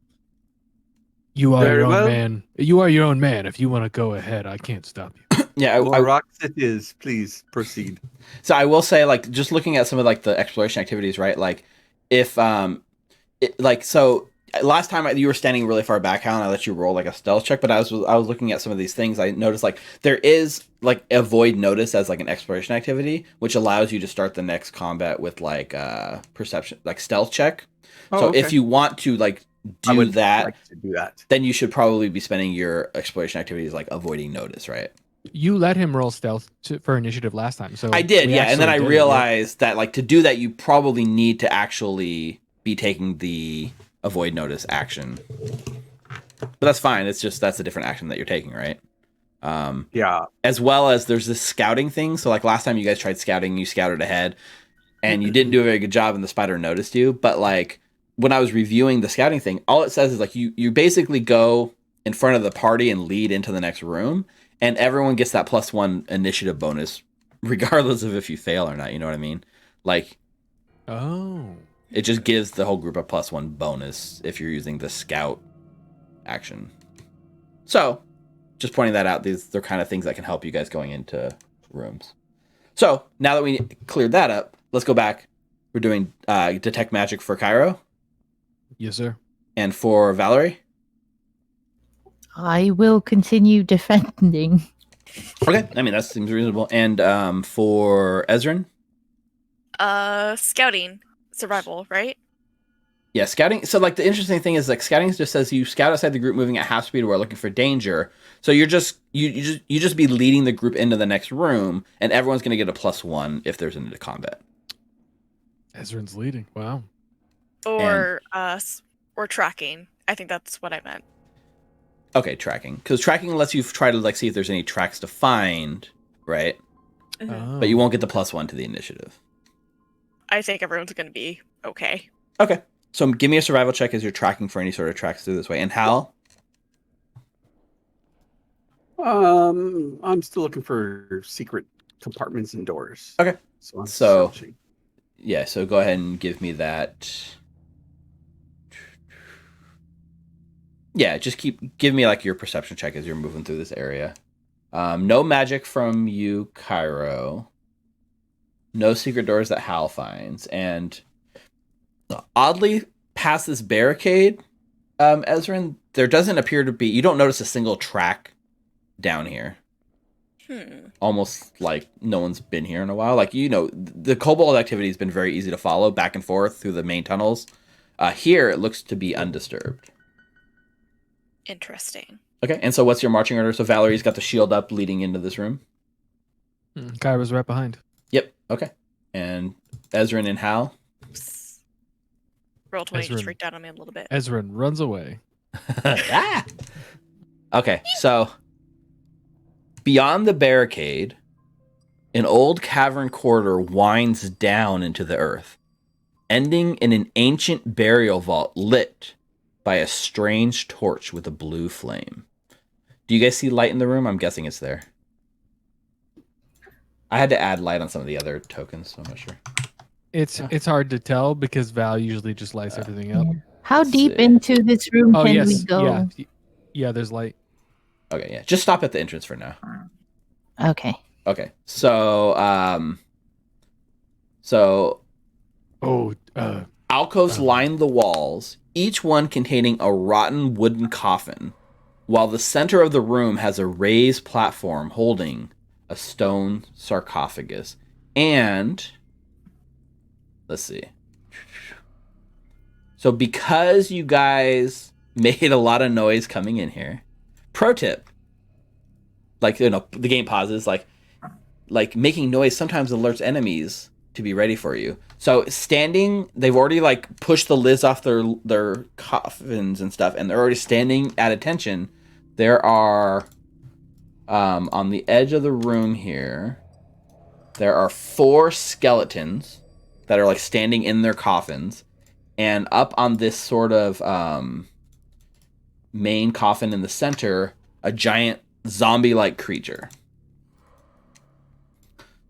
you are Very your own well. man. You are your own man. If you want to go ahead, I can't stop you. Yeah, More rocks it is. Please proceed. so I will say, like, just looking at some of like the exploration activities, right? Like, if so last time you were standing really far back, Hal, and I let you roll like a stealth check. But I was looking at some of these things. I noticed like there is like avoid notice as like an exploration activity, which allows you to start the next combat with like perception, like stealth check. Oh, so okay. if you want to like I do would that, like to do that. then you should probably be spending your exploration activities like avoiding notice, right? You let him roll stealth for initiative last time. So I did, we yeah. And then I actually did it, realized that like to do that, you probably need to actually be taking the avoid notice action. But that's fine. It's just that's a different action that you're taking, right? Yeah. As well as there's this scouting thing. So like last time you guys tried scouting, you scouted ahead and you didn't do a very good job and the spider noticed you. But like when I was reviewing the scouting thing, all it says is like you basically go in front of the party and lead into the next room, and everyone gets that +1 initiative bonus regardless of if you fail or not, you know what I mean? Like, Oh. it just gives the whole group a +1 bonus if you're using the scout action. So, just pointing that out, they're kind of things that can help you guys going into rooms. So, now that we cleared that up, let's go back. We're doing Detect Magic for Cairo Yes, sir. and for Valerie. I will continue defending. Okay, I mean, that seems reasonable. And for Ezrin? Scouting. Survival, right? Yeah, scouting. So, like, the interesting thing is, like, scouting just says you scout outside the group, moving at half speed, or looking for danger. So you're just you just be leading the group into the next room, and everyone's going to get a +1 if there's into combat. Ezrin's leading. Wow. Or or tracking. I think that's what I meant. Okay, tracking, because tracking lets you try to like see if there's any tracks to find, right? Mhm. But you won't get the +1 to the initiative. I think everyone's going to be okay. Okay, so give me a survival check as you're tracking for any sort of tracks through this way. And Hal? I'm still looking for secret compartments and doors. Okay. So I'm So- searching. Yeah, so go ahead and give me that. Yeah, just give me like your perception check as you're moving through this area. No magic from you, Cairo. No secret doors that Hal finds. And oddly, past this barricade, Ezrin, there doesn't appear to be... You don't notice a single track down here. Almost like no one's been here in a while. Like, you know, the Kobold activity has been very easy to follow back and forth through the main tunnels. Here, it looks to be undisturbed. Interesting. Okay, and so what's your marching order? So Valerie's got the shield up leading into this room. Cairo's right behind. Yep, okay. And Ezrin and Hal? Oops. Roll 20 just Ezrin. freaked out on me a little bit. Ezrin runs away. Ah! Okay, so beyond the barricade, an old cavern corridor winds down into the earth, ending in an ancient burial vault lit by a strange torch with a blue flame. Do you guys see light in the room? I'm guessing it's there. I had to add light on some of the other tokens, so I'm not sure. It's hard to tell because Val usually just lights everything up. How Let's deep see. into this room Oh can yes, we go? yeah, yeah. There's light. Okay, yeah. Just stop at the entrance for now. Okay. Okay. So Oh, alcoves line the walls, each one containing a rotten wooden coffin, while the center of the room has a raised platform holding a stone sarcophagus. And let's see. So because you guys made a lot of noise coming in here, pro tip, like, you know, the game pauses, like making noise sometimes alerts enemies to be ready for you. So standing, they've already like pushed the lids off their coffins and stuff, and they're already standing at attention. There are on the edge of the room here, there are 4 skeletons that are like standing in their coffins, and up on this sort of main coffin in the center, a giant zombie-like creature.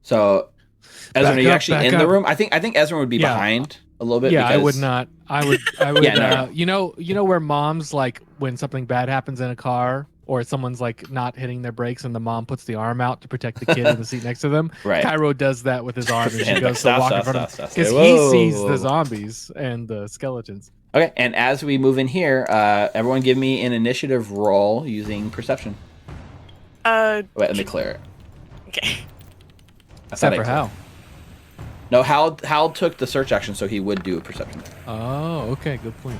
So, Ezra, are you actually in the room? I think Ezra would be behind a little bit. Yeah, because... I would not. I would. Yeah, no. You know where moms, like when something bad happens in a car or someone's like not hitting their brakes and the mom puts the arm out to protect the kid in the seat next to them. Right. Cairo does that with his arm and she And goes stop, to walk stop, in front of stop, him stop. because Whoa, he sees whoa, the whoa. zombies and the skeletons. Okay, and as we move in here, everyone give me an initiative roll using perception. Wait, let me clear it. Okay. Except for Hal. No, Hal took the search action, so he would do a perception. Oh, okay, good point.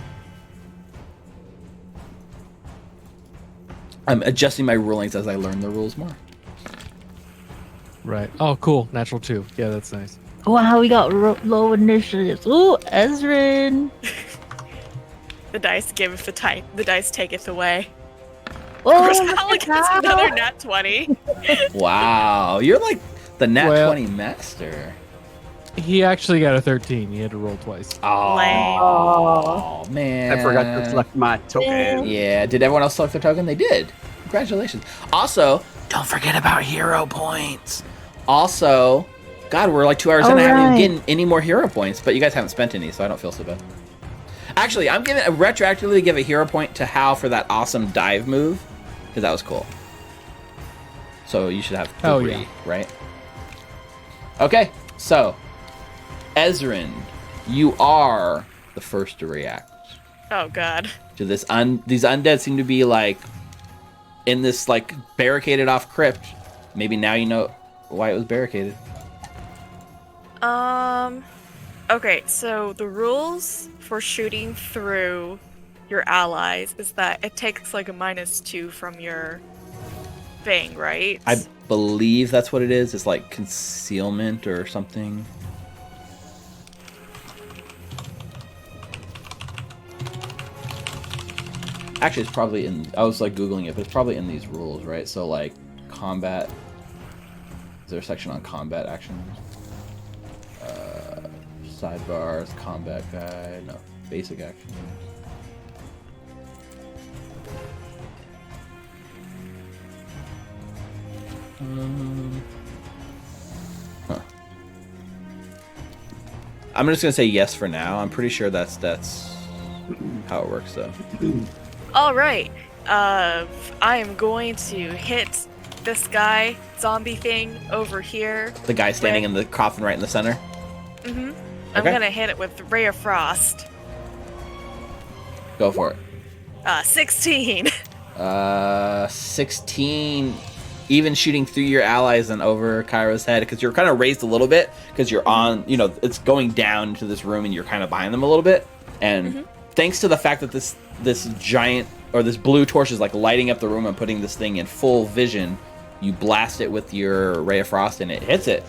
I'm adjusting my rulings as I learn the rules more. Right. Oh, cool. Natural 2. Yeah, that's nice. Wow, we got low initiatives. Ooh, Ezrin. The dice giveth the dice taketh away. Oh, Hal gets another nat 20. Wow, you're like the nat Well- 20 master. He actually got a 13. He had to roll twice. Oh, man. I forgot to select my token. Yeah, did everyone else select their token? They did. Congratulations. Also, don't forget about hero points. Also, God, we're like 2 hours in. All I haven't right. even gotten any more hero points, but you guys haven't spent any, so I don't feel so bad. Actually, I'm giving retroactively give a hero point to Hal for that awesome dive move, because that was cool. So you should have 3, Oh, yeah. right? Okay, so Ezrin, you are the first to react Oh god. to this. These undead seem to be like in this like barricaded off crypt. Maybe now you know why it was barricaded. Okay, so the rules for shooting through your allies is that it takes like a -2 from your thing, right? I believe that's what it is. It's like concealment or something. Actually, it's probably in... I was like Googling it, but it's probably in these rules, right? So like combat... Is there a section on combat actions? Sidebars, combat guide, no, basic actions. Huh. I'm just gonna say yes for now. I'm pretty sure that's how it works, though. All right. I am going to hit this guy zombie thing over here. The guy standing in the coffin right in the center. Mhm. I'm Okay. gonna hit it with Ray of Frost. Go for it. 16. 16. Even shooting through your allies and over Cairo's head, because you're kind of raised a little bit, because you're on, you know, it's going down into this room and you're kind of behind them a little bit. And thanks to the fact that this giant, or this blue torch is like lighting up the room and putting this thing in full vision, you blast it with your Ray of Frost and it hits it.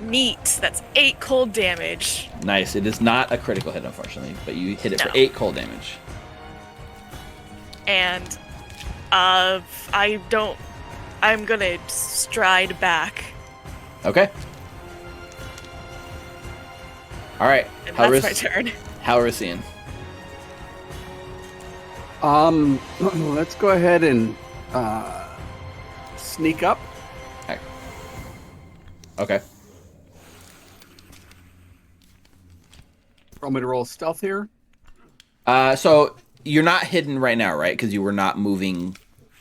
Neat. That's 8 cold damage. Nice. It is not a critical hit, unfortunately, but you hit it for No. 8 cold damage. And I'm gonna stride back. Okay. All right. And that's my turn. Halrusian. Let's go ahead and sneak up. Okay. Want me to roll stealth here? So you're not hidden right now, right? Because you were not moving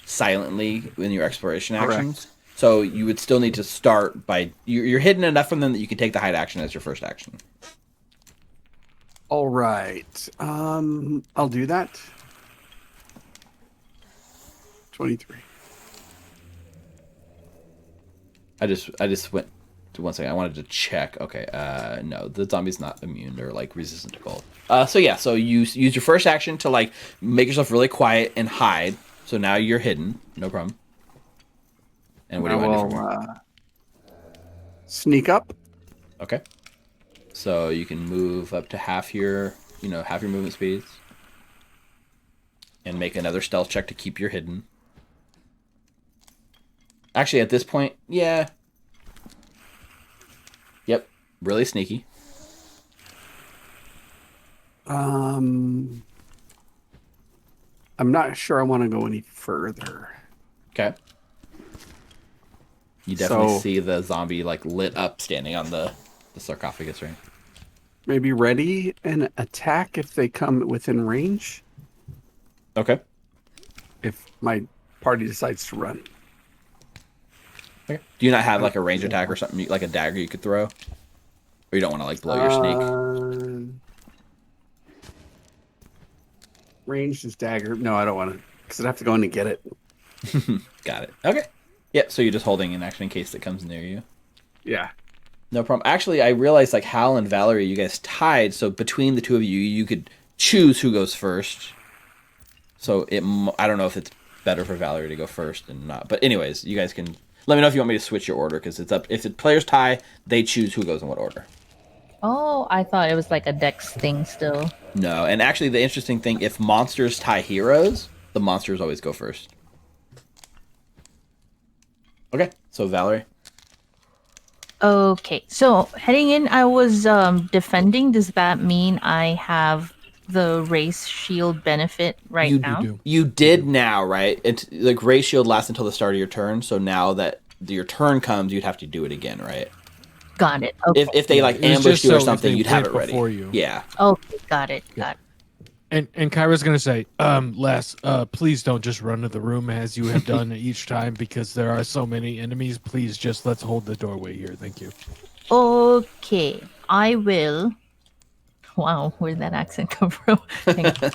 silently in your exploration actions. Correct. So you would still need to start by... You're hidden enough from them that you can take the hide action as your first action. All right. I'll do that. 23. I just went to one second. I wanted to check. Okay. No, the zombie's not immune or like resistant to cold. So yeah. So you use your first action to like make yourself really quiet and hide. So now you're hidden. No problem. And what do you want to do from here? Sneak up. Okay. So you can move up to half your movement speeds. And make another stealth check to keep your hidden. Actually, at this point, yeah. Yep. Really sneaky. I'm not sure I want to go any further. Okay. You definitely So- see the zombie like lit up standing on the sarcophagus, right? Maybe ready an attack if they come within range. Okay. If my party decides to run. Okay. Do you not have like a range attack or something, like a dagger you could throw? Or you don't want to like blow your sneak? Ranged is dagger. No, I don't want to, because I'd have to go in and get it. Got it. Okay. Yep, so you're just holding an action in case it comes near you. Yeah. No problem. Actually, I realized like Hal and Valerie, you guys tied, so between the two of you, you could choose who goes first. So I don't know if it's better for Valerie to go first and not. But anyways, you guys can let me know if you want me to switch your order, because it's up. If the players tie, they choose who goes in what order. Oh, I thought it was like a dex thing still. No, and actually the interesting thing, if monsters tie heroes, the monsters always go first. Okay, so Valerie. Okay, so heading in, I was defending. Does that mean I have the race shield benefit right now? do. You did now, right? It's like race shield lasts until the start of your turn, so now that your turn comes, you'd have to do it again, right? Got it. Okay. If they like It was ambush just you or so if something, they you'd have went it ready. before you. Yeah. Okay. Got it. Got it. And Kyra's gonna say, Les, please don't just run to the room as you have done each time because there are so many enemies. Please just let's hold the doorway here. Thank you. Okay. I will. Wow, where'd that accent come from? Hang on.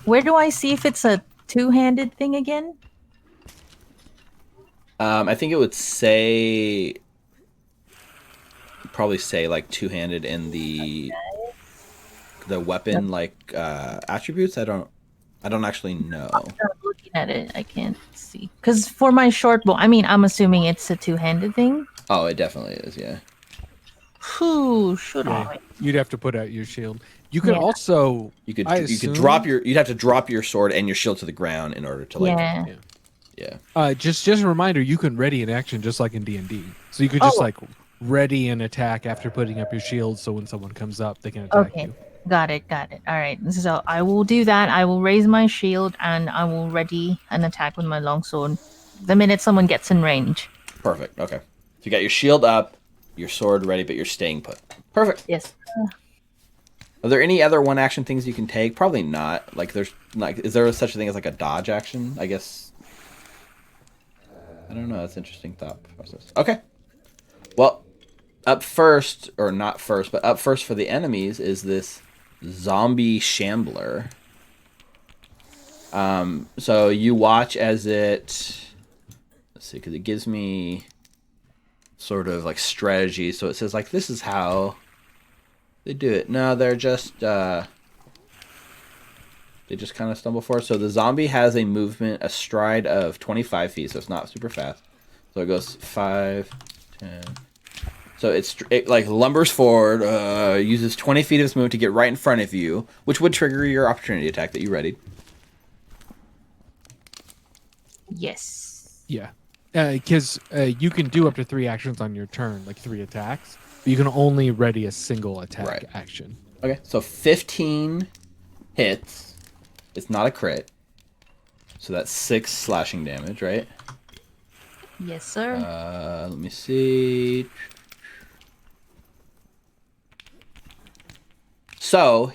Where do I see if it's a two-handed thing again? I think it would probably say like two-handed in the weapon like attributes. I don't actually know. I'm looking at it. I can't see. Because for my short bow, I mean, I'm assuming it's a two-handed thing. Oh, it definitely is. Yeah. Whew, should Yeah, I? you'd have to put out your shield. You could Yeah. also You could I you could assume- you'd have to drop your sword and your shield to the ground in order to like Yeah. just a reminder, you can ready an action just like in D&D. So you could just Oh. like ready an attack after putting up your shield so when someone comes up they can attack Okay. you. Got it. All right. So I will do that. I will raise my shield and I will ready an attack with my longsword the minute someone gets in range. Perfect. Okay. So you got your shield up, your sword ready, but you're staying put. Perfect. Yes. Are there any other one action things you can take? Probably not. Like there's like is there such a thing as like a dodge action? I guess. I don't know. That's an interesting thought process. Okay. Well, up first, or not first, but up first for the enemies is this zombie shambler. So you watch as it. Let's see, because it gives me sort of like strategy. So it says like this is how they do it. No, they're just they just kind of stumble forward. So the zombie has a stride of 25 feet, so it's not super fast. So it goes 5, 10. So it like lumbers forward, uses 20 feet of its movement to get right in front of you, which would trigger your opportunity attack that you readied. Yes. Yeah. Because you can do up to 3 actions on your turn, like 3 attacks. But you can only ready a single attack Right. action. Okay, so 15 hits. It's not a crit. So that's 6 slashing damage, right? Yes, sir. Let me see. So,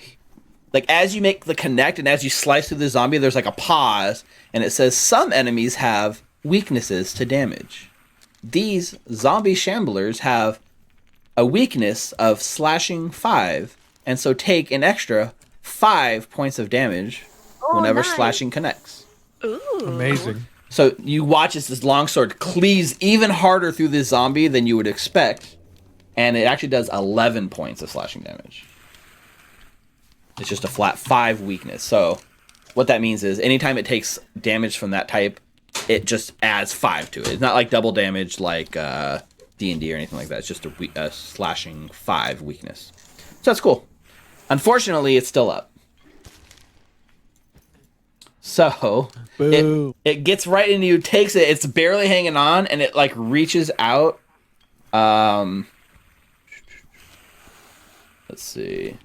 like as you make the connect and as you slice through the zombie, there's like a pause, and it says some enemies have weaknesses to damage. These zombie shamblers have a weakness of slashing 5, and so take an extra 5 points of damage whenever nice. slashing connects. Ooh. Amazing. So you watch as this longsword cleaves even harder through this zombie than you would expect, and it actually does 11 points of slashing damage. It's just a flat 5 weakness. So what that means is anytime it takes damage from that type, it just adds 5 to it. It's not like double damage like D&D or anything like that. It's just a slashing 5 weakness. So that's cool. Unfortunately, it's still up. So Boo. it gets right into you, takes it, it's barely hanging on, and it like reaches out. Let's see.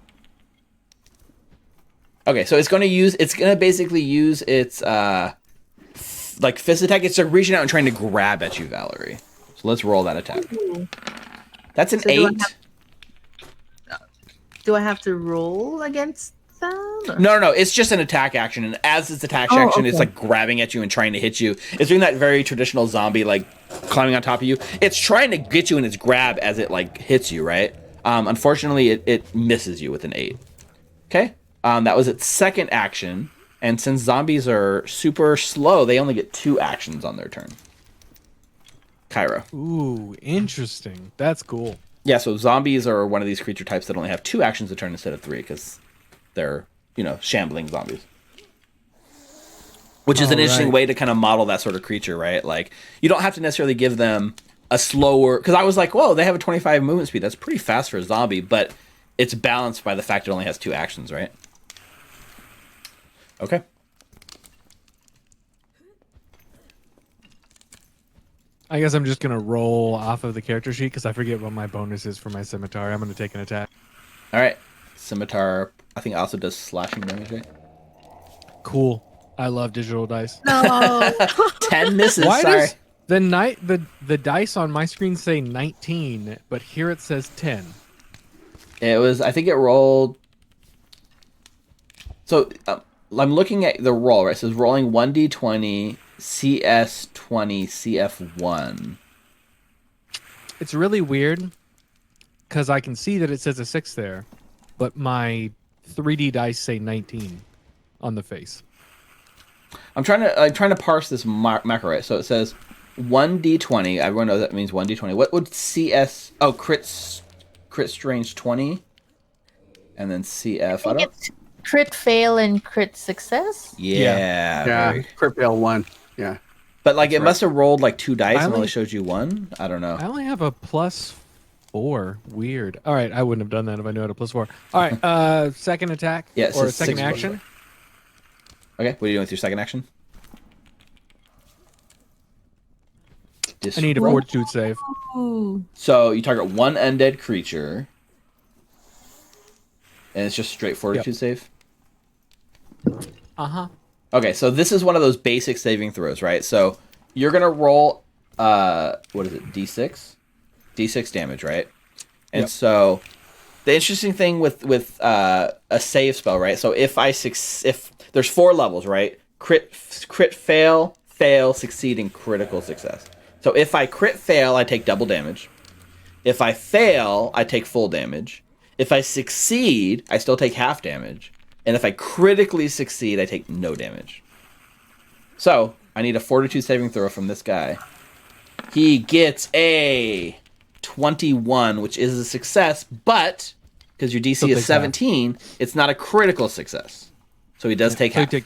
Okay, so it's gonna basically use its like fist attack. It's like reaching out and trying to grab at you, Valerie. So let's roll that attack. That's an So do I 8. Do I have to roll against them? or- No. It's just an attack action, and as its attack Oh, action, it's okay. like grabbing at you and trying to hit you. It's doing that very traditional zombie, like climbing on top of you. It's trying to get you in its grab as it like hits you, right? Unfortunately, it misses you with an 8. Okay, that was its second action, and since zombies are super slow, they only get 2 actions on their turn. Cairo. Ooh, interesting. That's cool. Yeah, so zombies are one of these creature types that only have 2 actions a turn instead of 3 because they're, shambling zombies. Which is an interesting Alright. way to kind of model that sort of creature, right? Like, you don't have to necessarily give them a slower... Because I was like, whoa, they have a 25 movement speed. That's pretty fast for a zombie, but it's balanced by the fact it only has 2 actions, right? Okay. I guess I'm just going to roll off of the character sheet because I forget what my bonus is for my scimitar. I'm going to take an attack. All right. Scimitar, I think, also does slashing damage, right? Cool. I love digital dice. No. 10 misses. Why Sorry. does the dice on my screen say 19, but here it says 10? It was, I think it rolled. So I'm looking at the roll, right? It says rolling 1d20, CS20, CF1. It's really weird because I can see that it says a 6 there, but my 3D dice say 19 on the face. I'm trying to parse this macro, right? So it says 1d20. Everyone knows that means 1d20. What would CS? Oh, crit strange 20, and then CF. I don't. It's crit fail and crit success. Yeah. Yeah, crit fail 1. Yeah. But like That's it must have rolled like 2 dice and only- only showed you 1. I don't know. I only have a +4. Weird. All right, I wouldn't have done that if I knew I had a +4. All right, second attack Yeah, it or says second 6 action. Okay, what are you doing with your second action? I need a Disrupt. fortitude save. Ooh. So you target one undead creature, and it's just straight fortitude save. Uh-huh. Okay, so this is one of those basic saving throws, right? So you're gonna roll, what is it, d6 damage, right? And Yep. so the interesting thing with a save spell, right? So if there's 4 levels, right? Crit fail, succeed, and critical success. So if I crit fail, I take double damage. If I fail, I take full damage. If I succeed, I still take half damage. And if I critically succeed, I take no damage. So I need a fortitude saving throw from this guy. He gets a 21, which is a success, but because your DC Still is takes 17, it's not a critical success. So he does take So you half. take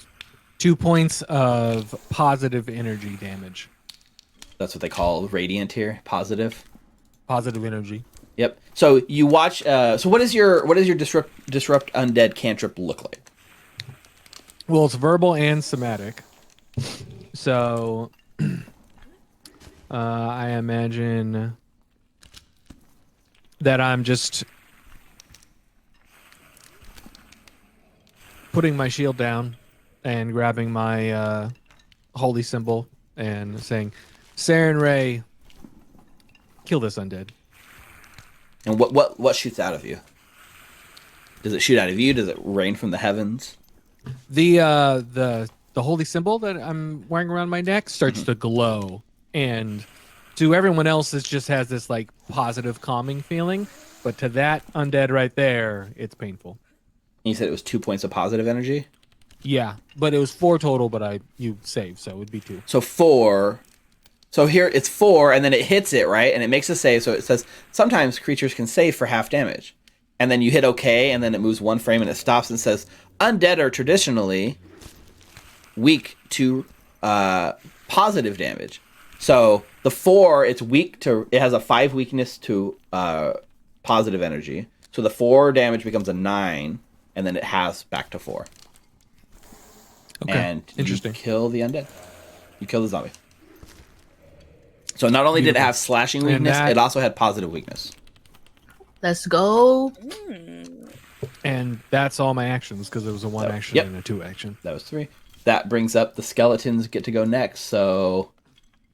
2 points of positive energy damage. That's what they call radiant here, positive. Positive energy. Yep. So you watch. So what is your disrupt undead cantrip look like? Well, it's verbal and somatic. So I imagine that I'm just putting my shield down and grabbing my holy symbol and saying, Saren Ray, kill this undead. And what shoots out of you? Does it shoot out of you? Does it rain from the heavens? The holy symbol that I'm wearing around my neck starts to glow, and to everyone else it just has this like positive calming feeling, but to that undead right there it's painful. And you said it was 2 points of positive energy? Yeah, but it was 4 total, but you saved, so it would be 2. So 4. So here it's 4, and then it hits it, right? And it makes a save. So it says sometimes creatures can save for half damage. And then you hit OK, and then it moves 1 frame and it stops and says, undead are traditionally weak to positive damage. So the 4, it's weak to, it has a 5 weakness to positive energy. So the 4 damage becomes a 9, and then it halves back to 4. Okay, And interesting. you kill the undead. You kill the zombie. So not only did it Beautiful. have slashing And weakness, that- it also had positive weakness. Let's go. And that's all my actions because it was a 1 So, action yep. and a 2 action. That was 3. That brings up the skeletons get to go next. So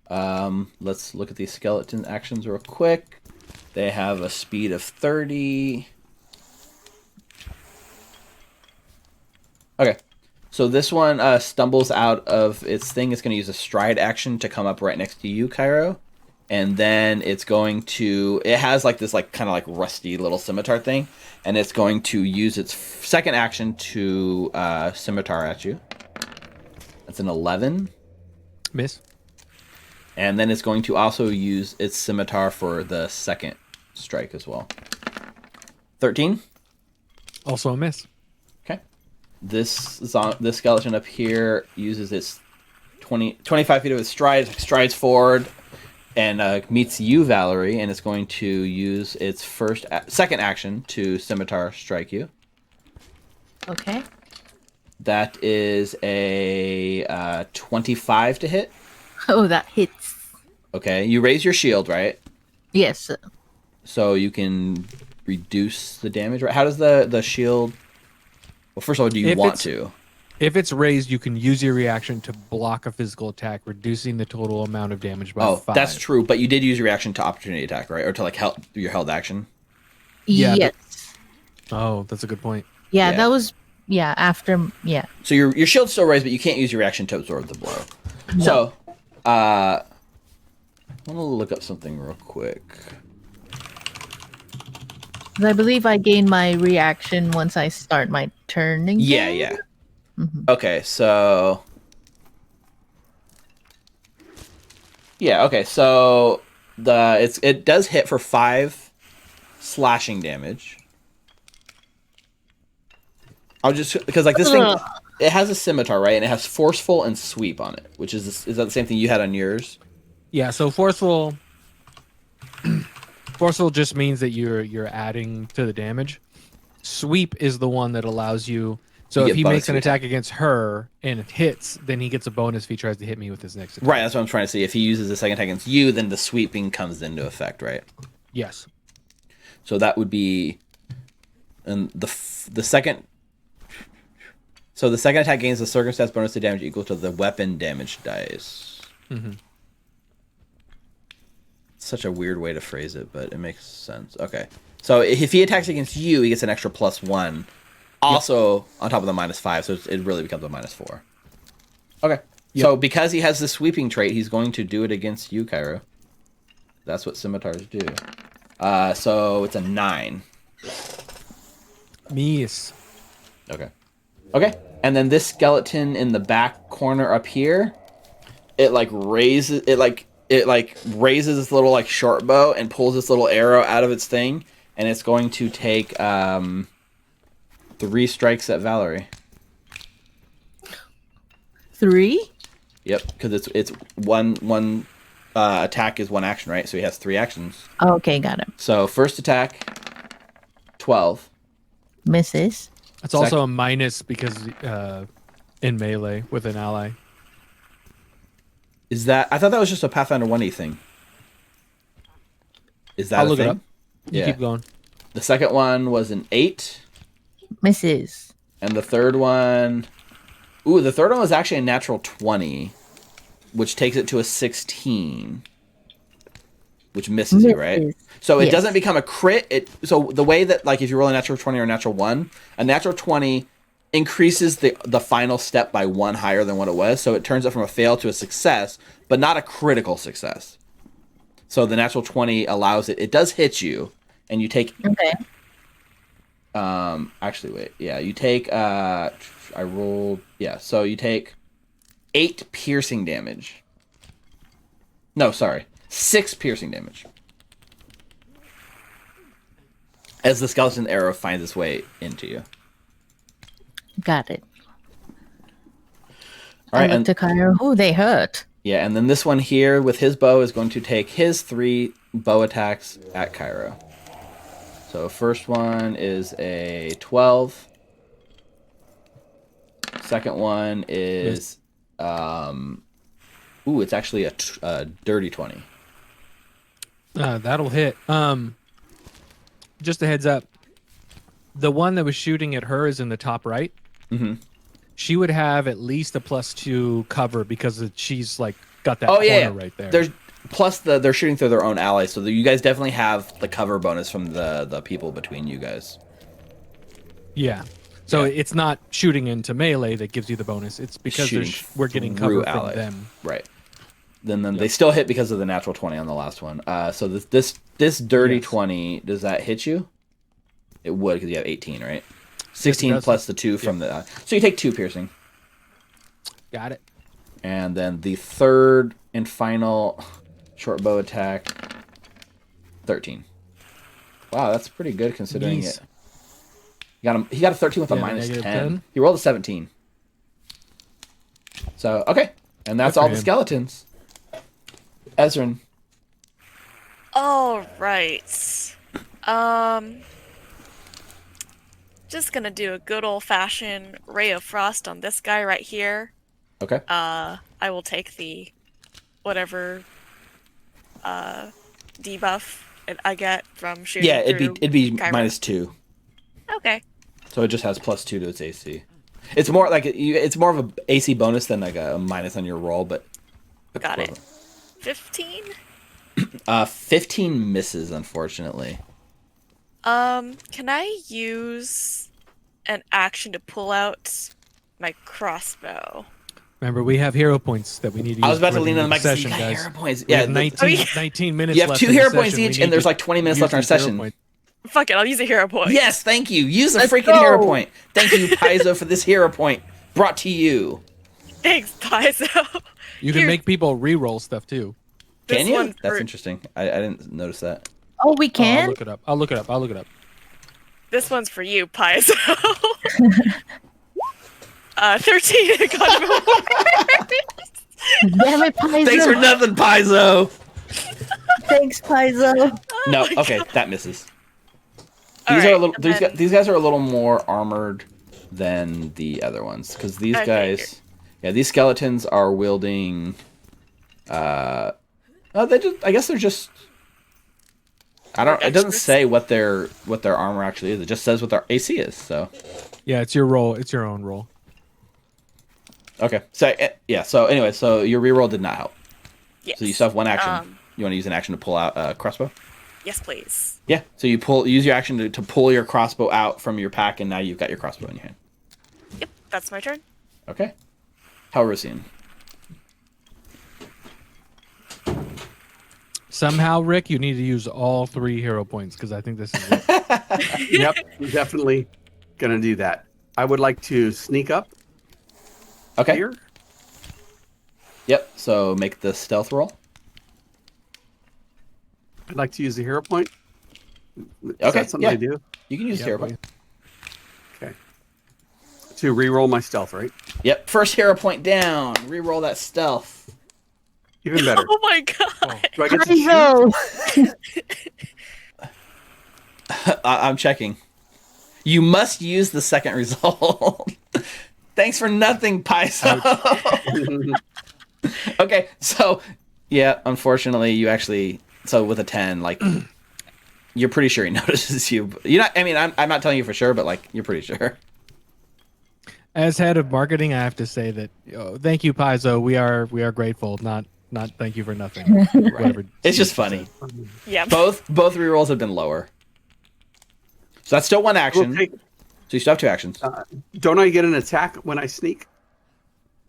let's look at these skeleton actions real quick. They have a speed of 30. Okay. So this one stumbles out of its thing. It's going to use a stride action to come up right next to you, Cairo. And then it's going to... It has like this like kind of like rusty little scimitar thing. And it's going to use its second action to scimitar at you. That's an 11. Miss. And then it's going to also use its scimitar for the second strike as well. 13. Also a miss. Okay. This skeleton up here uses its 25 feet of its strides forward and meets you, Valerie, and it's going to use its second action to scimitar strike you. Okay. That is a 25 to hit. Oh, that hits. Okay, you raise your shield, right? Yes. So you can reduce the damage, right? How does the shield... Well, first of all, do you If want it's- to? If it's raised, you can use your reaction to block a physical attack, reducing the total amount of damage by 5. That's true, but you did use your reaction to opportunity attack, right? Or to like your held action. Yeah, Yes. Oh, that's a good point. Yeah, Yeah. that was after So your shield's still raised, but you can't use your reaction to absorb the blow. No. So, I want to look up something real quick. 'Cause I believe I gain my reaction once I start my turn again. Yeah. Mhm. Okay, so so it does hit for 5 slashing damage. I'll just because like this thing, Ugh. it has a scimitar, right? And it has forceful and sweep on it, which is that the same thing you had on yours? Yeah, so forceful just means that you're adding to the damage. Sweep is the one that allows you. So You if get he bonus makes an to attack against her and it hits, then he gets a bonus if he tries to hit me with his next attack. Right, that's what I'm trying to see. If he uses a second attack against you, then the sweeping comes into effect, right? Yes. So that would be, and the second. So the second attack gains the circumstance bonus to damage equal to the weapon damage dice. Mm-hmm. Such a weird way to phrase it, but it makes sense. Okay, so if he attacks against you, he gets an extra +1. Also on top of the -5, so it really becomes a -4. Okay. Yep. So because he has the sweeping trait, he's going to do it against you, Cairo. That's what scimitars do. So it's a 9. Miss. Okay. Okay. And then this skeleton in the back corner up here, it raises this little like short bow and pulls this little arrow out of its thing, and it's going to take 3 strikes at Valerie. 3? Yep, because it's one attack is 1 action, right? So he has 3 actions. Okay, got it. So first attack, 12. Misses. It's also a minus because in melee with an ally. Is that? I thought that was just a Pathfinder 1e thing. Is that I'll a look thing? it up. You keep going. The second one was an 8, Misses. and the third one, the third one was actually a natural 20, which takes it to a 16, which misses you, right? Misses. So it Yes. doesn't become a crit. So the way that like if you roll a natural 20 or a natural 1, a natural 20 increases the final step by 1 higher than what it was. So it turns it from a fail to a success, but not a critical success. So the natural 20 allows it. It does hit you, and you take. Okay. Actually, wait. Yeah, you take. I rolled. Yeah, so you take 8 piercing damage. No, sorry, 6 piercing damage. As the skeleton arrow finds its way into you. Got it. All right, I look and to Cairo. Oh, they hurt. yeah, and then this one here with his bow is going to take his 3 bow attacks at Cairo. So first one is a 12. Second one is it's actually a dirty 20. That'll hit. Just a heads up. The one that was shooting at her is in the top right. Mm-hmm. She would have at least a +2 cover because she's like got that Oh corner yeah, right there. There's plus they're shooting through their own allies, so you guys definitely have the cover bonus from the people between you guys. Yeah. So Yeah. it's not shooting into melee that gives you the bonus. It's because Shooting we're getting through cover from allies. them. Right. Then they still hit because of the natural 20 on the last one. So this dirty Yes. 20, does that hit you? It would because you have 18, right? 16 does. plus the 2 from the. So you take 2 piercing. Got it. And then the third and final short bow attack, 13. Wow, that's pretty good considering Nice. it. He got a 13 with a Yeah, minus negative 10. 10. He rolled a 17. So, okay. And that's Good for all the him. skeletons. Ezrin. All right. Just gonna do a good old-fashioned ray of frost on this guy right here. Okay. I will take the whatever debuff I get from shooting. Yeah, it'd be Cairo. minus 2. Okay. So it just has +2 to its AC. It's more like it's more of a AC bonus than like a minus on your roll, but Got it. 15? 15 misses, unfortunately. Can I use an action to pull out my crossbow? Remember, we have hero points that we need to use. I was about to before lean the on the end mic of and say, the you session, got guys. hero points. We Yeah, have 19 minutes you have left 2 in the hero points session. We each, need and there's to like 20 minutes left in our use these hero session. points. Fuck it, I'll use a hero point. Yes, thank you. Use a Let's freaking hero go. point. Thank you, Paizo, for this hero point. Brought to you. Thanks, Paizo. You can Here, make people re-roll stuff too. this Can you? one's That's for- interesting. I didn't notice that. Oh, we Oh, can. I'll look it up. I'll look it up. This one's for you, Paizo. 13. Damn it, Paizo. Thanks for nothing, Paizo. Thanks, Paizo. No, my okay, God. that misses. All These are a right, little. and These then- guys, these guys are a little more armored than the other ones because these I guys, yeah, these skeletons are wielding. Oh, they just. I guess they're just. I don't. It doesn't Dexterous? say what their armor actually is. It just says what their AC is. So Yeah, it's your roll. It's your own roll. okay. So yeah. So anyway, so your reroll did not help. Yes. So you still have one action. Um, You want to use an action to pull out a crossbow? yes, please. Yeah. So you use your action to pull your crossbow out from your pack, and now you've got your crossbow in your hand. Yep, that's my turn. Okay. Halrusian. Somehow, Rick, you need to use all 3 hero points because I think this is it. Yep, I'm definitely gonna do that. I would like to sneak up Okay. here. Yep. So make the stealth roll. I'd like to use the hero point. Is Okay, that something I yeah. do? You can use Yeah, hero please. point. Okay. To re-roll my stealth, right? Yep. First hero point down. Reroll that stealth. Even better. Oh my god. Do I get to shoot? Paizo. I'm checking. You must use the second result. Thanks for nothing, Paizo. Okay, so yeah, unfortunately, you actually with a 10, like you're pretty sure he notices you. You're not. I mean, I'm not telling you for sure, but like you're pretty sure. As head of marketing, I have to say that thank you, Paizo. We are grateful. Not thank you for nothing. Whatever. It's just funny. Yeah. Both rerolls have been lower. So that's still one action. We'll take- So you still have 2 actions. Don't I get an attack when I sneak?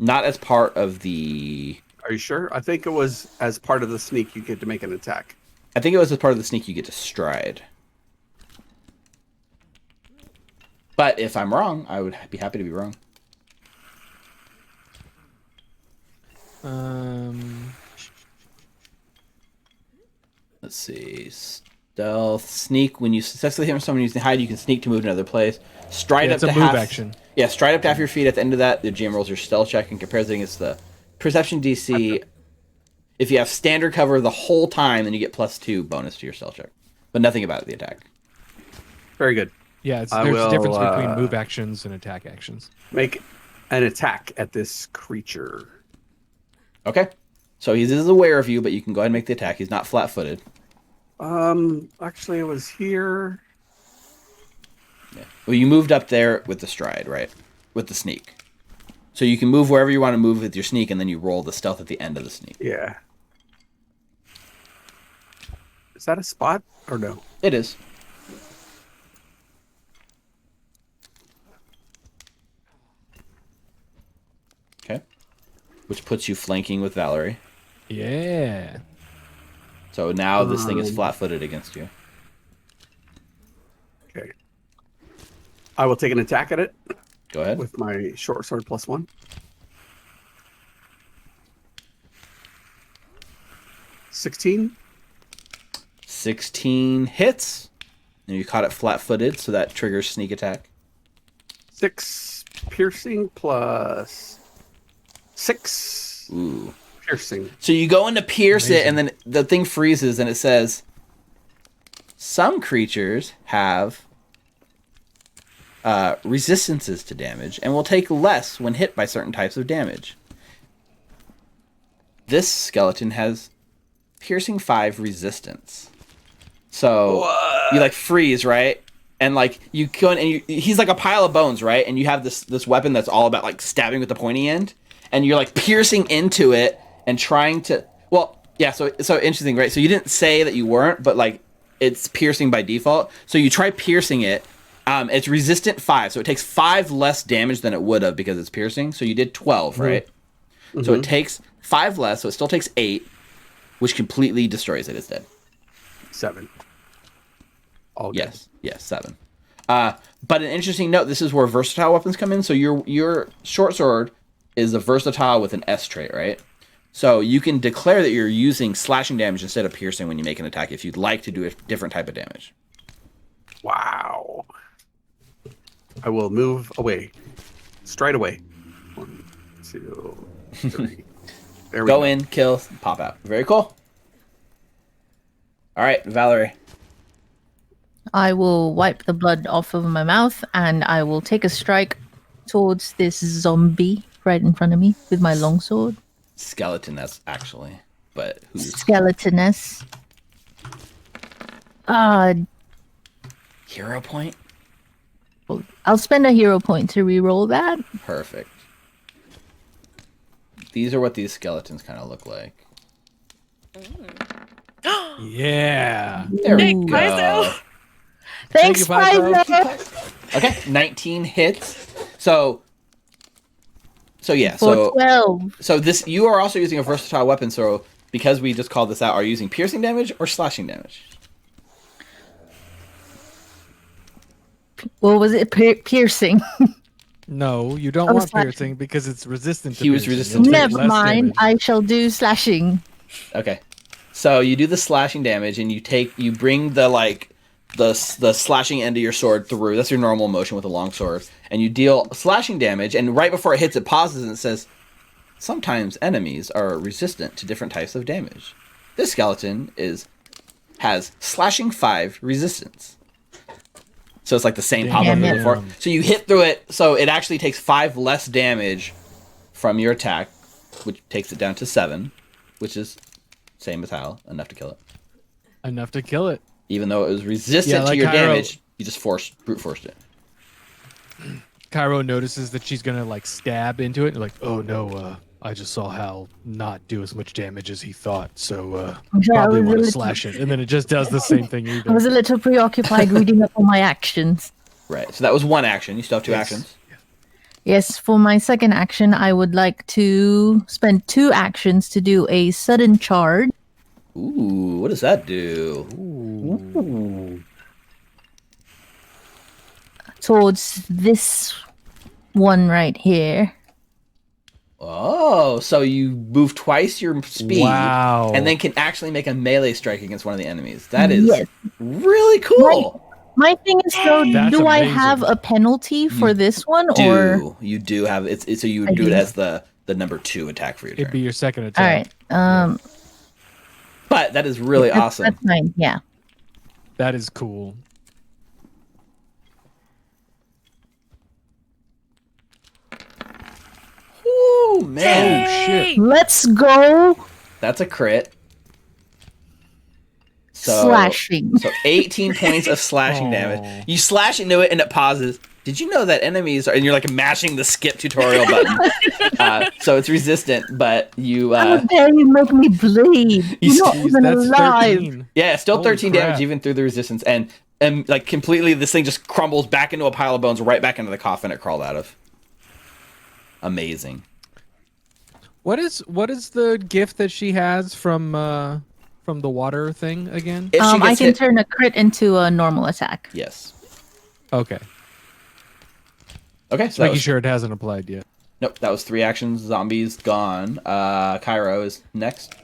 Not as part of the. Are you sure? I think it was as part of the sneak you get to make an attack. I think it was as part of the sneak you get to stride. But if I'm wrong, I would be happy to be wrong. Let's see. Stealth, sneak. When you successfully hit someone using hide, you can sneak to move to another place. Stride Yeah, up it's to a move half. action. Yeah, stride up to half your feet. At the end of that, the GM rolls your stealth check and compares it against the perception DC. If you have standard cover the whole time, then you get +2 bonus to your stealth check. But nothing about the attack. Very good. Yeah, I there's a difference will, between move actions and attack actions. Make an attack at this creature. Okay. So he is aware of you, but you can go ahead and make the attack. He's not flat-footed. Actually, it was here. Yeah. Well, you moved up there with the stride, right? With the sneak. So you can move wherever you want to move with your sneak, and then you roll the stealth at the end of the sneak. Yeah. Is that a spot or no? It is. Okay. Which puts you flanking with Valerie. Yeah. So now this thing is flat-footed against you. Okay. I will take an attack at it Go ahead. with my short sword +1. 16. 16 hits. And you caught it flat-footed, so that triggers sneak attack. 6 piercing plus 6 Ooh. piercing. So you go in to pierce it, Amazing. and then the thing freezes, and it says, some creatures have resistances to damage, and will take less when hit by certain types of damage. This skeleton has piercing 5 resistance. So you like freeze, right? and like you go in and he's like a pile of bones, right? And you have this weapon that's all about like stabbing with the pointy end, and you're like piercing into it and trying to. Well, yeah. So interesting, right? So you didn't say that you weren't, but like it's piercing by default. So you try piercing it. It's resistant 5, so it takes 5 less damage than it would have because it's piercing. So you did 12, right? Mm-hmm. So it takes 5 less, so it still takes 8, which completely destroys it. It's dead. 7. All good. Yes, 7. But an interesting note: this is where versatile weapons come in. So your short sword is a versatile with an S trait, right? So you can declare that you're using slashing damage instead of piercing when you make an attack if you'd like to do a different type of damage. Wow. I will move away. Straight away. 1, 2, 3. There we go. Go in, kill, pop out. Very cool. All right, Valerie. I will wipe the blood off of my mouth and I will take a strike towards this zombie right in front of me with my longsword. Skeletoness, actually. But who's... Skeletoness. Hero point? I'll spend a hero point to reroll that. Perfect. These are what these skeletons kind of look like. Yeah. There we Thank go. Paizo. Thanks, Paizo. Okay, 19 hits. So yeah, For 12. so this you are also using a versatile weapon. So because we just called this out, are you using piercing damage or slashing damage? What was it? Piercing. No, you don't Oh, want slashing. piercing because it's resistant to He was piercing. resistant It'll to take Never less mind. damage. I shall do slashing. Okay, so you do the slashing damage, and you bring the slashing end of your sword through. That's your normal motion with a long sword, and you deal slashing damage. And right before it hits, it pauses and it says, "Sometimes enemies are resistant to different types of damage. This skeleton has slashing 5 resistance." So it's like the same pop up as Damn it. before. So you hit through it, so it actually takes 5 less damage from your attack, which takes it down to 7, which is same as Hal, enough to kill it. Enough to kill it. Even though it was resistant Yeah, to like your Cairo- damage, you just brute forced it. Cairo notices that she's gonna like stab into it. Like, oh no, I just saw Hal not do as much damage as he thought, so probably want to slash it. And then it just does the same thing I was either. a little preoccupied reading up on my actions. Right. So that was one action. You still have 2 Yes. actions. Yes, for my second action, I would like to spend 2 actions to do a sudden charge. Ooh, what does that do? Ooh. Towards this one right here. Oh, so you move twice your speed, Wow. and then can actually make a melee strike against one of the enemies. That is Yes. really cool. My thing is, though, That's do I amazing. have a penalty for this one, or You do have it's so you would I do it do. as the number 2 attack for your It'd turn. be your second all attack. right? But that is really awesome. That's fine. Yeah. That is cool. Ooh, man, Oh, shit. Yay! Let's go that's a crit. So, slashing. So 18 points of slashing Aw. damage. You slash into it and it pauses. Did you know that enemies are, and you're like mashing the skip tutorial button. So it's resistant, but you, How dare you make me bleed? You're not Jeez, even that's alive. 13. yeah, still Holy 13 damage crap. even through the resistance. And like completely, this thing just crumbles back into a pile of bones right back into the coffin it crawled out of. Amazing. What is the gift that she has from the water thing again? If she I gets can hit, turn a crit into a normal attack. yes. Okay. Okay, so that Making was, sure it hasn't applied yet. nope, that was 3 actions. Zombies gone. Cairo is next.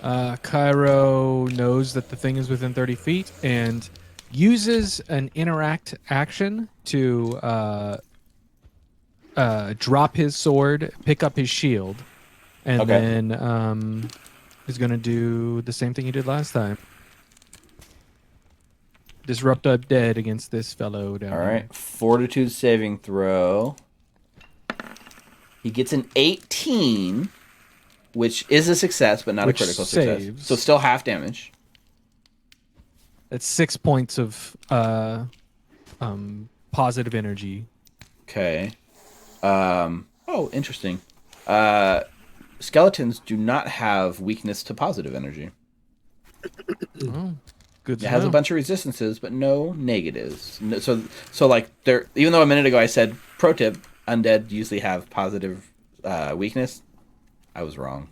Cairo knows that the thing is within 30 feet and uses an interact action to drop his sword, pick up his shield, and Okay. then is going to do the same thing he did last time. Disrupt undead against this fellow down All here. right, fortitude saving throw. He gets an 18, which is a success, but not Which a critical success. saves. So still half damage. That's 6 points of positive energy. Okay. Oh, interesting. Skeletons do not have weakness to positive energy. Oh, good It to has a know. bunch of resistances, but no negatives. So like there. Even though a minute ago I said pro tip, undead usually have positive weakness, I was wrong.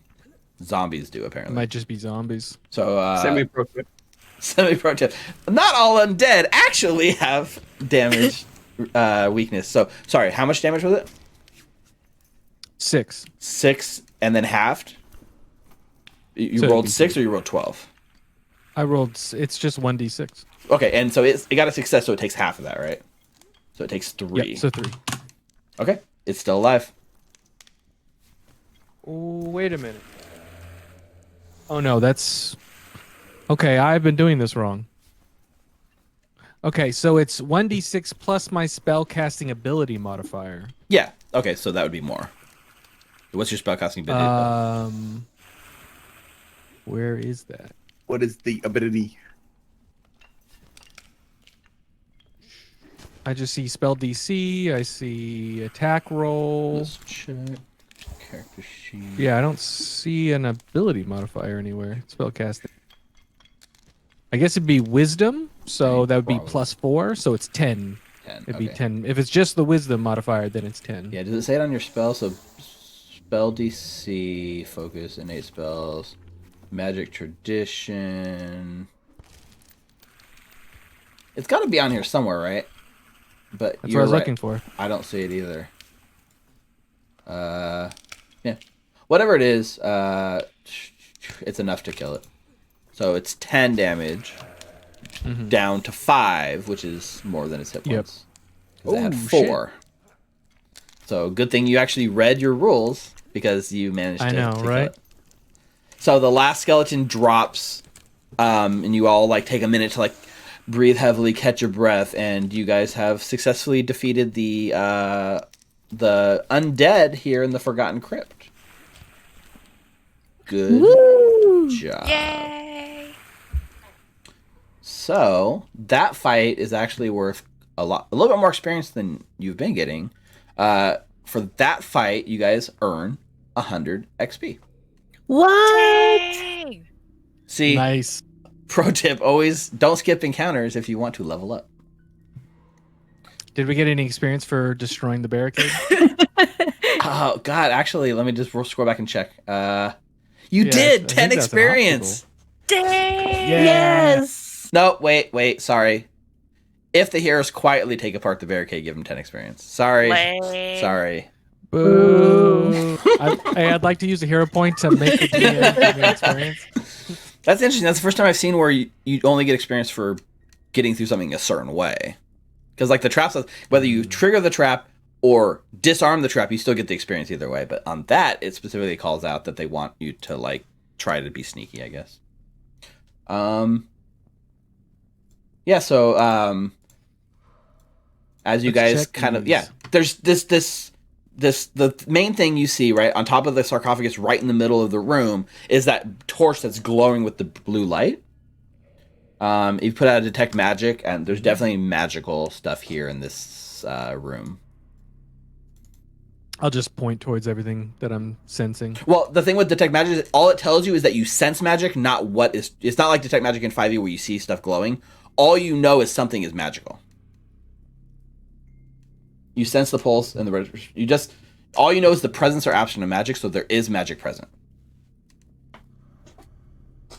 Zombies do It apparently. might just be zombies. So Semi-pro tip. semi pro tip. Not all undead actually have damage weakness. So sorry, how much damage was it? 6. 6 and then halved. You So it'd rolled be 6 or you rolled 12? I rolled. It's just 1d6. Okay, and so it got a success, so it takes half of that, right? So it takes 3. Yep. So 3. Okay, it's still alive. Oh, wait a minute. Oh no, that's okay. I've been doing this wrong. Okay, so it's 1d6 plus my spell casting ability modifier. Yeah. Okay, so that would be more. What's your spellcasting ability? Where is that? What is the ability? I just see spell DC. I see attack roll. Let's check. Character sheet. Yeah, I don't see an ability modifier anywhere. Spell casting. I guess it'd be wisdom, so Right, that would be probably. +4, so it's 10. 10. It'd Okay. be 10. If it's just the wisdom modifier, then it's 10. Yeah, does it say it on your spell? So spell DC, focus, innate spells, magic tradition. It's got to be on here somewhere, right? But That's you're what I was right. looking for. I don't see it either. Yeah. Whatever it is, it's enough to kill it. So it's 10 damage down to 5, which is more than its hit Yep. points. 'Cause it had Oh, 4. So good thing you actually read your rules because you managed to I know, kill right? it. So the last skeleton drops, and you all like take a minute to like breathe heavily, catch your breath, and you guys have successfully defeated the undead here in the Forgotten Crypt. Good Woo! job. Yay! So that fight is actually worth a little bit more experience than you've been getting. For that fight, you guys earn 100 XP. What? Dang! See, Nice. pro tip: always don't skip encounters if you want to level up. Did we get any experience for destroying the barricade? Oh God, actually, let me just scroll back and check. You Yeah, I did think 10 that's an experience. Dang! Yeah. Yes. No, wait, sorry. If the heroes quietly take apart the barricade, give them 10 experience. Sorry. Lame. Sorry. Boo. I'd like to use a hero point to make the DM give me experience. That's interesting. That's the first time I've seen where you only get experience for getting through something a certain way. Because like the traps, whether you trigger the trap or disarm the trap, you still get the experience either way. But on that, it specifically calls out that they want you to like try to be sneaky, I guess. Yeah, so as you Let's guys check kind of, these. yeah, there's the main thing you see right on top of the sarcophagus right in the middle of the room is that torch that's glowing with the blue light. You put out a detect magic, and there's definitely magical stuff here in this room. I'll just point towards everything that I'm sensing. Well, the thing with detect magic is all it tells you is that you sense magic, not what is. It's not like detect magic in 5e where you see stuff glowing. All you know is something is magical. You sense the pulse and the all you know is the presence or absence of magic, so there is magic present.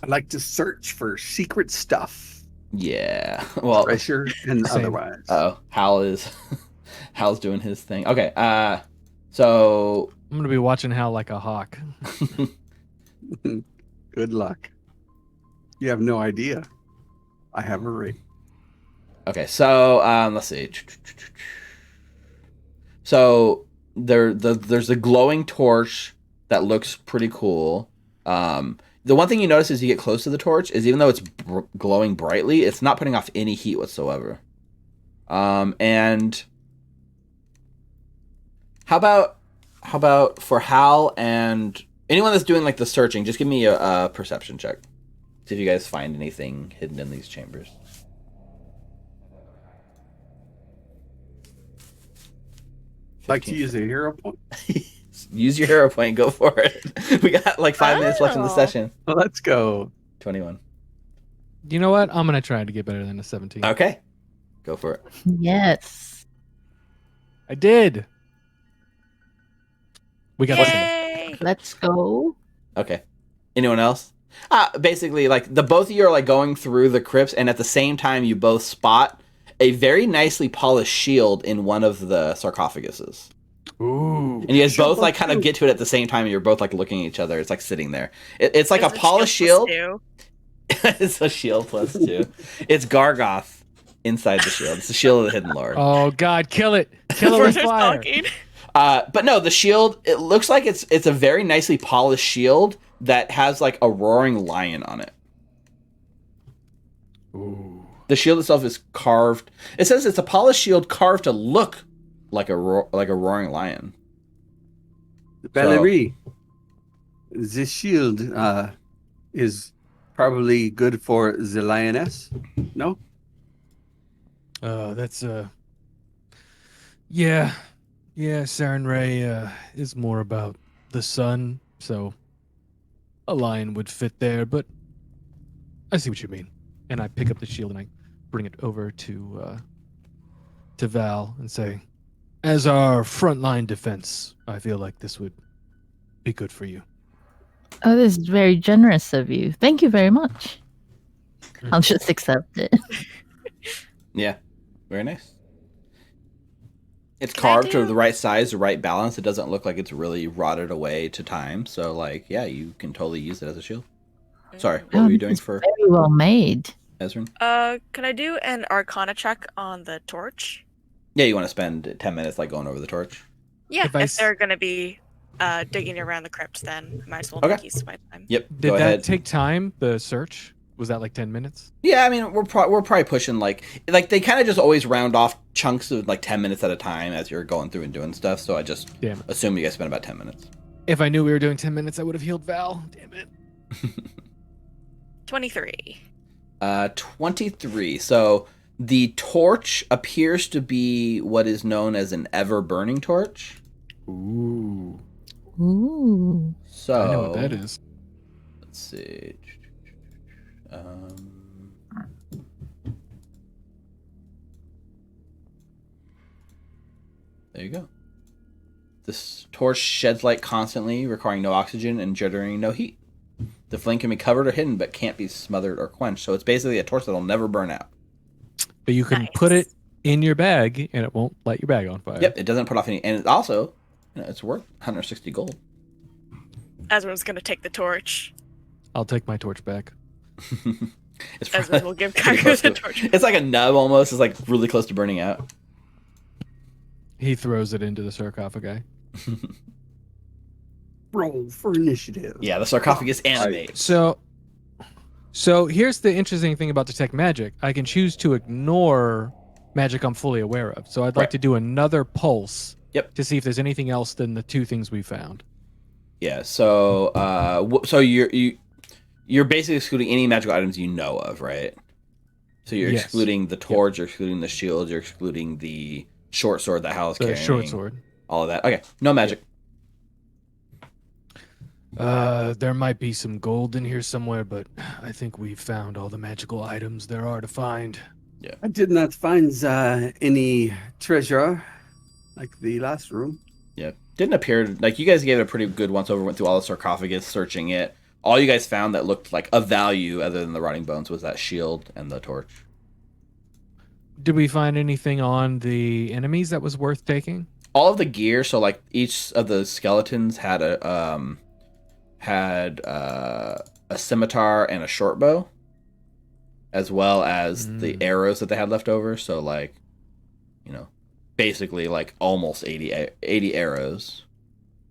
I like to search for secret stuff, Yeah. Well. treasure, and Same. otherwise. Hal's doing his thing. Okay. So I'm gonna be watching Hal like a hawk. Good luck. You have no idea. I have a ring. okay. So let's see. So there's a glowing torch that looks pretty cool. The one thing you notice as you get close to the torch is even though it's glowing brightly, it's not putting off any heat whatsoever. And how about for Hal and anyone that's doing like the searching, just give me a perception check. See if you guys find anything hidden in these chambers. Like to use a hero point? Use your hero point. Go for it. We got like 5 minutes left in the Oh. session. Well, let's go. 21. You know what? I'm gonna try to get better than a 17. Okay. Go for it. Yes. I did. We got the same. Yay! Let's go. Okay. Anyone else? Basically, like the both of you are like going through the crypts, and at the same time, you both spot a very nicely polished shield in one of the sarcophaguses. Ooh. And you guys both like kind of get to it at the same time, and you're both like looking at each other. It's like sitting there. It's like Is a it polished shield shield. plus It's a shield plus 2. It's Gargoth inside the shield. It's the shield of the Hidden Lord. Oh God, kill it! Kill it We're with just fire! talking. But no, the shield, it looks like it's a very nicely polished shield that has like a roaring lion on it. Ooh. The shield itself is carved. It says it's a polished shield carved to look like a roaring lion. Valerie, this shield is probably good for the lioness. No? That's yeah. Saren Ray is more about the sun, so a lion would fit there. But I see what you mean. And I pick up the shield and I bring it over to Val and say, as our frontline defense, I feel like this would be good for you. Oh, this is very generous of you. Thank you very much. I'll just accept it. Yeah, very nice. It's Can I carved to do- the right size, the right balance. It doesn't look like it's really rotted away to time. So, like, yeah, you can totally use it as a shield. Sorry, what were you doing It's for very well made. Ezrin? Can I do an Arcana check on the torch? Yeah, you want to spend 10 minutes like going over the torch? Yeah, If I if s- they're gonna be digging around the crypt, then I might as well Okay. make use of my time. Yep. Did go that ahead. take time, the search? Was that like 10 minutes? Yeah, I mean, we're probably pushing like they kind of just always round off chunks of like 10 minutes at a time as you're going through and doing stuff. So I just Damn it. assume you guys spend about 10 minutes. If I knew we were doing 10 minutes, I would have healed Val. Damn it. 23. 23. So the torch appears to be what is known as an ever burning torch. Ooh. Ooh. So I know what that is. Let's see. There you go. This torch sheds light constantly, requiring no oxygen and generating no heat. The flame can be covered or hidden, but can't be smothered or quenched. So it's basically a torch that'll never burn out. But you can put it in your bag and it won't light your bag on fire. Yep, it doesn't put off any, and it also, it's worth 160 gold. Ezra's gonna take the torch. I'll take my torch back. It's Ezra will give pretty Cairo close the to- torch. It's like a nub almost. It's like really close to burning out. He throws it into the sarcophagi. Roll for initiative. Yeah, the sarcophagus animates. So here's the interesting thing about detect magic. I can choose to ignore magic I'm fully aware of. So I'd like Right. to do another pulse. Yep. To see if there's anything else than the two things we found. Yeah, so so you're basically excluding any magical items you know of, right? So you're Yes. excluding the torch, you're excluding the shield, you're excluding the short sword that Hal is The carrying. short sword. All of that. Okay, no magic. There might be some gold in here somewhere, but I think we've found all the magical items there are to find. I did not find any treasure like the last room. Yeah, didn't appear like you guys gave it a pretty good once over. Went through all the sarcophagus, searching it. All you guys found that looked like of value, other than the rotting bones, was that shield and the torch. Did we find anything on the enemies that was worth taking? All of the gear, so like each of the skeletons had a scimitar and a short bow, as well as the arrows that they had left over. So like, basically like almost 80 arrows.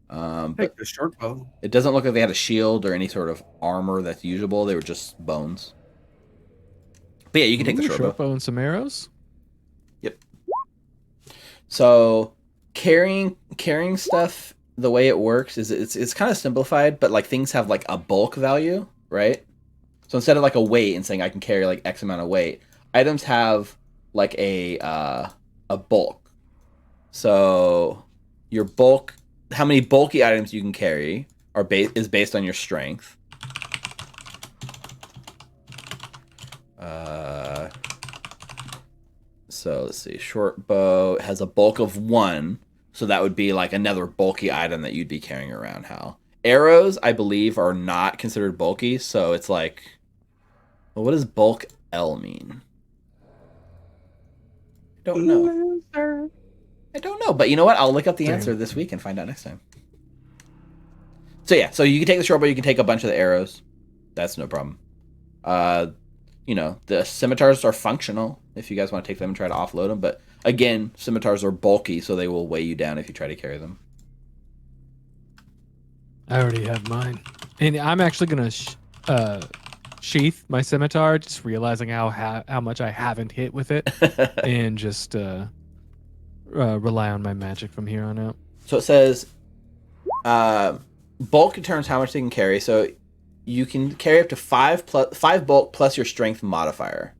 But Take the short bow. it doesn't look like they had a shield or any sort of armor that's usable. They were just bones. But yeah, you can take the Ooh, short bow. and some arrows. So carrying stuff, the way it works is it's kind of simplified, but like things have like a bulk value, right? So instead of like a weight and saying I can carry like X amount of weight, items have like a bulk. So your bulk, how many bulky items you can carry is based on your strength. So let's see. Short bow has a bulk of 1, so that would be like another bulky item that you'd be carrying around. Hal. Arrows, I believe, are not considered bulky, so it's like, well, what does bulk L mean? I don't know. I don't know, but you know what? I'll look up the answer this week and find out next time. So yeah, so you can take the short bow, you can take a bunch of the arrows. That's no problem. You know, the scimitars are functional if you guys want to take them and try to offload them. But again, scimitars are bulky, so they will weigh you down if you try to carry them. I already have mine. And I'm actually going to sheath my scimitar, just realizing how much I haven't hit with it, and just rely on my magic from here on out. So it says bulk determines how much they can carry. So you can carry up to 5 bulk plus your strength modifier.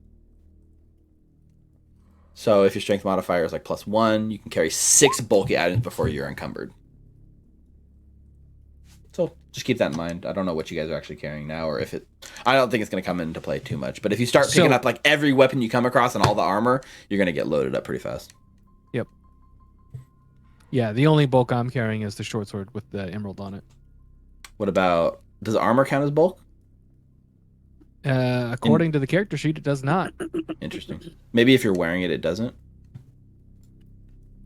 So if your strength modifier is like +1, you can carry 6 bulky items before you're encumbered. So just keep that in mind. I don't know what you guys are actually carrying now, or if it. I don't think it's going to come into play too much. But if you start picking up like every weapon you come across and all the armor, you're going to get loaded up pretty fast. Yep. Yeah, the only bulk I'm carrying is the short sword with the emerald on it. What about, does armor count as bulk? According to the character sheet, it does not. Interesting. Maybe if you're wearing it, it doesn't.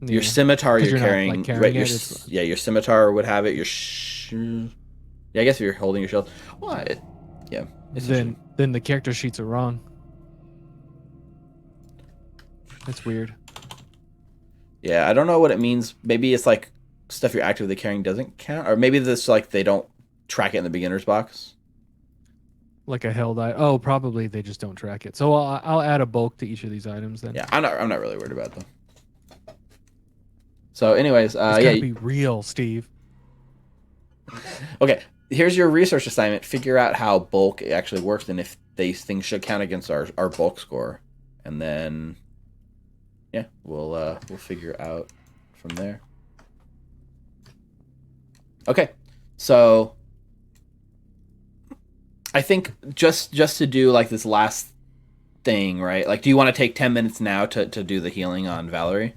Yeah. Your scimitar you're carrying, not, like, right? carrying Your scimitar would have it. Yeah, I guess if you're holding your shield. Well, yeah. Then the character sheets are wrong. That's weird. Yeah, I don't know what it means. Maybe it's like stuff you're actively carrying doesn't count, or maybe this like they don't track it in the beginner's box. Like a held item. Oh, probably they just don't track it. So I'll add a bulk to each of these items then. Yeah, I'm not really worried about them. So, anyways, it's gotta be real, Steve. Okay, here's your research assignment. Figure out how bulk actually works and if these things should count against our bulk score, and then yeah, we'll figure out from there. Okay, so I think just to do like this last thing, right? Like, do you want to take 10 minutes now to do the healing on Valerie?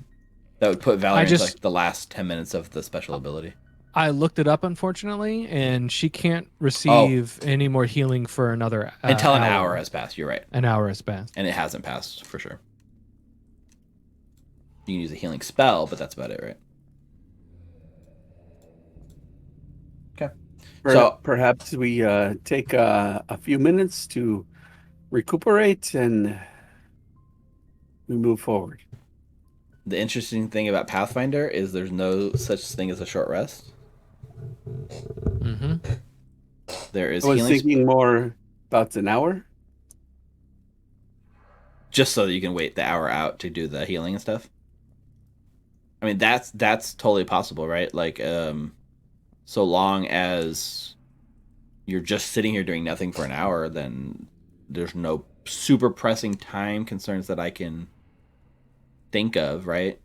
That would put Valerie into like the last 10 minutes of the special ability. I looked it up, unfortunately, and she can't receive any more healing for another until an hour has passed. You're right. An hour has passed, and it hasn't passed for sure. You can use a healing spell, but that's about it, right? Okay. So perhaps we take a few minutes to recuperate and we move forward. The interesting thing about Pathfinder is there's no such thing as a short rest. Mm-hmm. There is. I was thinking more about an hour, just so that you can wait the hour out to do the healing and stuff. I mean, that's totally possible, right? Like, so long as you're just sitting here doing nothing for an hour, then there's no super pressing time concerns that I can think of, right?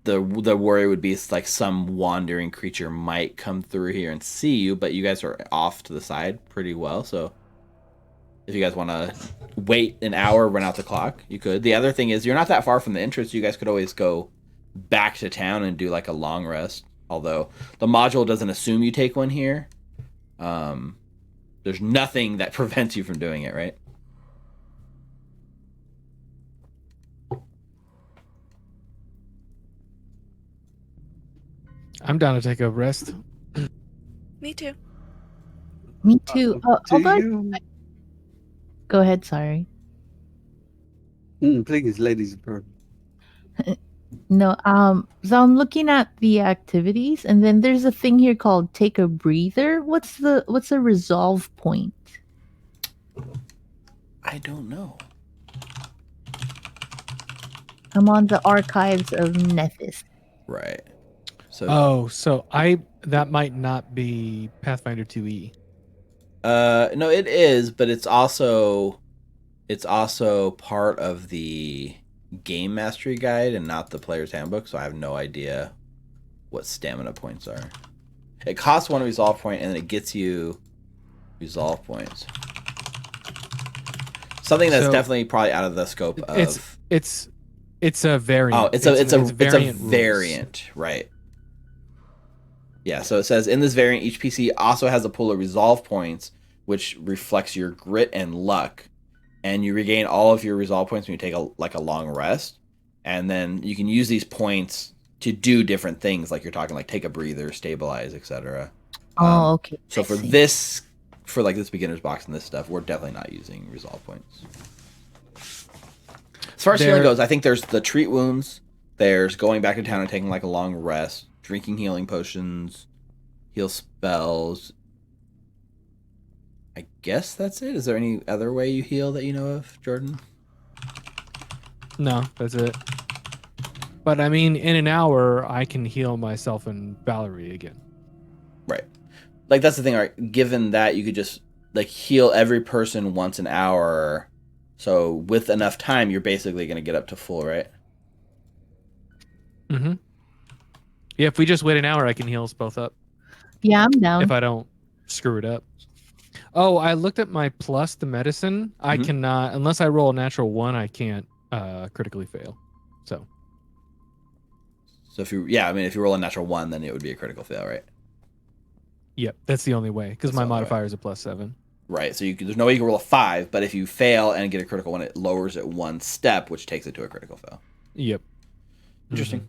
The worry would be like some wandering creature might come through here and see you, but you guys are off to the side pretty well, so if you guys want to wait an hour, run out the clock, you could. The other thing is you're not that far from the entrance. You guys could always go back to town and do like a long rest, although the module doesn't assume you take one here. There's nothing that prevents you from doing it, right? I'm down to take a rest. Me too. Me too. Go ahead, sorry. Please, ladies and gentlemen. No, so I'm looking at the activities, and then there's a thing here called take a breather. What's the resolve point? I don't know. I'm on the archives of Menace. Right. So that might not be Pathfinder 2e. No, it is, but it's also part of the game mastery guide and not the player's handbook, so I have no idea what stamina points are. It costs 1 resolve point, and then it gets you resolve points. Something that's So, definitely probably out of the scope of. It's a variant. Oh, it's a variant rules. variant, right? Yeah. So it says in this variant, each PC also has a pool of resolve points, which reflects your grit and luck, and you regain all of your resolve points when you take a long rest, and then you can use these points to do different things, like you're talking, like take a breather, stabilize, etc. Oh, okay. So I for see. this, for like this beginner's box and this stuff, we're definitely not using resolve points. As far as healing goes, I think there's the treat wounds, there's going back to town and taking like a long rest, drinking healing potions, heal spells. I guess that's it. Is there any other way you heal that you know of, Jordan? No, that's it. But I mean, in an hour, I can heal myself and Valerie again. Right. Like that's the thing, right? Given that you could just like heal every person once an hour, so with enough time, you're basically going to get up to full, right? Mm-hmm. Yeah, if we just wait an hour, I can heal us both up. Yeah, I'm down. If I don't screw it up. Oh, I looked at my plus the medicine. I Mhm. cannot, unless I roll a natural 1, I can't critically fail. So if you roll a natural 1, then it would be a critical fail, right? yep, that's the only way because That's my the only way. modifier is a +7. Right. So there's no way you can roll a 5, but if you fail and get a critical 1, it lowers it 1 step, which takes it to a critical fail. Yep. Interesting. Mhm.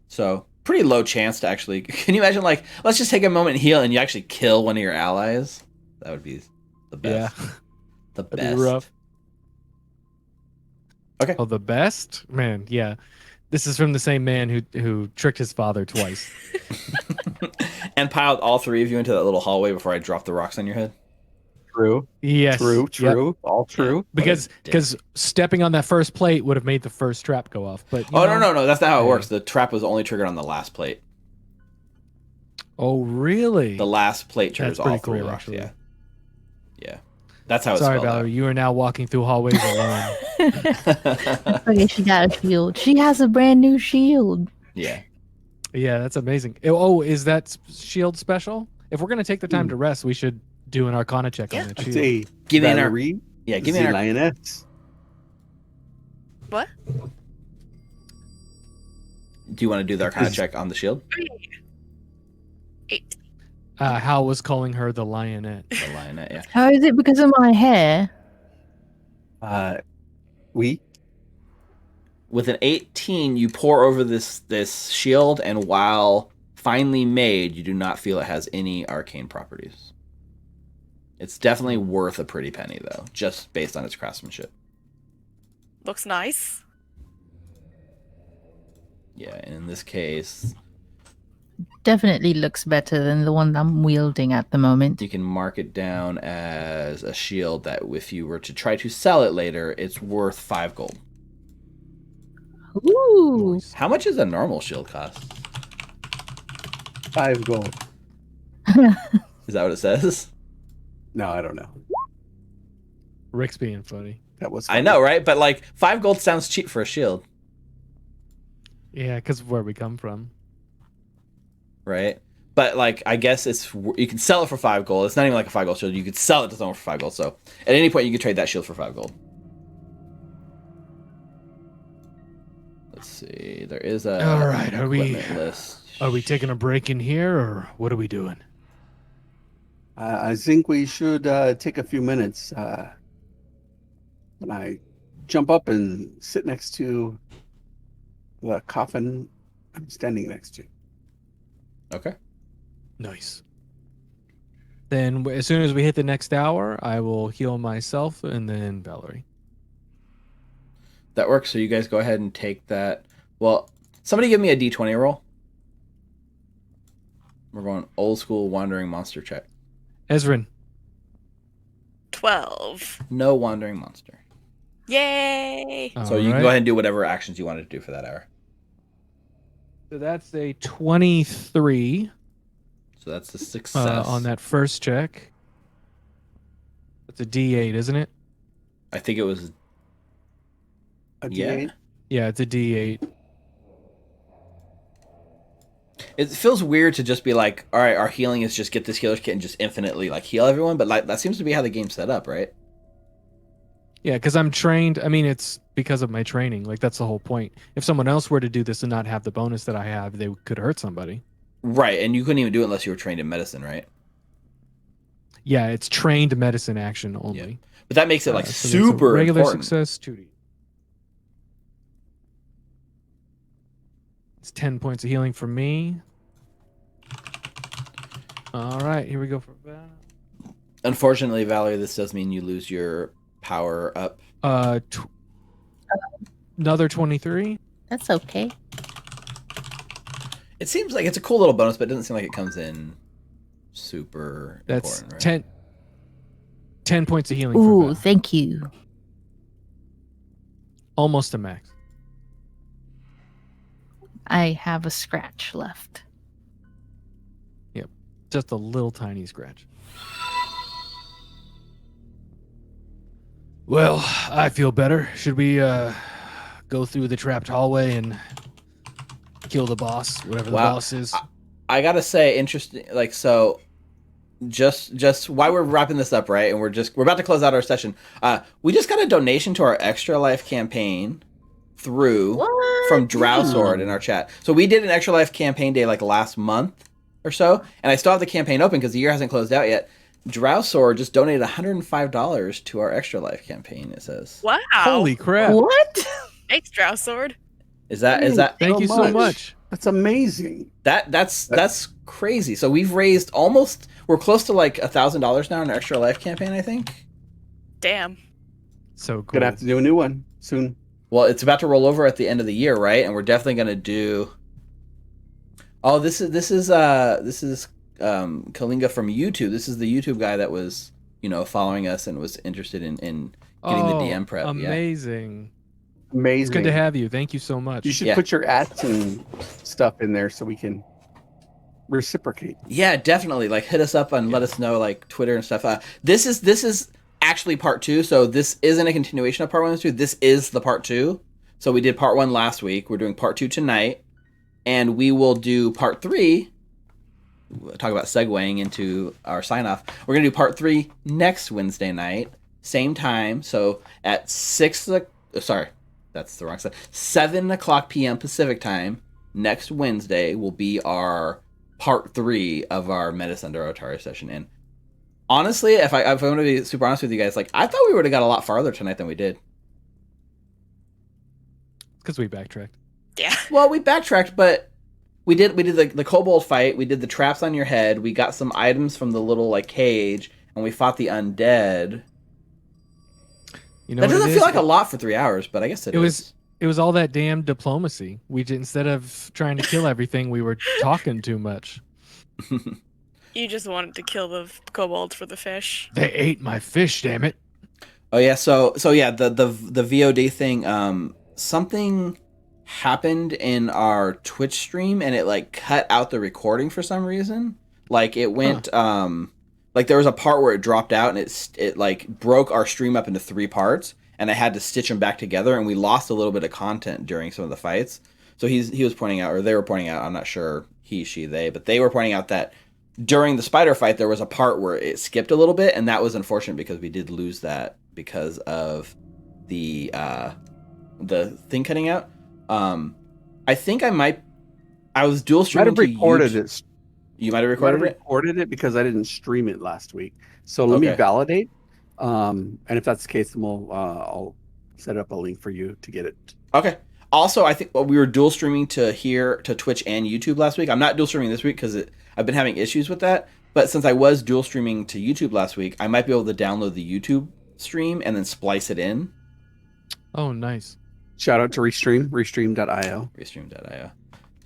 So pretty low chance to actually. Can you imagine, like, let's just take a moment and heal, and you actually kill one of your allies? That would be the best. Yeah. The That'd best. be rough. Okay. Oh, the best? Man, yeah. This is from the same man who tricked his father twice. And piled all 3 of you into that little hallway before I dropped the rocks on your head. True. Yes. True. Yep. True. All true. Because dick. because stepping on that first plate would have made the first trap go off. But Oh, no. That's not how it Hey. works. The trap was only triggered on the last plate. Oh, really? The last plate triggers That's pretty all 3 cool, rocks. actually. Yeah. Yeah. That's how it's Sorry, spelled out. Valerie. You are now walking through hallways alone. Okay, she got a shield. She has a brand new shield. Yeah. Yeah, that's amazing. Oh, is that shield special? If we're gonna take the time to rest, we should do an Arcana check Yeah. on that I shield. say, Give me an Valerie, give me the an lioness. What? Do you want to do the Arcana check on the shield? 8. Hal was calling her the lionette. The lionette, yeah. How is it because of my hair? We With an 18, you pour over this shield, and while finely made, you do not feel it has any arcane properties. It's definitely worth a pretty penny, though, just based on its craftsmanship. Looks nice. Yeah, and in this case, Definitely looks better than the one I'm wielding at the moment. you can mark it down as a shield that if you were to try to sell it later, it's worth 5 gold. Ooh. Nice. How much does a normal shield cost? 5 gold. Is that what it says? No, I don't know. Rick's being funny. That was. I funny. know, right? But like 5 gold sounds cheap for a shield, Yeah, because of where we come from. right? But like, I guess you can sell it for 5 gold. It's not even like a 5 gold shield. You could sell it to someone for 5 gold. So at any point, you could trade that shield for 5 gold. Let's see. There is a All right, are we- equipment list. Are we taking a break in here, or what are we doing? I think we should take a few minutes. When I jump up and sit next to the coffin I'm standing next to. Okay. Nice. Then as soon as we hit the next hour, I will heal myself and then Valerie. That works. So you guys go ahead and take that. Well, somebody give me a d20 roll. We're going old school wandering monster check. Ezrin. 12. No wandering monster. Yay! So you can go ahead and do whatever actions you wanted to do for that hour. So that's a 23 So that's the success. on that first check. That's a D8, isn't it? I think it was. A Yeah. D8? Yeah, it's a D8. It feels weird to just be like, all right, our healing is just get this healer's kit and just infinitely like heal everyone, but like that seems to be how the game's set up, right? Yeah, because I'm trained. I mean, it's because of my training. Like, that's the whole point. If someone else were to do this and not have the bonus that I have, they could hurt somebody. Right, and you couldn't even do it unless you were trained in medicine, right? Yeah, it's trained medicine action only. But that makes it like So that's a super regular important. success 2D. It's 10 points of healing for me. All right, here we go for that. Unfortunately, Valerie, this does mean you lose your power up. Another 23. That's okay. It seems like it's a cool little bonus, but it doesn't seem like it comes in super That's important, right? 10 points of healing Ooh, for that. thank you. Almost a max. I have a scratch left. Just a little tiny scratch. Well, I feel better. Should we go through the trapped hallway and kill the boss, whatever the boss is? I gotta say, interesting. Like, so, just while we're wrapping this up, right, and we're about to close out our session. We just got a donation to our Extra Life campaign from Drow Sword in our chat. So we did an Extra Life campaign day like last month or so, and I still have the campaign open because the year hasn't closed out yet. Drow Sword just donated $105 to our Extra Life campaign. It says, Wow. Holy crap! What? Thanks, Drow Sword. Is that? Thank you so much. That's amazing. That's crazy. So we've raised we're close to like $1,000 now in our Extra Life campaign, I think. Damn. So cool. Gonna have to do a new one soon. Well, it's about to roll over at the end of the year, right? And we're definitely gonna do. Oh, this is Kalinga from YouTube. This is the YouTube guy that was, following us and was interested in getting the DM prep. Amazing. Amazing. It's good to have you. Thank you so much. You should put your ats and stuff in there so we can reciprocate. Yeah, definitely. Like, hit us up and let us know, like, Twitter and stuff. This is actually part 2, so this isn't a continuation of part 1 and 2. This is the part 2. So we did part 1 last week. We're doing part 2 tonight, and we will do part 3. We'll talk about segueing into our sign off. We're gonna do part 3 next Wednesday night, same time. So at 7 o'clock p.m. Pacific time next Wednesday will be our part 3 of our Menace under Otari session. And honestly, if I want to be super honest with you guys, like, I thought we would have got a lot farther tonight than we did. Because we backtracked. Yeah. Well, we backtracked, but we did the kobold fight. We did the traps on your head. We got some items from the little like cage, and we fought the undead. That doesn't feel like a lot for 3 hours, but I guess it is. It was all that damn diplomacy. Instead of trying to kill everything, we were talking too much. You just wanted to kill the kobolds for the fish. They ate my fish, damn it. Oh yeah, so yeah, the VOD thing, something happened in our Twitch stream and it like cut out the recording for some reason. Like it went like there was a part where it dropped out and it like broke our stream up into 3 parts, and I had to stitch them back together, and we lost a little bit of content during some of the fights. So he was pointing out, or they were pointing out, I'm not sure he, she, they, but they were pointing out that during the spider fight there was a part where it skipped a little bit, and that was unfortunate because we did lose that because of the thing cutting out. I think I was dual streaming. Might have recorded it. You might have recorded it because I didn't stream it last week. So let me validate. And if that's the case, then I'll set up a link for you to get it. Okay. Also, I think we were dual streaming to Twitch and YouTube last week. I'm not dual streaming this week because I've been having issues with that. But since I was dual streaming to YouTube last week, I might be able to download the YouTube stream and then splice it in. Oh, nice. Shout out to restream.io. Restream.io.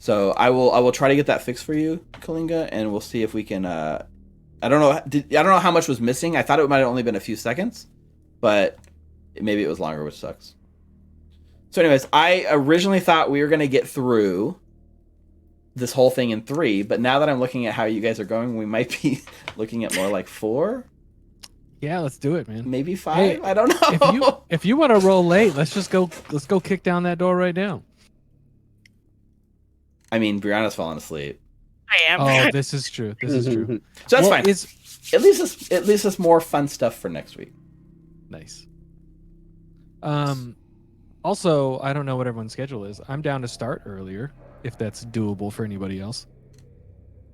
So I will try to get that fixed for you, Kalinga, and we'll see if we can. I don't know how much was missing. I thought it might have only been a few seconds, but maybe it was longer, which sucks. So, anyways, I originally thought we were gonna get through this whole thing in 3, but now that I'm looking at how you guys are going, we might be looking at more like 4. Yeah, let's do it, man. Maybe 5. Hey, I don't know. If you want to roll late, let's go kick down that door right now. I mean, Brianna's falling asleep, I am. Oh, this is true. This is true. so that's Well, fine. At least it's more fun stuff for next week. Nice. Also, I don't know what everyone's schedule is. I'm down to start earlier if that's doable for anybody else.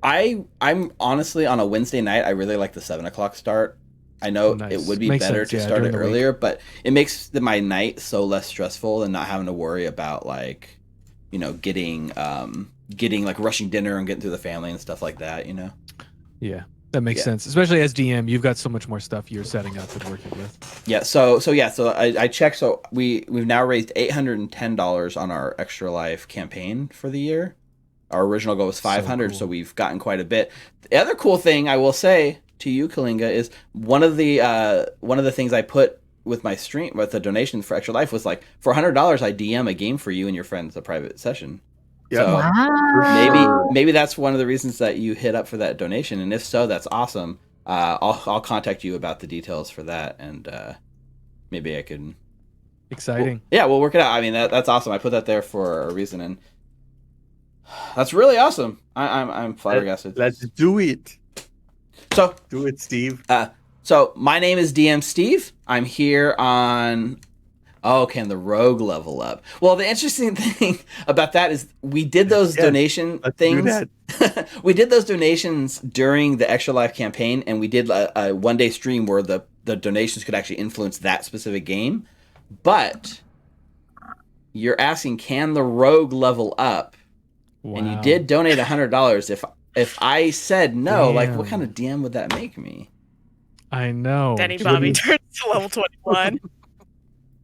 I'm honestly on a Wednesday night. I really like the 7 o'clock start. I know Nice. it would be Makes better sense, to yeah, start during it the week. earlier, but it makes my night so less stressful and not having to worry about like, getting like rushing dinner and getting through the family and stuff like that. Yeah, that makes Yeah. sense. Especially as DM, you've got so much more stuff you're setting up and working with. Yeah. So I checked. So we've now raised $810 on our Extra Life campaign for the year. Our original goal was 500, so cool. we've gotten quite a bit. The other cool thing I will say to you, Kalinga, is one of the things I put with my stream with the donations for Extra Life was like for $100 I DM a game for you and your friends, a private session. Yep. So Wow. maybe that's one of the reasons that you hit up for that donation, and if so, that's awesome. I'll contact you about the details for that, and maybe I can. Exciting. We'll work it out. I mean, that's awesome. I put that there for a reason, and that's really awesome. I'm flabbergasted. Let's do it. So Do it, Steve. So my name is DM Steve. I'm here on. Oh, can the rogue level up? Well, the interesting thing about that is we did those donation Let's things. do that. We did those donations during the Extra Life campaign, and we did a one-day stream where the donations could actually influence that specific game. But you're asking, can the rogue level up? Wow. And you did donate $100. If I said no, like what Damn. kind of DM would that make me? I know. Denny Bobby turns to level 21.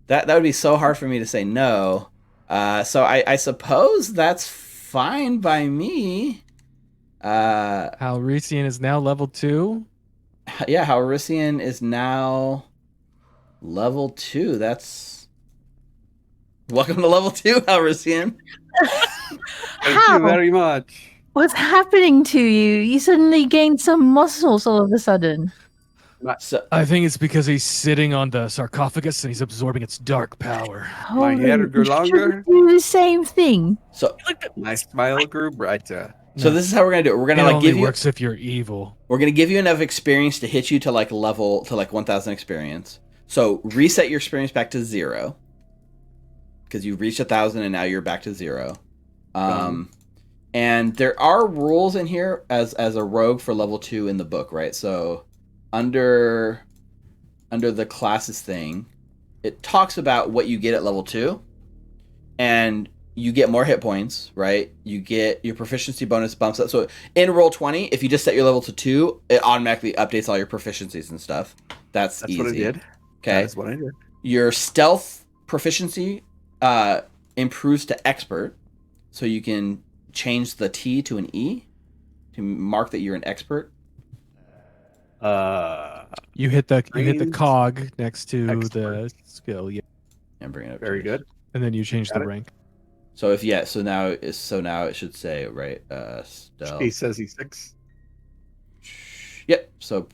That would be so hard for me to say no. So I suppose that's fine by me. Halrician is now level 2. Yeah, Halrician is now level 2. That's welcome to level 2, Halrician. Thank you very much. What's happening to you? You suddenly gained some muscles all of a sudden. So I think it's because he's sitting on the sarcophagus and he's absorbing its dark power. My hair grew you longer. should do the same thing. My smile grew brighter. so this is how we're gonna do it. We're It gonna only give you works if you're evil. we're gonna give you enough experience to hit you to like 1,000 experience. So reset your experience back to 0 because you reached 1,000 and now you're back to 0. And there are rules in here as a rogue for level 2 in the book, right? So under the classes thing, it talks about what you get at level 2, and you get more hit points, right? You get your proficiency bonus bumps up. So in Roll20, if you just set your level to 2, it automatically updates all your proficiencies and stuff. That's easy. What I did. Okay. That's what I did. Your stealth proficiency improves to expert, so you can change the T to an E to mark that you're an expert. You hit the Range. cog next to Expert. the skill, yeah, And bring it up. Very good. and then you change Got the it. rank. So now it should say right stealth. He says he's 6. Yep. So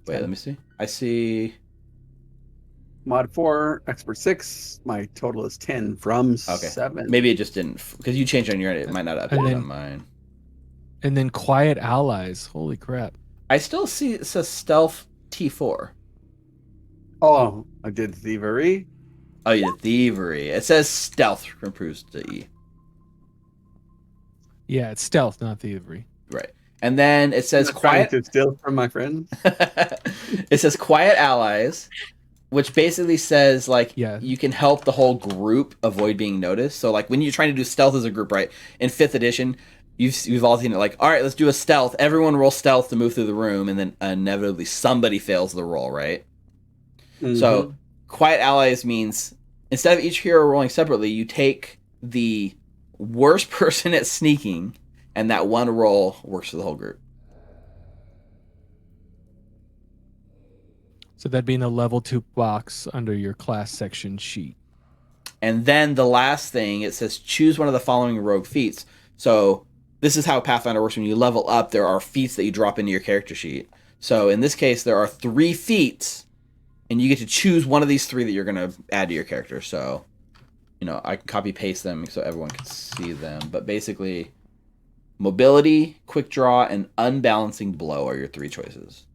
wait, 10. let me see. I see. Mod 4, expert 6. My total is 10 from Okay. 7. Maybe it just didn't because you changed on your end. It might not update And then- on mine. And then quiet allies. Holy crap! I still see it says stealth T4. Oh, I did thievery. Oh, you did thievery. It says stealth improves to E. Yeah, it's stealth, not thievery. Right. And then it says I'm not trying quiet. to steal from my friends. It says quiet allies, which basically says like Yeah. you can help the whole group avoid being noticed. So like when you're trying to do stealth as a group, right? In 5th edition, you've all seen it like, all right, let's do a stealth. Everyone roll stealth to move through the room, and then inevitably somebody fails the roll, right? So quiet allies means instead of each hero rolling separately, you take the worst person at sneaking, and that one roll works for the whole group. So that'd be in the level 2 box under your class section sheet. And then the last thing, it says choose one of the following rogue feats. So this is how Pathfinder works. When you level up, there are feats that you drop into your character sheet. So in this case, there are 3 feats and you get to choose one of these 3 that you're going to add to your character. So, I can copy paste them so everyone can see them. But basically, mobility, quick draw, and unbalancing blow are your 3 choices.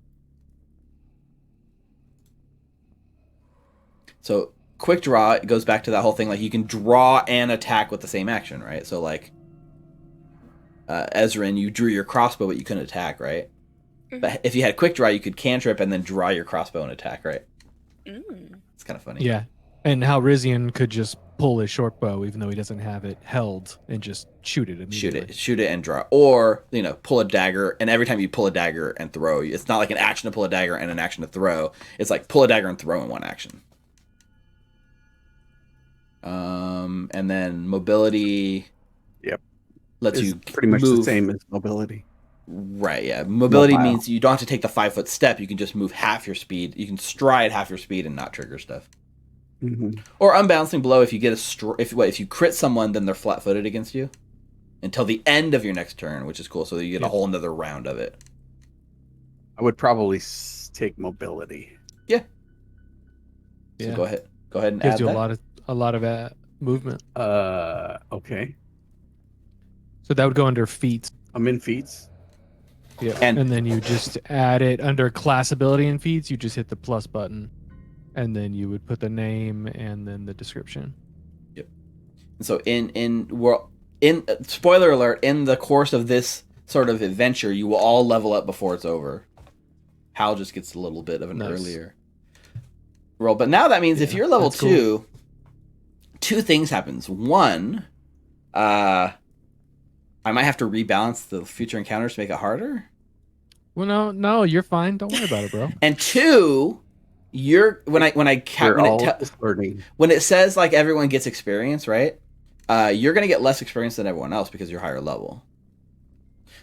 So quick draw, it goes back to that whole thing, like you can draw and attack with the same action, right? So like Ezrin, you drew your crossbow, but you couldn't attack, right? Mm-hmm. But if you had quick draw, you could cantrip and then draw your crossbow and attack, right? It's kind of funny. Yeah. And how Rizian could just pull his short bow, even though he doesn't have it held, and just shoot it immediately. Shoot it and draw. Or, pull a dagger, and every time you pull a dagger and throw, it's not like an action to pull a dagger and an action to throw. It's like pull a dagger and throw in one action. And then mobility. Yep. Lets it's you pretty much move. The same as mobility. Right, yeah. Mobility means you don't have to take the 5-foot step. You can just move half your speed. You can stride half your speed and not trigger stuff. Mm-hmm. Or unbalancing blow, if you get if you crit someone, then they're flat-footed against you until the end of your next turn, which is cool. So you get a whole another round of it. I would probably take mobility. Yeah. So go ahead and gives add you that. a lot of movement. Okay. So that would go under feats. I'm in feats. Yeah. And then you just add it under class ability and feats. You just hit the plus button, and then you would put the name and then the description. Yep. And so in spoiler alert, in the course of this sort of adventure, you will all level up before it's over. Hal just gets a little bit of an earlier roll, but now that means if you're level 2, cool. 2 things happens. One, I might have to rebalance the future encounters to make it harder. Well, no, you're fine. Don't worry about it, bro. And 2, when it says like everyone gets experience, right? You're gonna get less experience than everyone else because you're higher level.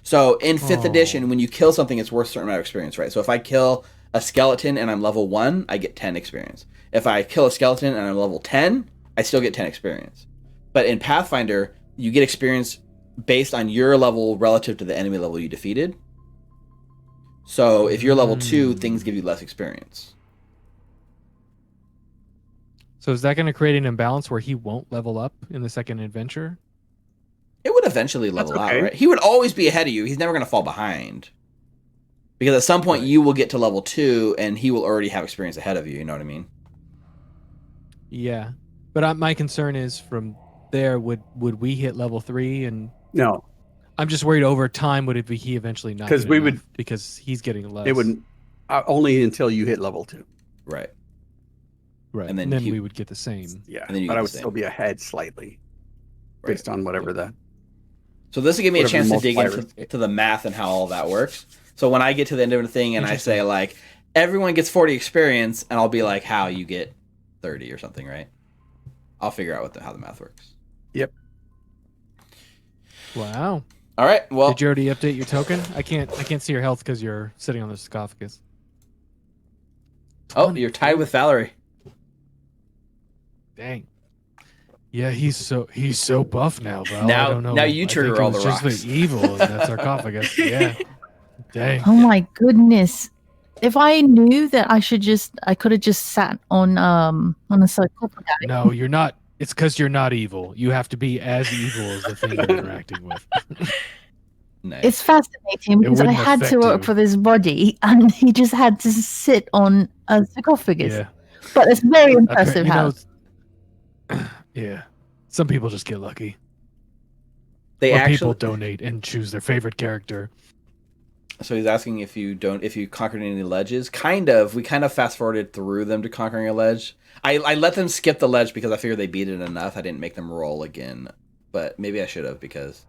So in 5th edition, when you kill something, it's worth a certain amount of experience, right? So if I kill a skeleton and I'm level 1, I get 10 experience. If I kill a skeleton and I'm level 10, I still get 10 experience. But in Pathfinder, you get experience based on your level relative to the enemy level you defeated. So if you're level 2, things give you less experience. So is that going to create an imbalance where he won't level up in the second adventure? It would eventually level out, right? He would always be ahead of you. He's never going to fall behind. Because at some point you will get to level 2 and he will already have experience ahead of you. You know what I mean? Yeah. But my concern is from there, would we hit level 3 and... No. I'm just worried over time would he eventually not? Because we would, because he's getting less. It wouldn't only until you hit level 2. Right. And then we would get the same. Yeah. And then but I would still be ahead slightly, based on whatever that. So this will give me a chance to dig into the math and how all that works. So when I get to the end of the thing and I say like everyone gets 40 experience, and I'll be like, how you get 30 or something, right? I'll figure out how the math works. Yep. Wow. All right. Well, did you already update your token? I can't see your health because you're sitting on the sarcophagus. Oh, you're tied with Valerie. Dang. Yeah, he's so buff now, bro. Now, I don't know. Now you trigger all the rocks. Just the evil in that sarcophagus. Yeah. Dang. Oh my goodness. If I knew that I could have just sat on a sarcophagus. No, you're not. It's because you're not evil. You have to be as evil as the thing you're interacting with. Nice. It's fascinating because I had to work for this body, and he just had to sit on a sarcophagus. Yeah. But it's very impressive yeah. Some people just get lucky. People donate and choose their favorite character. So he's asking if you conquered any ledges. We kind of fast forwarded through them to conquering a ledge. I let them skip the ledge because I figured they beat it enough. I didn't make them roll again, but maybe I should have because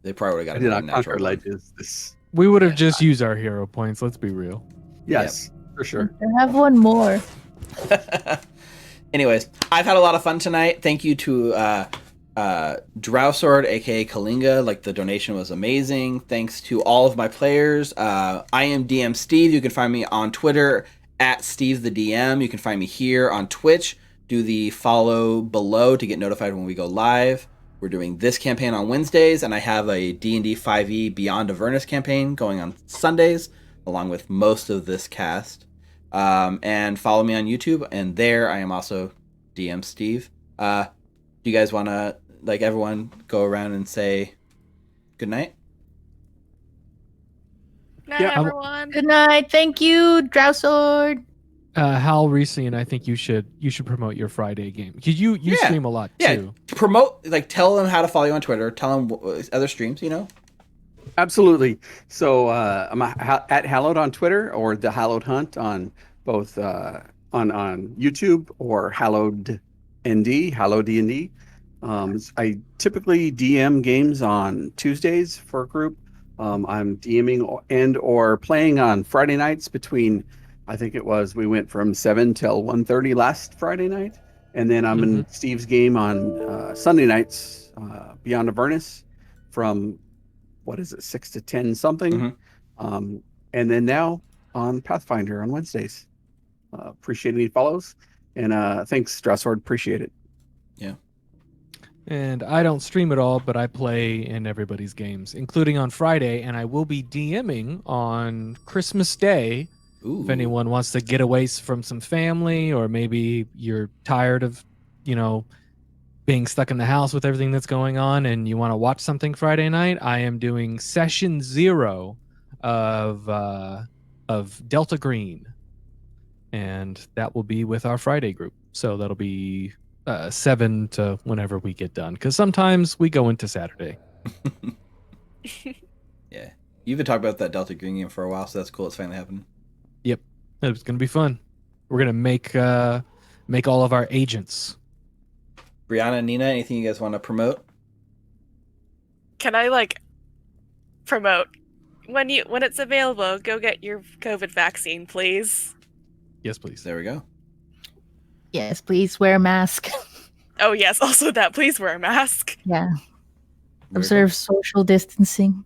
they probably would have got. I did not conquer ledges. We would have just used our hero points. Let's be real. Yes, for sure. I have one more. Anyways, I've had a lot of fun tonight. Thank you to Drowsword, aka Kalinga. Like, the donation was amazing. Thanks to all of my players. I am DM Steve. You can find me on Twitter at Steve the DM. You can find me here on Twitch. Do the follow below to get notified when we go live. We're doing this campaign on Wednesdays, and I have a D&D 5e Beyond Avernus campaign going on Sundays, along with most of this cast. And follow me on YouTube. And there I am also DM Steve. Do you guys want to, like, everyone go around and say good night? Night, Yeah, everyone. Good night. Thank you, Drowsword. Hal Reesian, I think you should promote your Friday game because you Yeah. stream a lot Yeah, too. promote, like, tell them how to follow you on Twitter. Tell them other streams, you know? Absolutely. So I'm at Hallowed on Twitter or the Hallowed Hunt on both on YouTube or Hallowed ND, Hallowed D&D. I typically DM games on Tuesdays for a group. I'm DMing and or playing on Friday nights between, I think it was, we went from 7 till 1:30 last Friday night. And then I'm in Steve's game on Sunday nights, Beyond Avernus, from what is it, 6 to 10 something. Mm-hmm. And then now on Pathfinder on Wednesdays. Appreciate any follows. And thanks, Stressword. Appreciate it. Yeah. And I don't stream at all, but I play in everybody's games, including on Friday, and I will be DMing on Christmas Day. Ooh. If anyone wants to get away from some family, or maybe you're tired of, being stuck in the house with everything that's going on and you want to watch something Friday night, I am doing session 0 of Delta Green. And that will be with our Friday group. So that'll be 7 to whenever we get done. Because sometimes we go into Saturday. Yeah. You've been talking about that Delta Green game for a while, so that's cool. It's finally happening. Yep. It's going to be fun. We're going to make all of our agents. Brianna and Nina, anything you guys want to promote? Can I promote when it's available? Go get your COVID vaccine, please. Yes, please. There we go. Yes, please wear a mask. Oh yes, also that. Please wear a mask. Yeah. Very Observe cool. social distancing.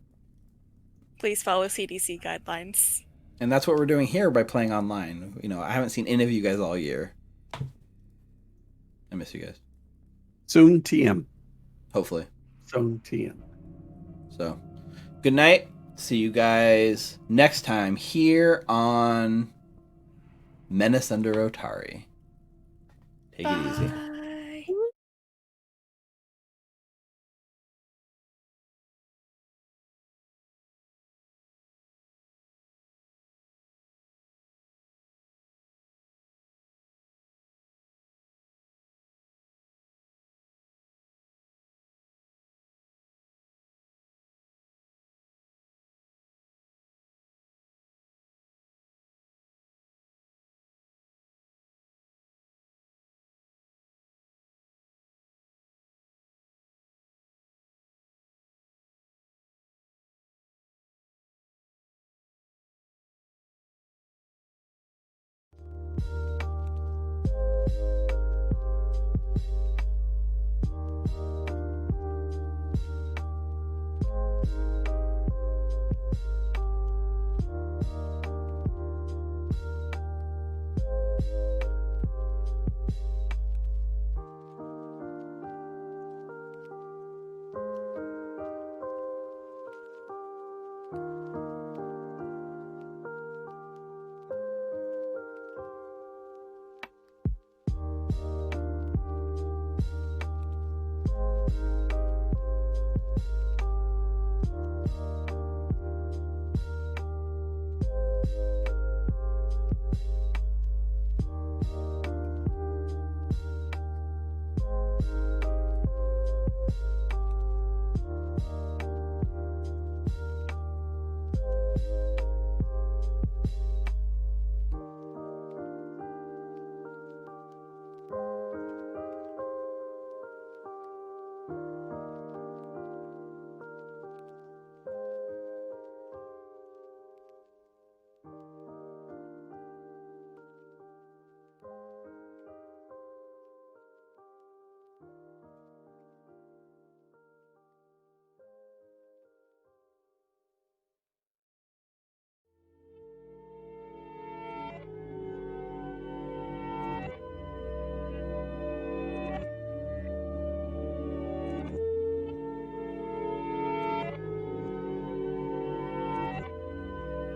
Please follow CDC guidelines. And that's what we're doing here by playing online. I haven't seen any of you guys all year. I miss you guys. Soon TM. Hopefully. Soon TM. So, good night. See you guys next time here on Menace under Otari. Take it easy. Bye.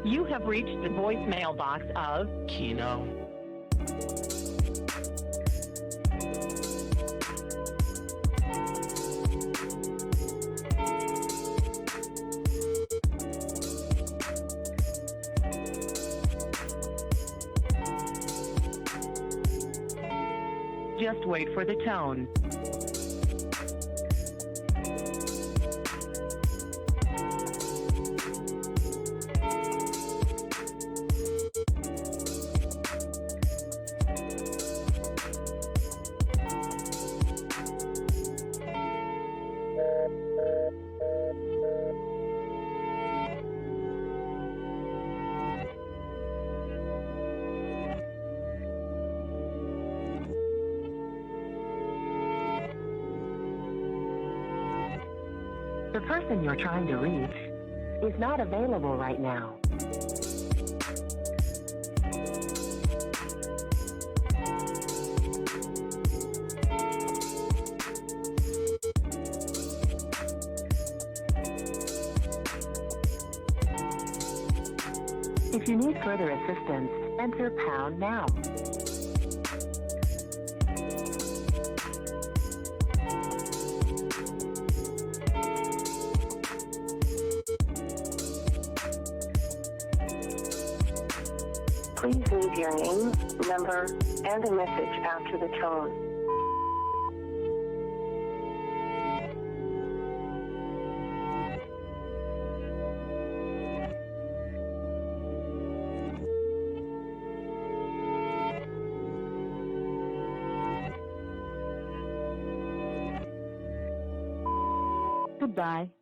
You have reached the voicemail box of Kino. Just wait for the tone. The person you're trying to reach is not available right now. If you need further assistance, enter pound now. Please leave your name, number, and a message after the tone. Goodbye.